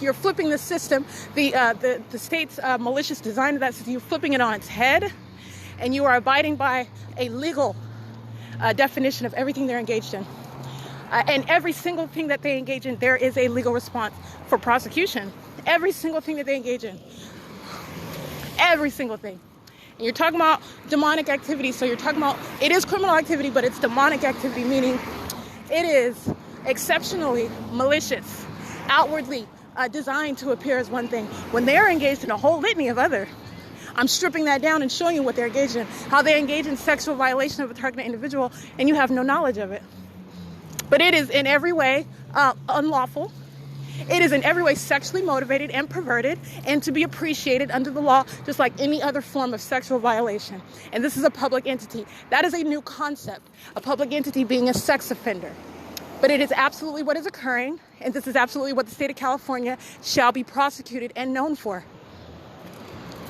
You're flipping the system, the state's malicious design of that system, you're flipping it on its head, and you are abiding by a legal definition of everything they're engaged in. And every single thing that they engage in, there is a legal response for prosecution. Every single thing that they engage in. Every single thing. And you're talking about demonic activity, so you're talking about, it is criminal activity, but it's demonic activity, meaning it is exceptionally malicious, outwardly designed to appear as one thing, when they're engaged in a whole litany of other. I'm stripping that down and showing you what they're engaged in, how they engage in sexual violation of a targeted individual, and you have no knowledge of it. But it is in every way unlawful. It is in every way sexually motivated and perverted and to be appreciated under the law, just like any other form of sexual violation. And this is a public entity. That is a new concept, a public entity being a sex offender. But it is absolutely what is occurring, and this is absolutely what the state of California shall be prosecuted and known for.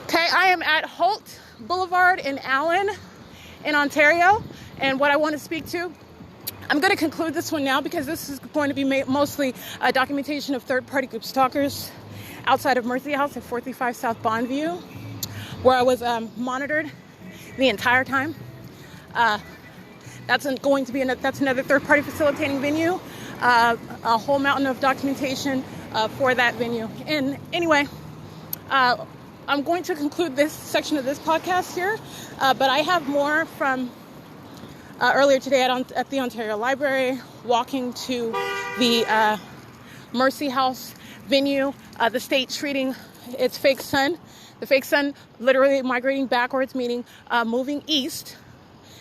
Okay, I am at Holt Boulevard in Allen in Ontario, and what I want to speak to, I'm going to conclude this one now because this is going to be mostly a documentation of third-party group stalkers outside of Mercy House at 435 South Bondview, where I was monitored the entire time. That's another third-party facilitating venue. a whole mountain of documentation for that venue. And anyway, I'm going to conclude this section of this podcast here, but I have more from earlier today at the Ontario Library, walking to the Mercy House venue, the state treating its fake sun, the fake sun literally migrating backwards, meaning moving east,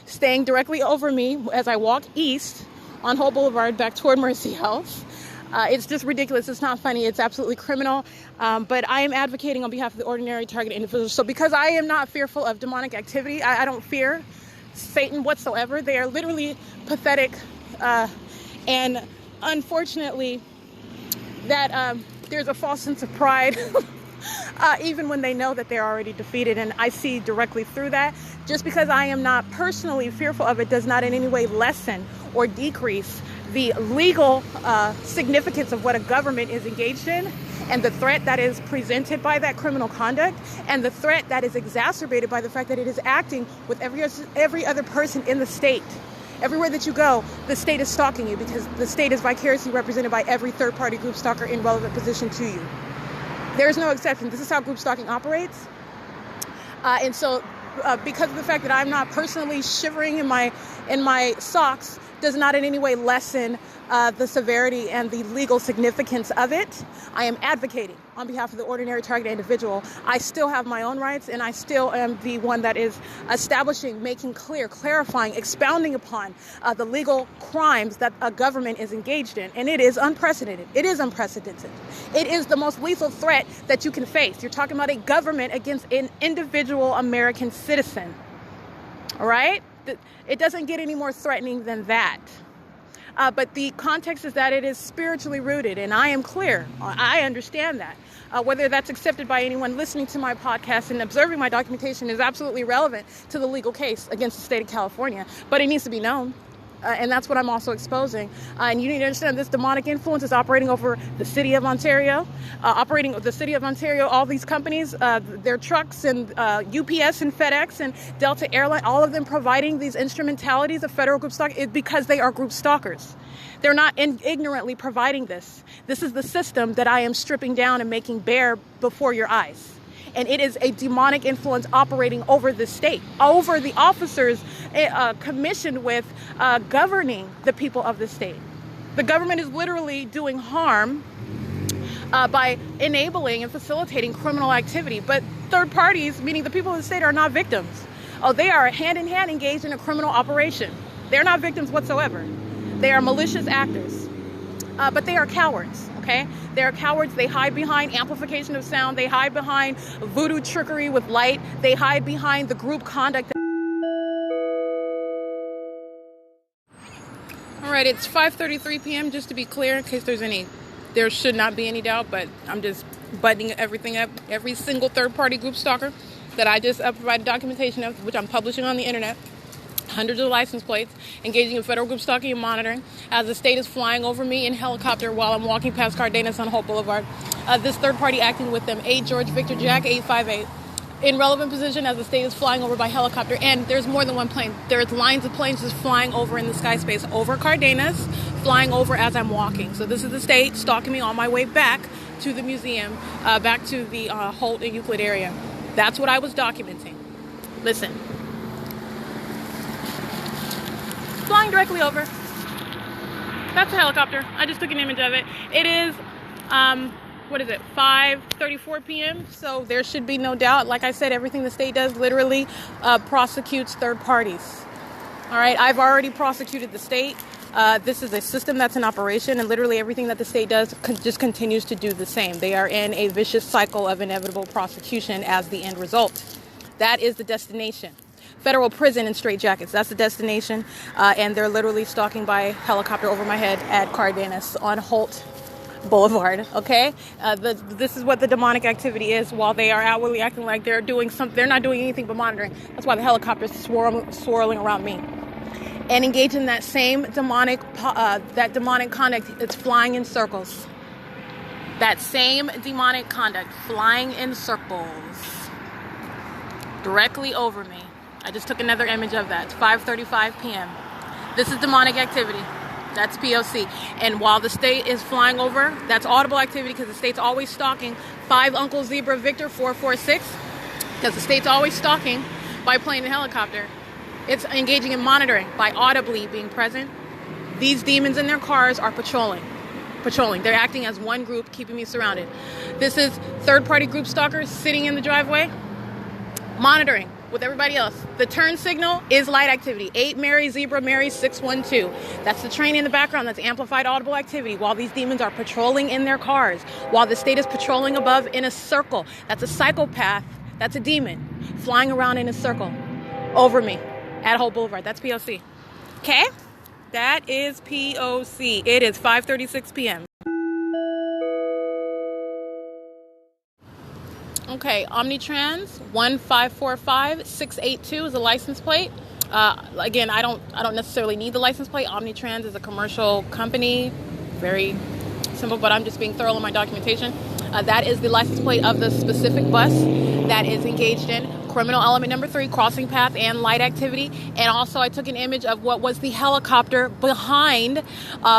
staying directly over me as I walk east on Holt Boulevard back toward Mercy House. It's just ridiculous. It's not funny. It's absolutely criminal. But I am advocating on behalf of the ordinary target individuals. So because I am not fearful of demonic activity, I don't fear Satan whatsoever. They are literally pathetic. And unfortunately, that there's a false sense of pride, even when they know that they're already defeated. And I see directly through that. Just because I am not personally fearful of it does not in any way lessen or decrease the legal significance of what a government is engaged in, and the threat that is presented by that criminal conduct, and the threat that is exacerbated by the fact that it is acting with every other person in the state. Everywhere that you go, the state is stalking you because the state is vicariously represented by every third-party group stalker in relevant position to you. There is no exception. This is how group stalking operates. And so because of the fact that I'm not personally shivering in my socks does not in any way lessen the severity and the legal significance of it. I am advocating on behalf of the ordinary target individual. I still have my own rights, and I still am the one that is establishing, making clear, clarifying, expounding upon the legal crimes that a government is engaged in. And it is unprecedented. It is unprecedented. It is the most lethal threat that you can face. You're talking about a government against an individual American citizen. All right? It doesn't get any more threatening than that. But the context is that it is spiritually rooted, and I am clear. I understand that. Whether that's accepted by anyone listening to my podcast and observing my documentation is absolutely relevant to the legal case against the state of California, but it needs to be known. And that's what I'm also exposing. And you need to understand this demonic influence is operating over the city of Ontario, all these companies, their trucks and UPS and FedEx and Delta Airline, all of them providing these instrumentalities of federal group stock because they are group stalkers. They're not ignorantly providing this. This is the system that I am stripping down and making bare before your eyes. And it is a demonic influence operating over the state, over the officers commissioned with governing the people of the state. The government is literally doing harm by enabling and facilitating criminal activity. But third parties, meaning the people of the state, are not victims. Oh, they are hand in hand engaged in a criminal operation. They're not victims whatsoever. They are malicious actors. But they are cowards, okay? They are cowards. They hide behind amplification of sound. They hide behind voodoo trickery with light. They hide behind the group conduct. All right, it's 5:33 p.m. just to be clear, in case there should not be any doubt, but I'm just buttoning everything up. Every single third-party group stalker that I just provided documentation of, which I'm publishing on the internet, hundreds of license plates, engaging in federal group stalking and monitoring as the state is flying over me in helicopter while I'm walking past Cardenas on Holt Boulevard. This third party acting with them, 8 George Victor Jack 858, in relevant position as the state is flying over by helicopter. And there's more than one plane. There's lines of planes just flying over in the sky space over Cardenas, flying over as I'm walking. So this is the state stalking me on my way back to the museum, back to the Holt and Euclid area. That's what I was documenting. Listen. Flying directly over. That's a helicopter. I just took an image of it. It is, 5:34 p.m. So there should be no doubt. Like I said, everything the state does literally prosecutes third parties. All right, I've already prosecuted the state. This is a system that's in operation, and literally everything that the state does just continues to do the same. They are in a vicious cycle of inevitable prosecution as the end result. That is the destination. Federal prison in straitjackets. That's the destination. And they're literally stalking by helicopter over my head at Cardenas on Holt Boulevard. Okay? This is what the demonic activity is while they are outwardly acting like they're doing something. They're not doing anything but monitoring. That's why the helicopter's swirling around me. And engage in that same demonic conduct. It's flying in circles. That same demonic conduct, flying in circles directly over me. I just took another image of that. It's 5:35 p.m. This is demonic activity. That's P.O.C. And while the state is flying over, that's audible activity because the state's always stalking. 5 Uncle Zebra Victor 446, because the state's always stalking by plane and helicopter. It's engaging in monitoring by audibly being present. These demons in their cars are patrolling. They're acting as one group, keeping me surrounded. This is third-party group stalkers sitting in the driveway, monitoring with everybody else. The turn signal is light activity. 8 Mary Zebra Mary 612. That's the train in the background. That's amplified audible activity while these demons are patrolling in their cars, while the state is patrolling above in a circle. That's a psychopath. That's a demon flying around in a circle over me at Hope Boulevard. That's P.O.C. Okay? That is P.O.C. It is 5:36 p.m. Okay, Omnitrans 1545682 is a license plate. Again, I don't necessarily need the license plate. Omnitrans is a commercial company, very simple, but I'm just being thorough in my documentation. That is the license plate of the specific bus that is engaged in criminal element number 3, crossing path and light activity. And also I took an image of what was the helicopter behind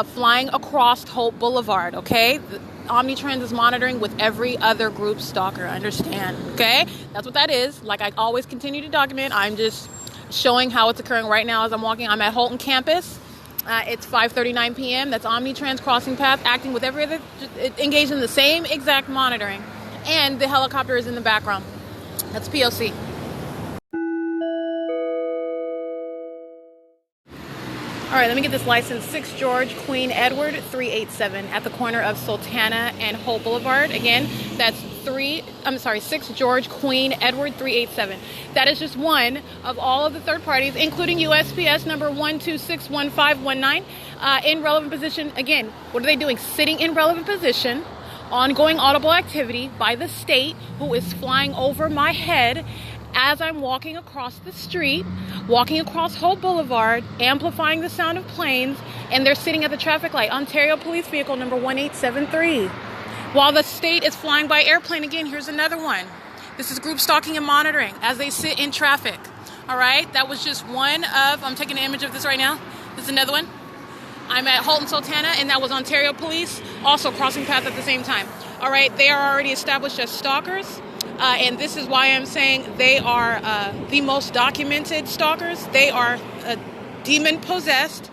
flying across Hope Boulevard, okay? Omnitrans is monitoring with every other group stalker, understand, okay? That's what that is. Like I always continue to document, I'm just showing how it's occurring right now as I'm walking. I'm at Holton campus. It's 5:39 p.m. That's Omnitrans crossing path, acting with every other, engaged in the same exact monitoring. And the helicopter is in the background. That's P.O.C. All right, let me get this license. 6 George Queen Edward 387 at the corner of Sultana and Hope Boulevard. Again, that's 6 George Queen Edward 387. That is just one of all of the third parties, including USPS number 1261519, in relevant position. Again, what are they doing? Sitting in relevant position. Ongoing audible activity by the state, who is flying over my head as I'm walking across the street, walking across Hope Boulevard, amplifying the sound of planes, and they're sitting at the traffic light. Ontario Police Vehicle number 1873. While the state is flying by airplane, again, here's another one. This is group stalking and monitoring as they sit in traffic. All right, that was just one of, I'm taking an image of this right now. This is another one. I'm at Holton Sultana, and that was Ontario Police, also crossing paths at the same time. All right, they are already established as stalkers, and this is why I'm saying they are the most documented stalkers. They are demon-possessed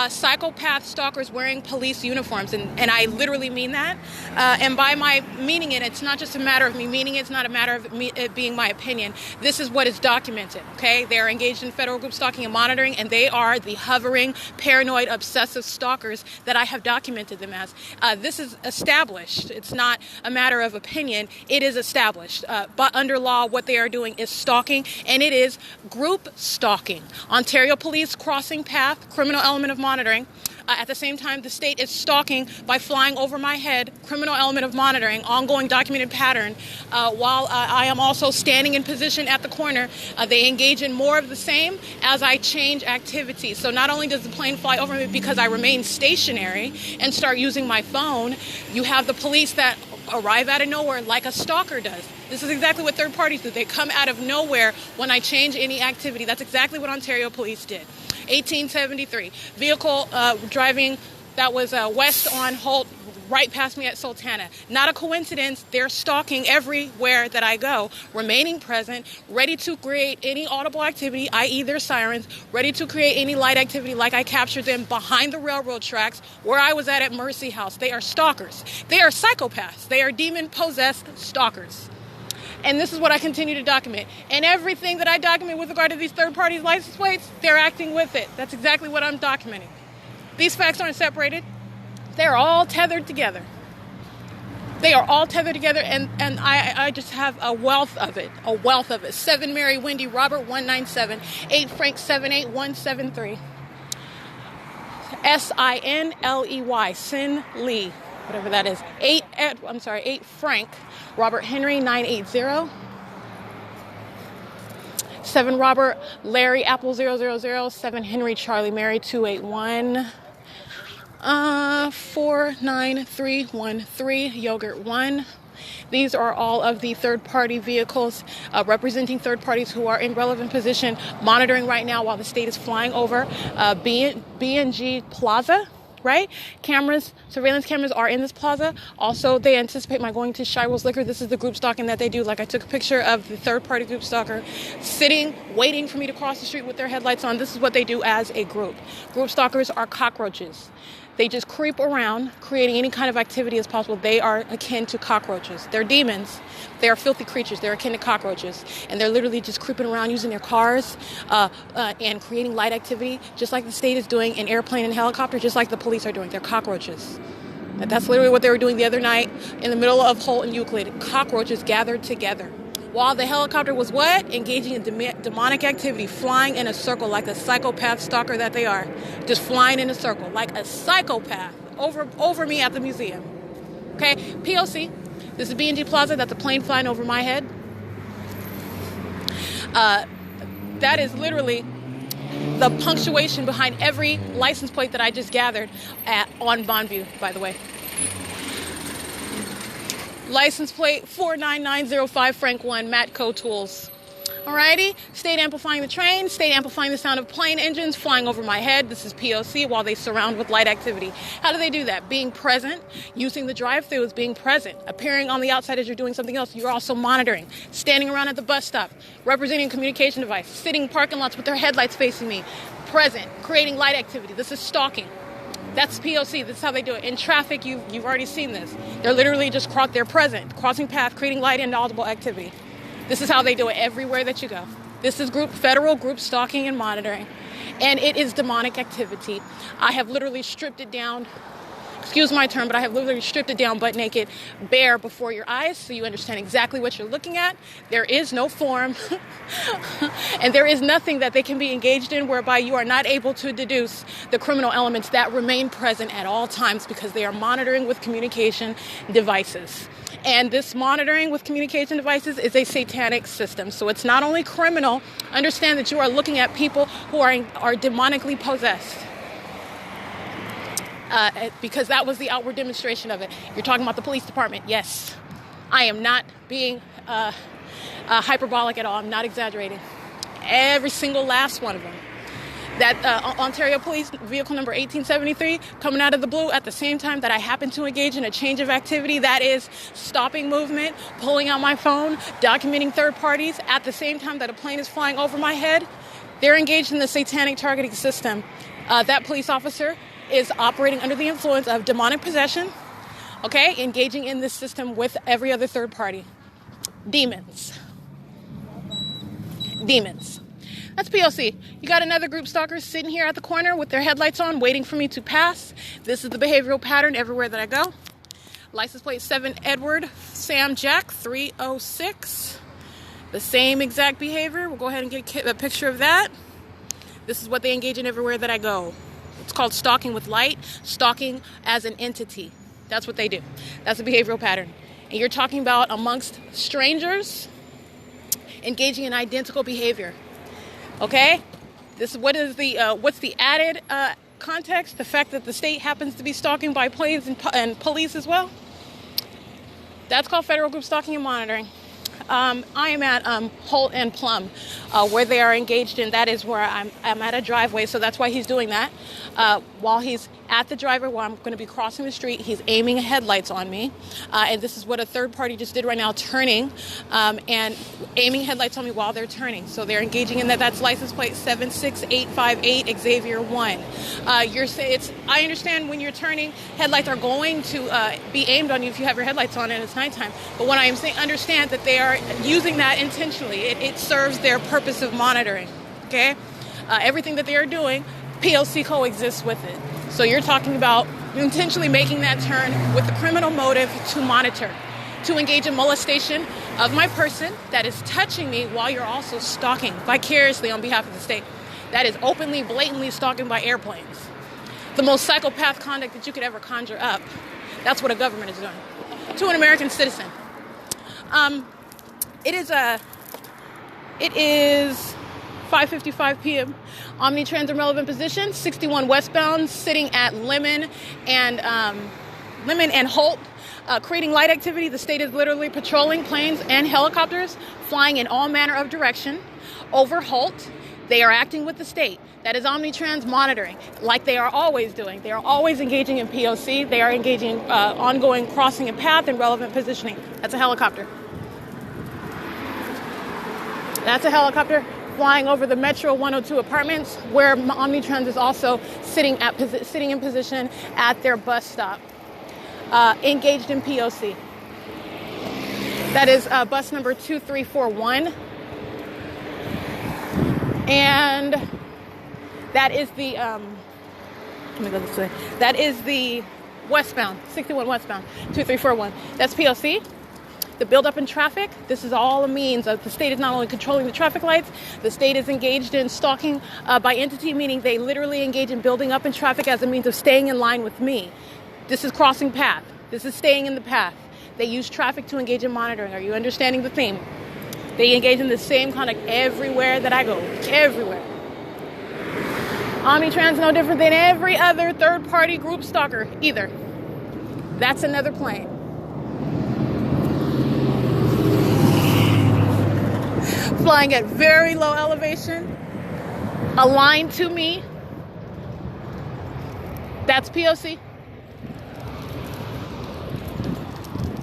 psychopath stalkers wearing police uniforms, and I literally mean that. And by my meaning it, it's not just a matter of me meaning it, it's not a matter of it being my opinion. This is what is documented, okay? They are engaged in federal group stalking and monitoring, and they are the hovering, paranoid, obsessive stalkers that I have documented them as. This is established. It's not a matter of opinion. It is established. But under law, what they are doing is stalking, and it is group stalking. Ontario Police crossing path, criminal element of monitoring. At the same time, the state is stalking by flying over my head, criminal element of monitoring, ongoing documented pattern. While I am also standing in position at the corner, they engage in more of the same as I change activities. So not only does the plane fly over me because I remain stationary and start using my phone, you have the police that arrive out of nowhere like a stalker does. This is exactly what third parties do. They come out of nowhere when I change any activity. That's exactly what Ontario Police did. 1873. Vehicle driving that was west on Holt, right past me at Sultana. Not a coincidence. They're stalking everywhere that I go, remaining present, ready to create any audible activity, i.e. their sirens, ready to create any light activity like I captured them behind the railroad tracks where I was at Mercy House. They are stalkers. They are psychopaths. They are demon-possessed stalkers. And this is what I continue to document. And everything that I document with regard to these third parties' license plates, they're acting with it. That's exactly what I'm documenting. These facts aren't separated. They're all tethered together. They are all tethered together, and I just have a wealth of it. 7 Mary Wendy Robert 197, 8 Frank 78173. SINLEY, Sin Lee, whatever that is. 8 Frank Robert Henry 980. 7 Robert Larry Apple 000. 7 Henry Charlie Mary 281. 49313 Yogurt 1. These are all of the third-party vehicles representing third parties who are in relevant position, monitoring right now while the state is flying over B&G Plaza. right? Cameras, surveillance cameras are in this plaza. Also, they anticipate my going to Shiro's Liquor. This is the group stalking that they do. Like, I took a picture of the third-party group stalker sitting, waiting for me to cross the street with their headlights on. This is what they do as a group. Group stalkers are cockroaches. They just creep around, creating any kind of activity as possible. They are akin to cockroaches. They're demons. They are filthy creatures. They're akin to cockroaches. And they're literally just creeping around using their cars and creating light activity, just like the state is doing in airplane and helicopter, just like the police are doing. They're cockroaches. That's literally what they were doing the other night in the middle of Holt and Euclid. Cockroaches gathered together. While the helicopter was what? Engaging in demonic activity, flying in a circle like a psychopath stalker that they are. Just flying in a circle like a psychopath over me at the museum. Okay, P.O.C. This is B&D Plaza. That's a plane flying over my head. That is literally the punctuation behind every license plate that I just gathered on Bonneview, by the way. License plate 49905 Frank 1, Matco Tools. Alrighty, state amplifying the train, state amplifying the sound of plane engines flying over my head. This is P.O.C. while they surround with light activity. How do they do that? Being present, using the drive-thru as being present, appearing on the outside as you're doing something else. You're also monitoring, standing around at the bus stop, representing a communication device, sitting in parking lots with their headlights facing me, present, creating light activity. This is stalking. That's P.O.C. This is how they do it. In traffic, you've already seen this. They're literally just they're present, crossing path, creating light and audible activity. This is how they do it everywhere that you go. This is federal group stalking and monitoring. And it is demonic activity. I have literally stripped it down. Excuse my term, but I have literally stripped it down butt naked, bare before your eyes, so you understand exactly what you're looking at. There is no form, and there is nothing that they can be engaged in whereby you are not able to deduce the criminal elements that remain present at all times because they are monitoring with communication devices. And this monitoring with communication devices is a satanic system. So it's not only criminal. Understand that you are looking at people who are demonically possessed. Because that was the outward demonstration of it. You're talking about the police department. Yes. I am not being hyperbolic at all. I'm not exaggerating. Every single last one of them. That Ontario Police vehicle number 1873 coming out of the blue at the same time that I happen to engage in a change of activity, that is stopping movement, pulling out my phone, documenting third parties at the same time that a plane is flying over my head. They're engaged in the satanic targeting system. That police officer is operating under the influence of demonic possession, okay, engaging in this system with every other third party. Demons. That's P.O.C. You got another group stalker sitting here at the corner with their headlights on, waiting for me to pass. This is the behavioral pattern everywhere that I go. License plate 7 Edward Sam Jack 306. The same exact behavior. We'll go ahead and get a picture of that. This is what they engage in everywhere that I go. It's called stalking with light, stalking as an entity. That's what they do. That's a behavioral pattern. And you're talking about amongst strangers engaging in identical behavior. Okay? This what's the added context? The fact that the state happens to be stalking by planes and police as well. That's called federal group stalking and monitoring. I am at Holt and Plum, where they are engaged in. That is where I'm at a driveway, so that's why he's doing that. While he's at the driveway, while I'm going to be crossing the street, he's aiming headlights on me. And this is what a third party just did right now, turning and aiming headlights on me while they're turning. So they're engaging in that. That's license plate 76858 Xavier 1. I understand when you're turning, headlights are going to be aimed on you if you have your headlights on and it's nighttime. But what I am saying, understand that they are using that intentionally. It serves their purpose of monitoring. Okay, everything that they are doing, P.O.C. coexists with it. So you're talking about intentionally making that turn with the criminal motive to monitor, to engage in molestation of my person that is touching me while you're also stalking vicariously on behalf of the state. That is openly, blatantly stalking by airplanes. The most psychopath conduct that you could ever conjure up. That's what a government is doing to an American citizen. It is 5:55 p.m. Omnitrans in relevant position, 61 westbound, sitting at Lemon and Holt, creating light activity. The state is literally patrolling planes and helicopters, flying in all manner of direction over Holt. They are acting with the state. That is Omnitrans monitoring, like they are always doing. They are always engaging in POC. They are engaging ongoing crossing a path and relevant positioning. That's a helicopter. That's a helicopter flying over the Metro 102 apartments, where Omnitrans is also sitting in position at their bus stop, engaged in POC. That is bus number 2341. And that is the, let me go this way. That is the westbound, 61 westbound, 2341. That's POC. The buildup in traffic, this is all a means of the state is not only controlling the traffic lights, the state is engaged in stalking by entity, meaning they literally engage in building up in traffic as a means of staying in line with me. This is crossing path. This is staying in the path. They use traffic to engage in monitoring. Are you understanding the theme? They engage in the same conduct everywhere that I go. Everywhere. Omnitrans no different than every other third-party group stalker either. That's another plane. Flying at very low elevation, aligned to me. That's POC.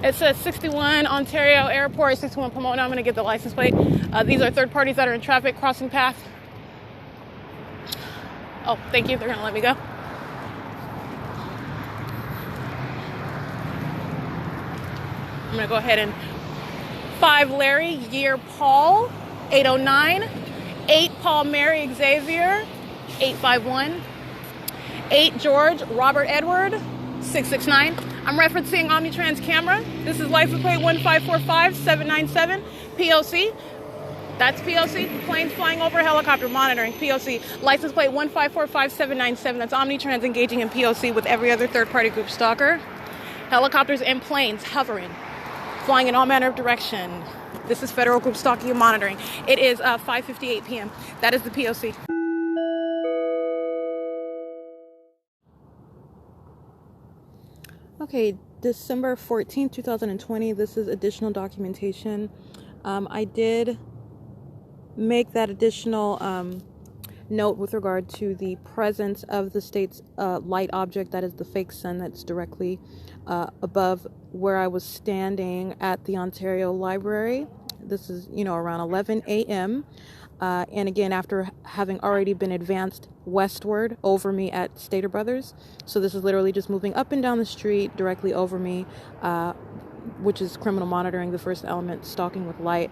It says 61 Ontario Airport, 61 Pomona. I'm going to get the license plate. These are third parties that are in traffic crossing path. Oh, thank you. They're going to let me go. I'm going to go ahead and 5 Larry, year Paul, 809. 8 Paul Mary Xavier, 851. 8 George Robert Edward, 669. I'm referencing Omnitrans camera. This is license plate 1545797, POC. That's POC. Planes flying over, helicopter monitoring, POC. License plate 1545797. That's Omnitrans engaging in POC with every other third-party group stalker. Helicopters and planes hovering, flying in all manner of direction. This is federal group stalking and monitoring. It is 5:58 p.m. That is the POC. Okay, December 14th, 2020. This is additional documentation. I did make that additional note with regard to the presence of the state's light object, that is the fake sun that's directly above where I was standing at the Ontario Library. This is, around 11 a.m. And again, after having already been advanced westward over me at Stater Brothers. So this is literally just moving up and down the street directly over me, which is criminal monitoring, the first element, stalking with light.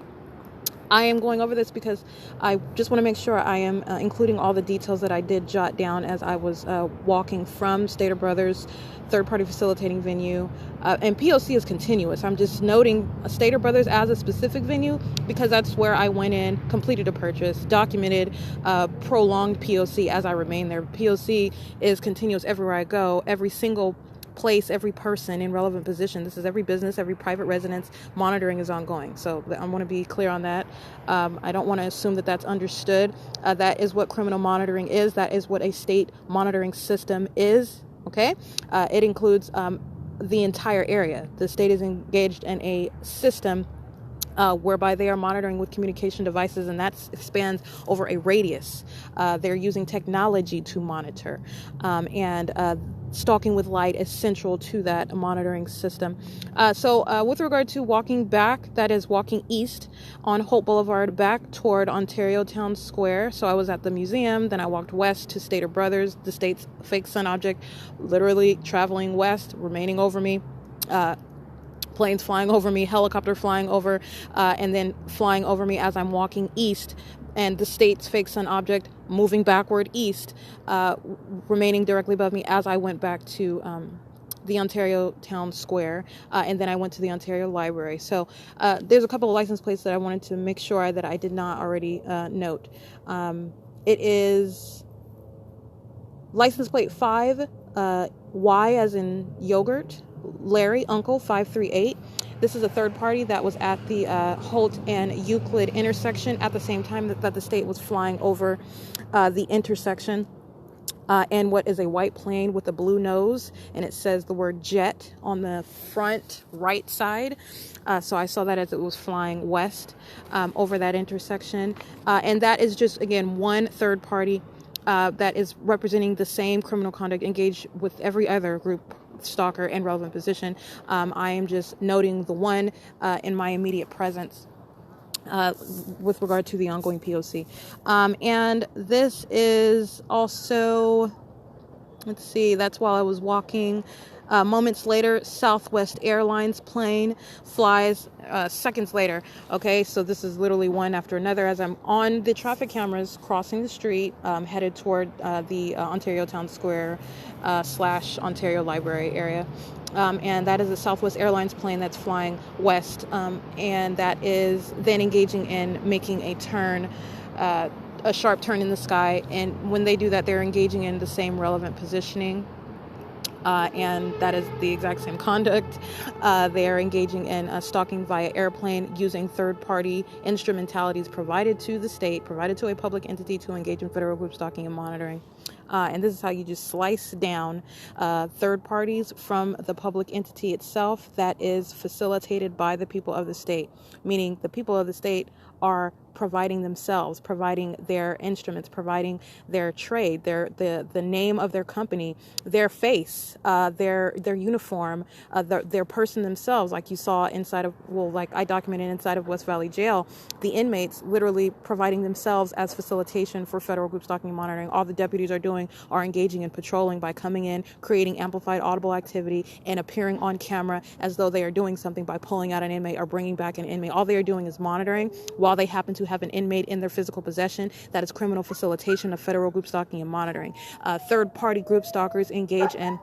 I am going over this because I just want to make sure I am including all the details that I did jot down as I was walking from Stater Brothers third-party facilitating venue. And POC is continuous. I'm just noting Stater Brothers as a specific venue because that's where I went in, completed a purchase, documented prolonged POC as I remain there. POC is continuous everywhere I go, every single place, every person in relevant position. This is every business, every private residence. Monitoring is ongoing. So I want to be clear on that. I don't want to assume that that's understood. That is what criminal monitoring is. That is what a state monitoring system is. Okay? It includes the entire area. The state is engaged in a system whereby they are monitoring with communication devices, and that spans over a radius. They're using technology to monitor, and stalking with light is central to that monitoring system. So with regard to walking back, that is walking east on Hope Boulevard back toward Ontario Town Square. So I was at the museum, then I walked west to Stater Brothers, the state's fake sun object, literally traveling west, remaining over me. Planes flying over me, helicopter flying over, and then flying over me as I'm walking east, and the state's fake sun object moving backward east, remaining directly above me as I went back to the Ontario Town Square, and then I went to the Ontario Library. So there's a couple of license plates that I wanted to make sure that I did not already note. It is license plate 5, Y as in yogurt, Larry, Uncle, 538. This is a third party that was at the Holt and Euclid intersection at the same time that the state was flying over the intersection. and what is a white plane with a blue nose, and it says the word jet on the front right side. So I saw that as it was flying west over that intersection. And that is just, again, one third party that is representing the same criminal conduct engaged with every other group stalker and relevant position. I am just noting the one in my immediate presence with regard to the ongoing POC. And this is also, let's see, that's while I was walking. Moments later, Southwest Airlines plane flies seconds later. Okay, so this is literally one after another as I'm on the traffic cameras crossing the street, headed toward the Ontario Town Square / Ontario Library area. And that is a Southwest Airlines plane that's flying west, and that is then engaging in making a turn, a sharp turn in the sky. And when they do that, they're engaging in the same relevant positioning. And that is the exact same conduct. They are engaging in stalking via airplane using third-party instrumentalities provided to the state, provided to a public entity to engage in federal group stalking and monitoring. And this is how you just slice down third parties from the public entity itself that is facilitated by the people of the state, meaning the people of the state are providing themselves, providing their instruments, providing their trade, the name of their company, their face, their uniform, their person themselves, like you saw inside of, well, like I documented inside of West Valley Jail, the inmates literally providing themselves as facilitation for federal group stalking and monitoring. All the deputies are doing are engaging in patrolling by coming in, creating amplified audible activity, and appearing on camera as though they are doing something by pulling out an inmate or bringing back an inmate. All they are doing is monitoring while they happen to have an inmate in their physical possession. That is criminal facilitation of federal group stalking and monitoring. Third-party group stalkers engage in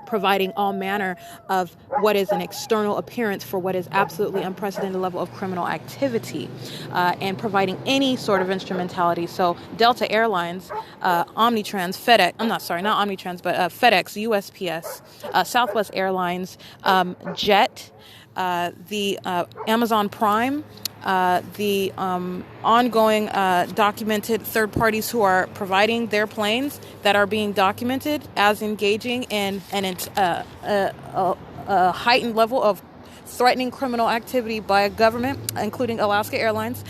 providing all manner of what is an external appearance for what is absolutely unprecedented level of criminal activity, and providing any sort of instrumentality. So Delta Airlines, Omnitrans, FedEx, not Omnitrans, but FedEx, USPS, Southwest Airlines, Jet, the Amazon Prime, the ongoing documented third parties who are providing their planes that are being documented as engaging in a heightened level of threatening criminal activity by a government, including Alaska Airlines,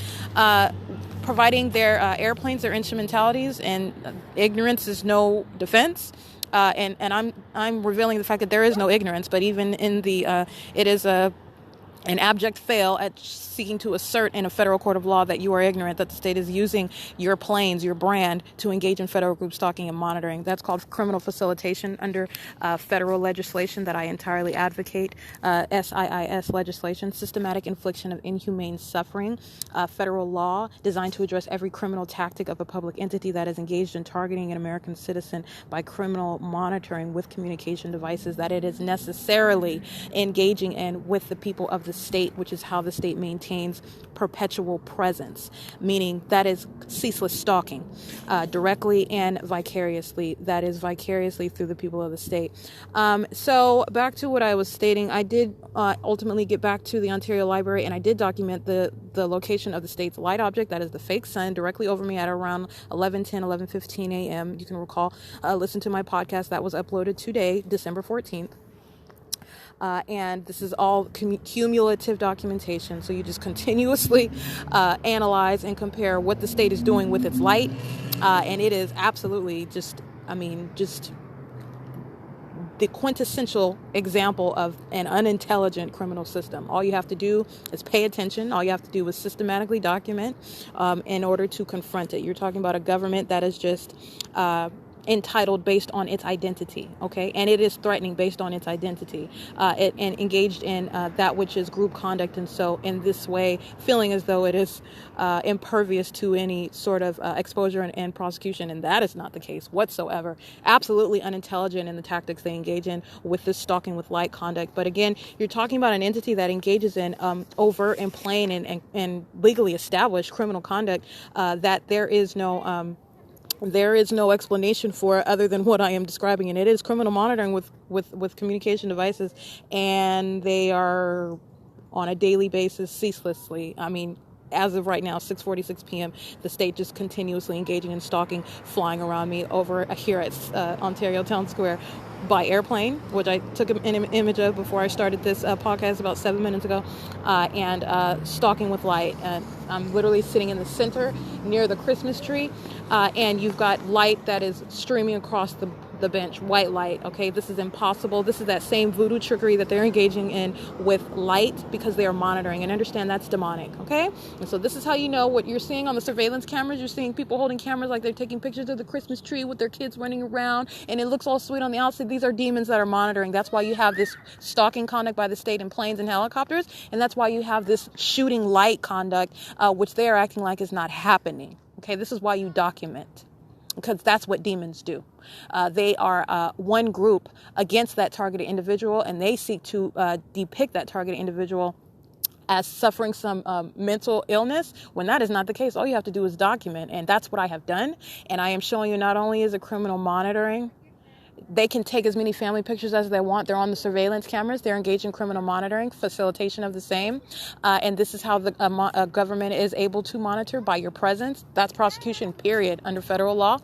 providing their airplanes, their instrumentalities, and ignorance is no defense. And I'm revealing the fact that there is no ignorance, but even in the it is an abject fail at seeking to assert in a federal court of law that you are ignorant that the state is using your planes, your brand, to engage in federal group stalking and monitoring. That's called criminal facilitation under federal legislation that I entirely advocate, I.I.S legislation, systematic infliction of inhumane suffering, federal law designed to address every criminal tactic of a public entity that is engaged in targeting an American citizen by criminal monitoring with communication devices that it is necessarily engaging in with the people of the state, which is how the state maintains perpetual presence, meaning that is ceaseless stalking, directly and vicariously. That is vicariously through the people of the state. So back to what I was stating, I did ultimately get back to the Ontario Library, and I did document the location of the state's light object. That is the fake sun directly over me at around 11:15 a.m. You can recall, listen to my podcast that was uploaded today, December 14th. And this is all cumulative documentation. So you just continuously analyze and compare what the state is doing with its light. And it is absolutely just the quintessential example of an unintelligent criminal system. All you have to do is pay attention. All you have to do is systematically document in order to confront it. You're talking about a government that is just entitled based on its identity, okay? And it is threatening based on its identity, and engaged in that which is group conduct, and so in this way, feeling as though it is impervious to any sort of exposure and prosecution, and that is not the case whatsoever. Absolutely unintelligent in the tactics they engage in with this stalking with light conduct. But again, you're talking about an entity that engages in overt and plain and legally established criminal conduct that there is no explanation for other than what I am describing, and it is criminal monitoring with communication devices, and they are on a daily basis ceaselessly. I mean, as of right now, 6:46 p.m., the state just continuously engaging in stalking, flying around me over here at Ontario Town Square by airplane, which I took an image of before I started this podcast about 7 minutes ago, and stalking with light. And I'm literally sitting in the center near the Christmas tree, and you've got light that is streaming across the bench, white light. Okay, this is impossible. This is that same voodoo trickery that they're engaging in with light, because they are monitoring, and understand that's demonic. Okay, and so this is how you know what you're seeing on the surveillance cameras. You're seeing people holding cameras like they're taking pictures of the Christmas tree with their kids running around, and it looks all sweet on the outside. These are demons that are monitoring. That's why you have this stalking conduct by the state in planes and helicopters, and that's why you have this shooting light conduct, which they are acting like is not happening. Okay, this is why you document, because that's what demons do. They are one group against that targeted individual, and they seek to depict that targeted individual as suffering some mental illness, when that is not the case. All you have to do is document, and that's what I have done. And I am showing you, not only is it criminal monitoring, they can take as many family pictures as they want. They're on the surveillance cameras. They're engaged in criminal monitoring, facilitation of the same. And this is how the government is able to monitor, by your presence. That's prosecution, period, under federal law.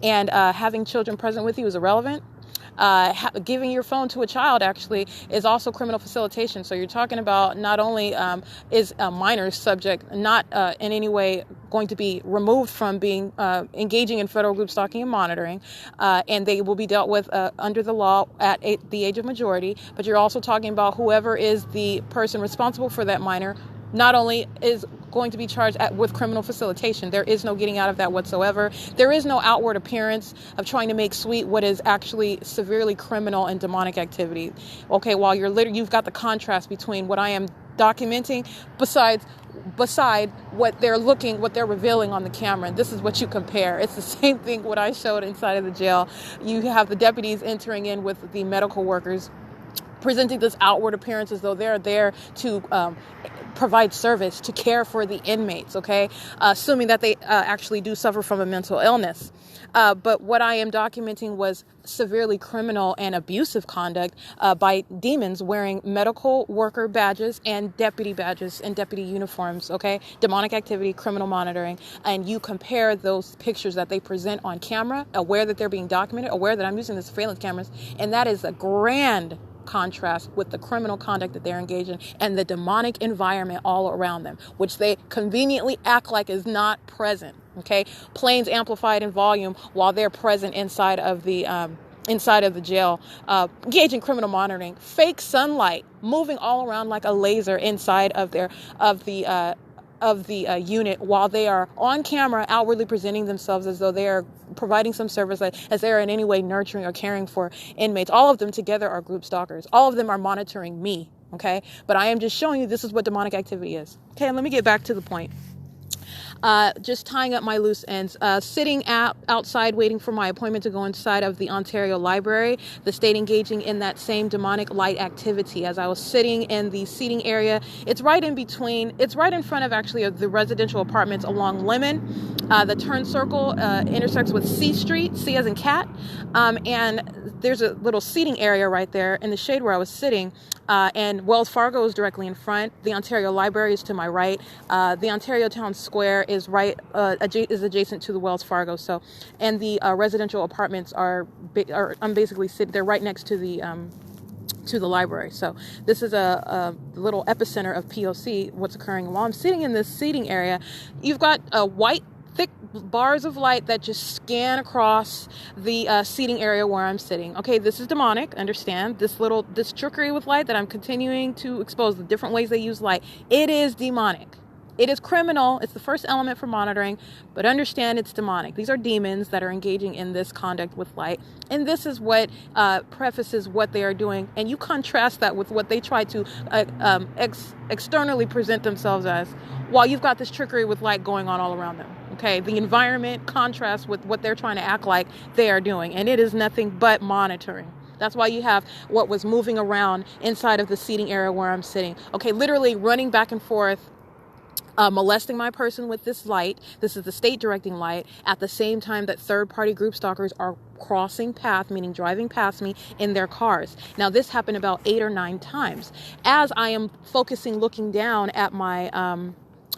And having children present with you is irrelevant. Giving your phone to a child actually is also criminal facilitation. So you're talking about, not only is a minor subject not in any way going to be removed from being engaging in federal group stalking and monitoring, and they will be dealt with under the law at the age of majority, but you're also talking about whoever is the person responsible for that minor not only is going to be charged with criminal facilitation. There is no getting out of that whatsoever. There is no outward appearance of trying to make sweet what is actually severely criminal and demonic activity. Okay, while you've got the contrast between what I am documenting beside what they're revealing on the camera. And this is what you compare. It's the same thing what I showed inside of the jail. You have the deputies entering in with the medical workers, presenting this outward appearance as though they're there to provide service, to care for the inmates, okay? Assuming that they actually do suffer from a mental illness. But what I am documenting was severely criminal and abusive conduct by demons wearing medical worker badges and deputy badges and deputy uniforms, okay? Demonic activity, criminal monitoring. And you compare those pictures that they present on camera, aware that they're being documented, aware that I'm using the surveillance cameras, and that is a grand contrast with the criminal conduct that they're engaged in and the demonic environment all around them, which they conveniently act like is not present. Okay, planes amplified in volume while they're present inside of the jail, engaging criminal monitoring, fake sunlight moving all around like a laser inside of the unit, while they are on camera outwardly presenting themselves as though they are providing some service, as they are in any way nurturing or caring for inmates. All of them together are group stalkers. All of them are monitoring me, okay? But I am just showing you this is what demonic activity is. Okay, let me get back to the point. Just tying up my loose ends, sitting outside waiting for my appointment to go inside of the Ontario Library, the state engaging in that same demonic light activity. As I was sitting in the seating area, it's right in front of actually the residential apartments along Lemon. The turn circle intersects with C Street, C as in cat, and there's a little seating area right there in the shade where I was sitting. And Wells Fargo is directly in front. The Ontario Library is to my right. The Ontario Town Square is adjacent to the Wells Fargo. So, and the residential apartments I'm basically sitting. They're right next to the library. So this is a little epicenter of P.O.C. What's occurring. While I'm sitting in this seating area, you've got white thick bars of light that just scan across the seating area where I'm sitting. Okay, this is demonic. Understand this trickery with light that I'm continuing to expose, the different ways they use light. It is demonic. It is criminal. It's the first element for monitoring, but understand it's demonic. These are demons that are engaging in this conduct with light. And this is what prefaces what they are doing. And you contrast that with what they try to externally present themselves as, while you've got this trickery with light going on all around them. Okay, the environment contrasts with what they're trying to act like they are doing. And it is nothing but monitoring. That's why you have what was moving around inside of the seating area where I'm sitting. Okay, literally running back and forth, molesting my person with this light. This is the state directing light, at the same time that third-party group stalkers are crossing path, meaning driving past me in their cars. Now, this happened about 8 or 9 times. As I am looking down at my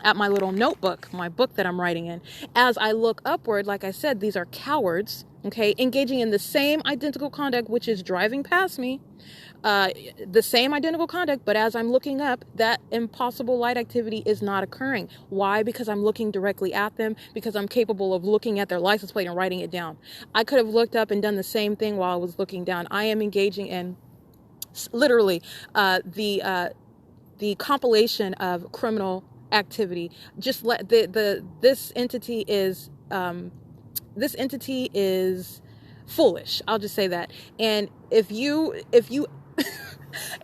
at my little notebook, my book that I'm writing in. As I look upward, like I said, these are cowards, okay, engaging in the same identical conduct, which is driving past me, the same identical conduct, but as I'm looking up, that impossible light activity is not occurring. Why? Because I'm looking directly at them, because I'm capable of looking at their license plate and writing it down. I could have looked up and done the same thing while I was looking down. I am engaging in literally the compilation of criminal activity. Just let this entity is foolish. I'll just say that. And if you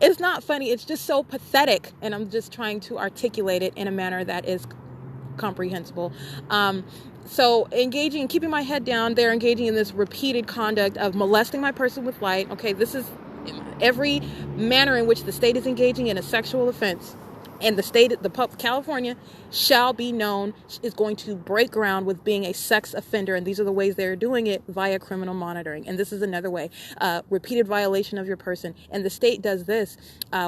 it's not funny, it's just so pathetic, and I'm just trying to articulate it in a manner that is comprehensible. So engaging, keeping my head down, they're engaging in this repeated conduct of molesting my person with light. Okay, this is every manner in which the state is engaging in a sexual offense. And California shall be known, is going to break ground with being a sex offender. And these are the ways they're doing it, via criminal monitoring. And this is another way, repeated violation of your person. And the state does this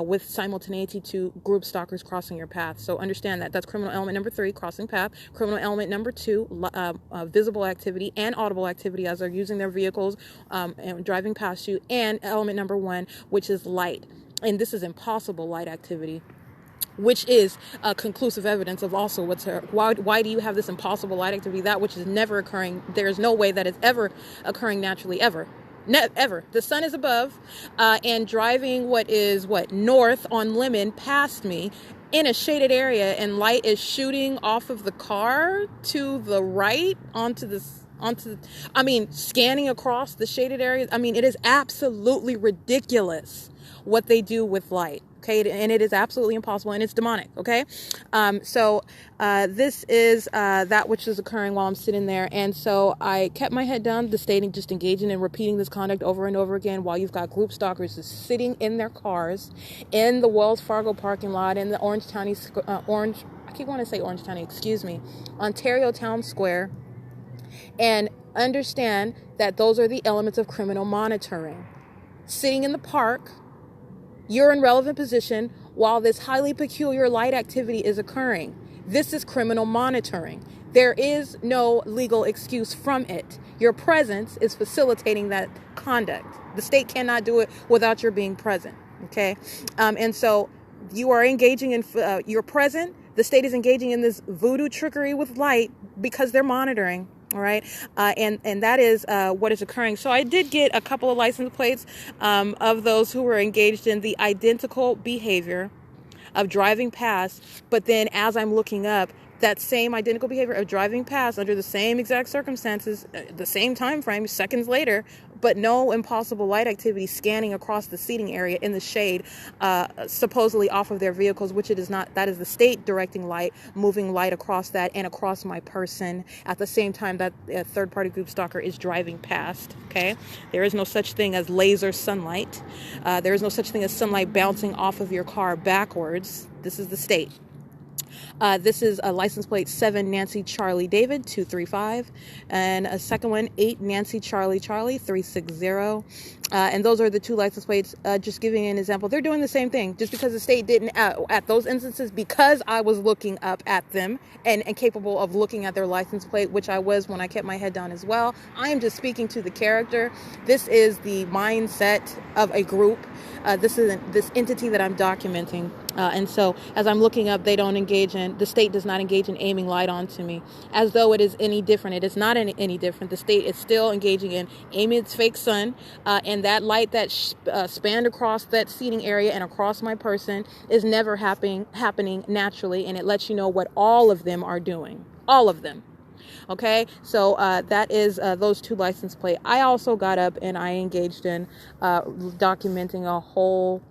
with simultaneity to group stalkers crossing your path. So understand that. That's criminal element number 3, crossing path. Criminal element number 2, visible activity and audible activity as they're using their vehicles and driving past you. And element number 1, which is light. And this is impossible light activity, which is conclusive evidence of also why do you have this impossible light activity, that which is never occurring. There is no way that it's ever occurring naturally, ever. Ever. The sun is above and driving north on Lemon past me in a shaded area, and light is shooting off of the car to the right scanning across the shaded area. I mean, it is absolutely ridiculous what they do with light. Okay, and it is absolutely impossible, and it's demonic. Okay, so this is that which is occurring while I'm sitting there, and so I kept my head down, the state just engaging and repeating this conduct over and over again, while you've got group stalkers just sitting in their cars in the Wells Fargo parking lot in the Ontario Town Square, and understand that those are the elements of criminal monitoring. Sitting in the park, you're in relevant position while this highly peculiar light activity is occurring. This is criminal monitoring. There is no legal excuse from it. Your presence is facilitating that conduct. The state cannot do it without your being present. Okay? And so you are engaging in, you're present. The state is engaging in this voodoo trickery with light because they're monitoring. All right. And that is what is occurring. So I did get a couple of license plates of those who were engaged in the identical behavior of driving past. But then as I'm looking up, that same identical behavior of driving past under the same exact circumstances, the same time frame, seconds later, but no impossible light activity scanning across the seating area in the shade, supposedly off of their vehicles, which it is not. That is the state directing light, moving light across that and across my person at the same time that a third-party group stalker is driving past. Okay, there is no such thing as laser sunlight. There is no such thing as sunlight bouncing off of your car backwards. This is the state. This is a license plate 7 Nancy Charlie David 235, and a second one 8 Nancy Charlie Charlie 360. And those are the two license plates. Just giving an example, they're doing the same thing. Just because the state didn't at those instances, because I was looking up at them and capable of looking at their license plate, which I was when I kept my head down as well. I am just speaking to the character. This is the mindset of a group. This is this entity that I'm documenting. And so as I'm looking up, they don't engage in, the state does not engage in aiming light onto me as though it is any different. It is not any different. The state is still engaging in aiming its fake sun, and that light that spanned across that seating area and across my person is never happening naturally. And it lets you know what all of them are doing. All of them. Okay, so that is those two license plates. I also got up and I engaged in documenting a whole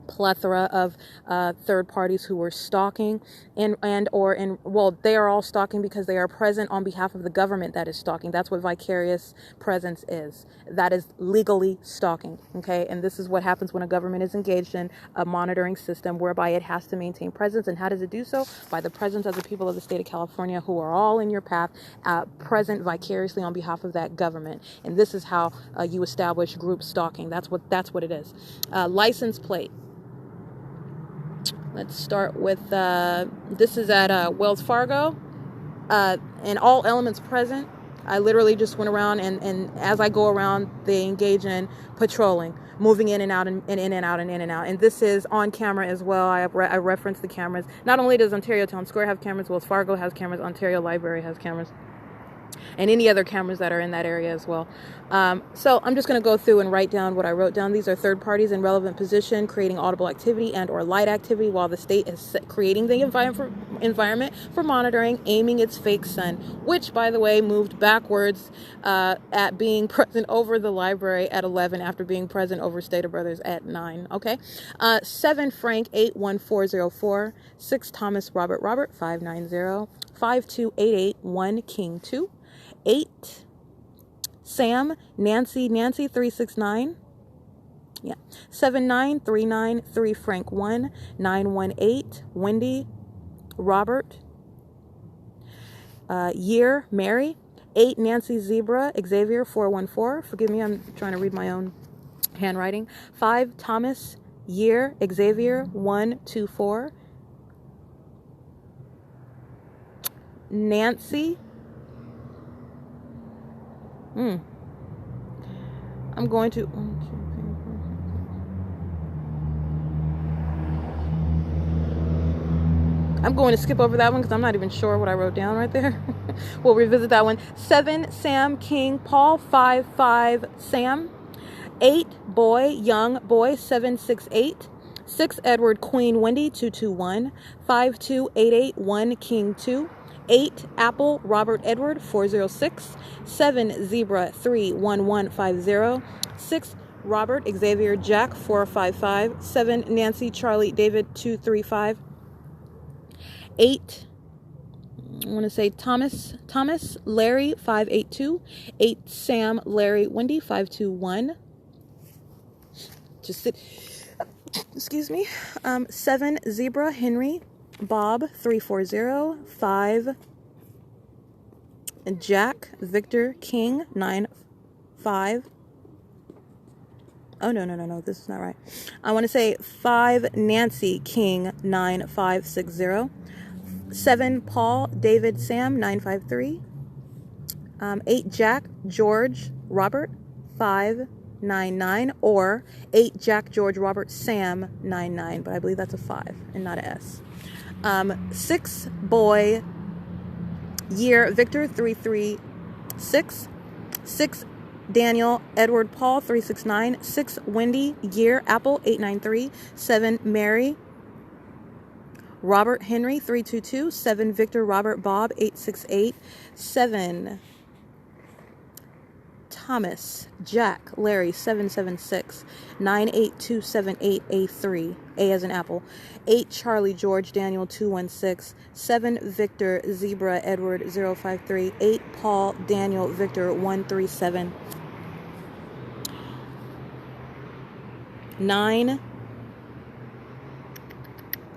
plethora of third parties who were stalking they are all stalking because they are present on behalf of the government that is stalking. That's what vicarious presence is. That is legally stalking. Okay, and this is what happens when a government is engaged in a monitoring system whereby it has to maintain presence. And how does it do so? By the presence of the people of the state of California who are all in your path, present vicariously on behalf of that government. And this is how you establish group stalking. That's what it is. License plate Let's start with, this is at Wells Fargo, and all elements present. I literally just went around, and as I go around, they engage in patrolling, moving in and out, and in and out, and in and out. And this is on camera as well. I reference the cameras. Not only does Ontario Town Square have cameras, Wells Fargo has cameras, Ontario Library has cameras, and any other cameras that are in that area as well. So I'm just going to go through and write down what I wrote down. These are third parties in relevant position, creating audible activity and or light activity while the state is creating the environment for monitoring, aiming its fake sun, which, by the way, moved backwards at being present over the library at 11 after being present over Stater Brothers at 9. Okay. 7 Frank 81404, 6 Thomas Robert 590, 5288 1 King 2, 8 Sam Nancy 369, 79393 Frank 1, 918 Wendy Robert, Year Mary, 8 Nancy Zebra Xavier 414. Forgive me, I'm trying to read my own handwriting. 5 Thomas Year Xavier 124, Nancy. I'm going to skip over that one because I'm not even sure what I wrote down right there. We'll revisit that one. 7 Sam King Paul 55 Sam, 8 Boy Young Boy 768, 6 Edward Queen Wendy 221, 5288 1 King 2, 8 Apple Robert Edward 406, 7 Zebra 31150, 6 Robert Xavier Jack 455, 7 Nancy Charlie David 235, 8 I want to say Thomas Larry 582, 8 Sam Larry Wendy 521. Just sit. Excuse me. 7 Zebra Henry Bob 340, 5 Jack Victor King 95. Oh no, this is not right. I want to say 5 Nancy King 9560, 7 Paul David Sam 953, 8 Jack George Robert 599, or 8 Jack George Robert Sam 99, but I believe that's a 5 and not a S. 6 Boy Year Victor 336, 6 Daniel Edward Paul 369, 6 Wendy Year Apple 893, 7 Mary Robert Henry 322, 7 Victor Robert Bob 868, 7 Thomas Jack Larry 776, 98278A3, A as in apple, 8 Charlie George Daniel 216, 7 Victor Zebra Edward 053, 8 Paul Daniel Victor 137, 9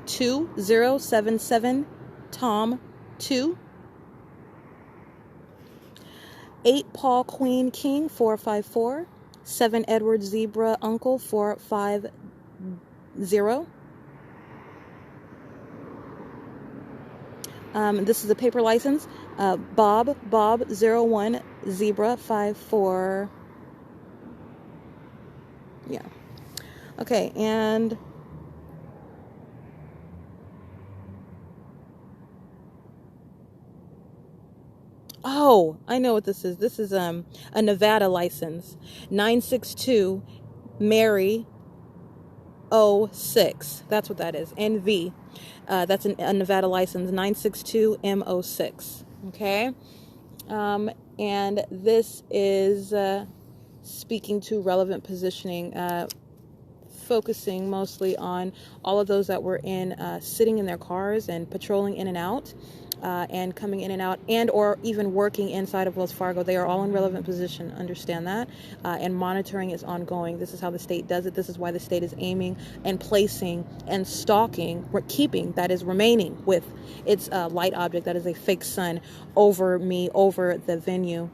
2077 Tom 2, 8 Paul Queen King 454, 7 Edward Zebra Uncle 450, this is a paper license, Bob 01 Zebra 54, yeah, okay, and oh, I know what this is. This is a Nevada license. 962 Mary 06. That's what that is. NV. That's a Nevada license. 962 M06. Okay. And this is speaking to relevant positioning, focusing mostly on all of those that were in sitting in their cars and patrolling in and out. And coming in and out, and or even working inside of Wells Fargo. They are all in relevant position, understand that, and monitoring is ongoing. This is how the state does it. This is why the state is aiming and placing and stalking, keeping, that is remaining with its light object, that is a fake sun, over me, over the venue.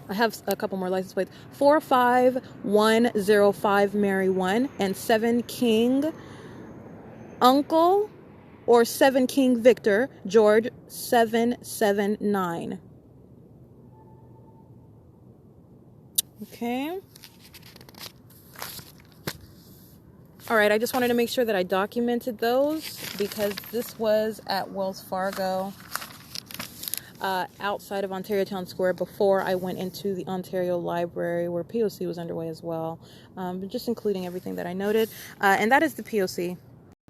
I have a couple more license plates. 45105 Mary 1 and 7 King Uncle or 7 King Victor, George 779. Okay. All right, I just wanted to make sure that I documented those because this was at Wells Fargo outside of Ontario Town Square before I went into the Ontario Library where P.O.C was underway as well. Just including everything that I noted. And that is the P.O.C.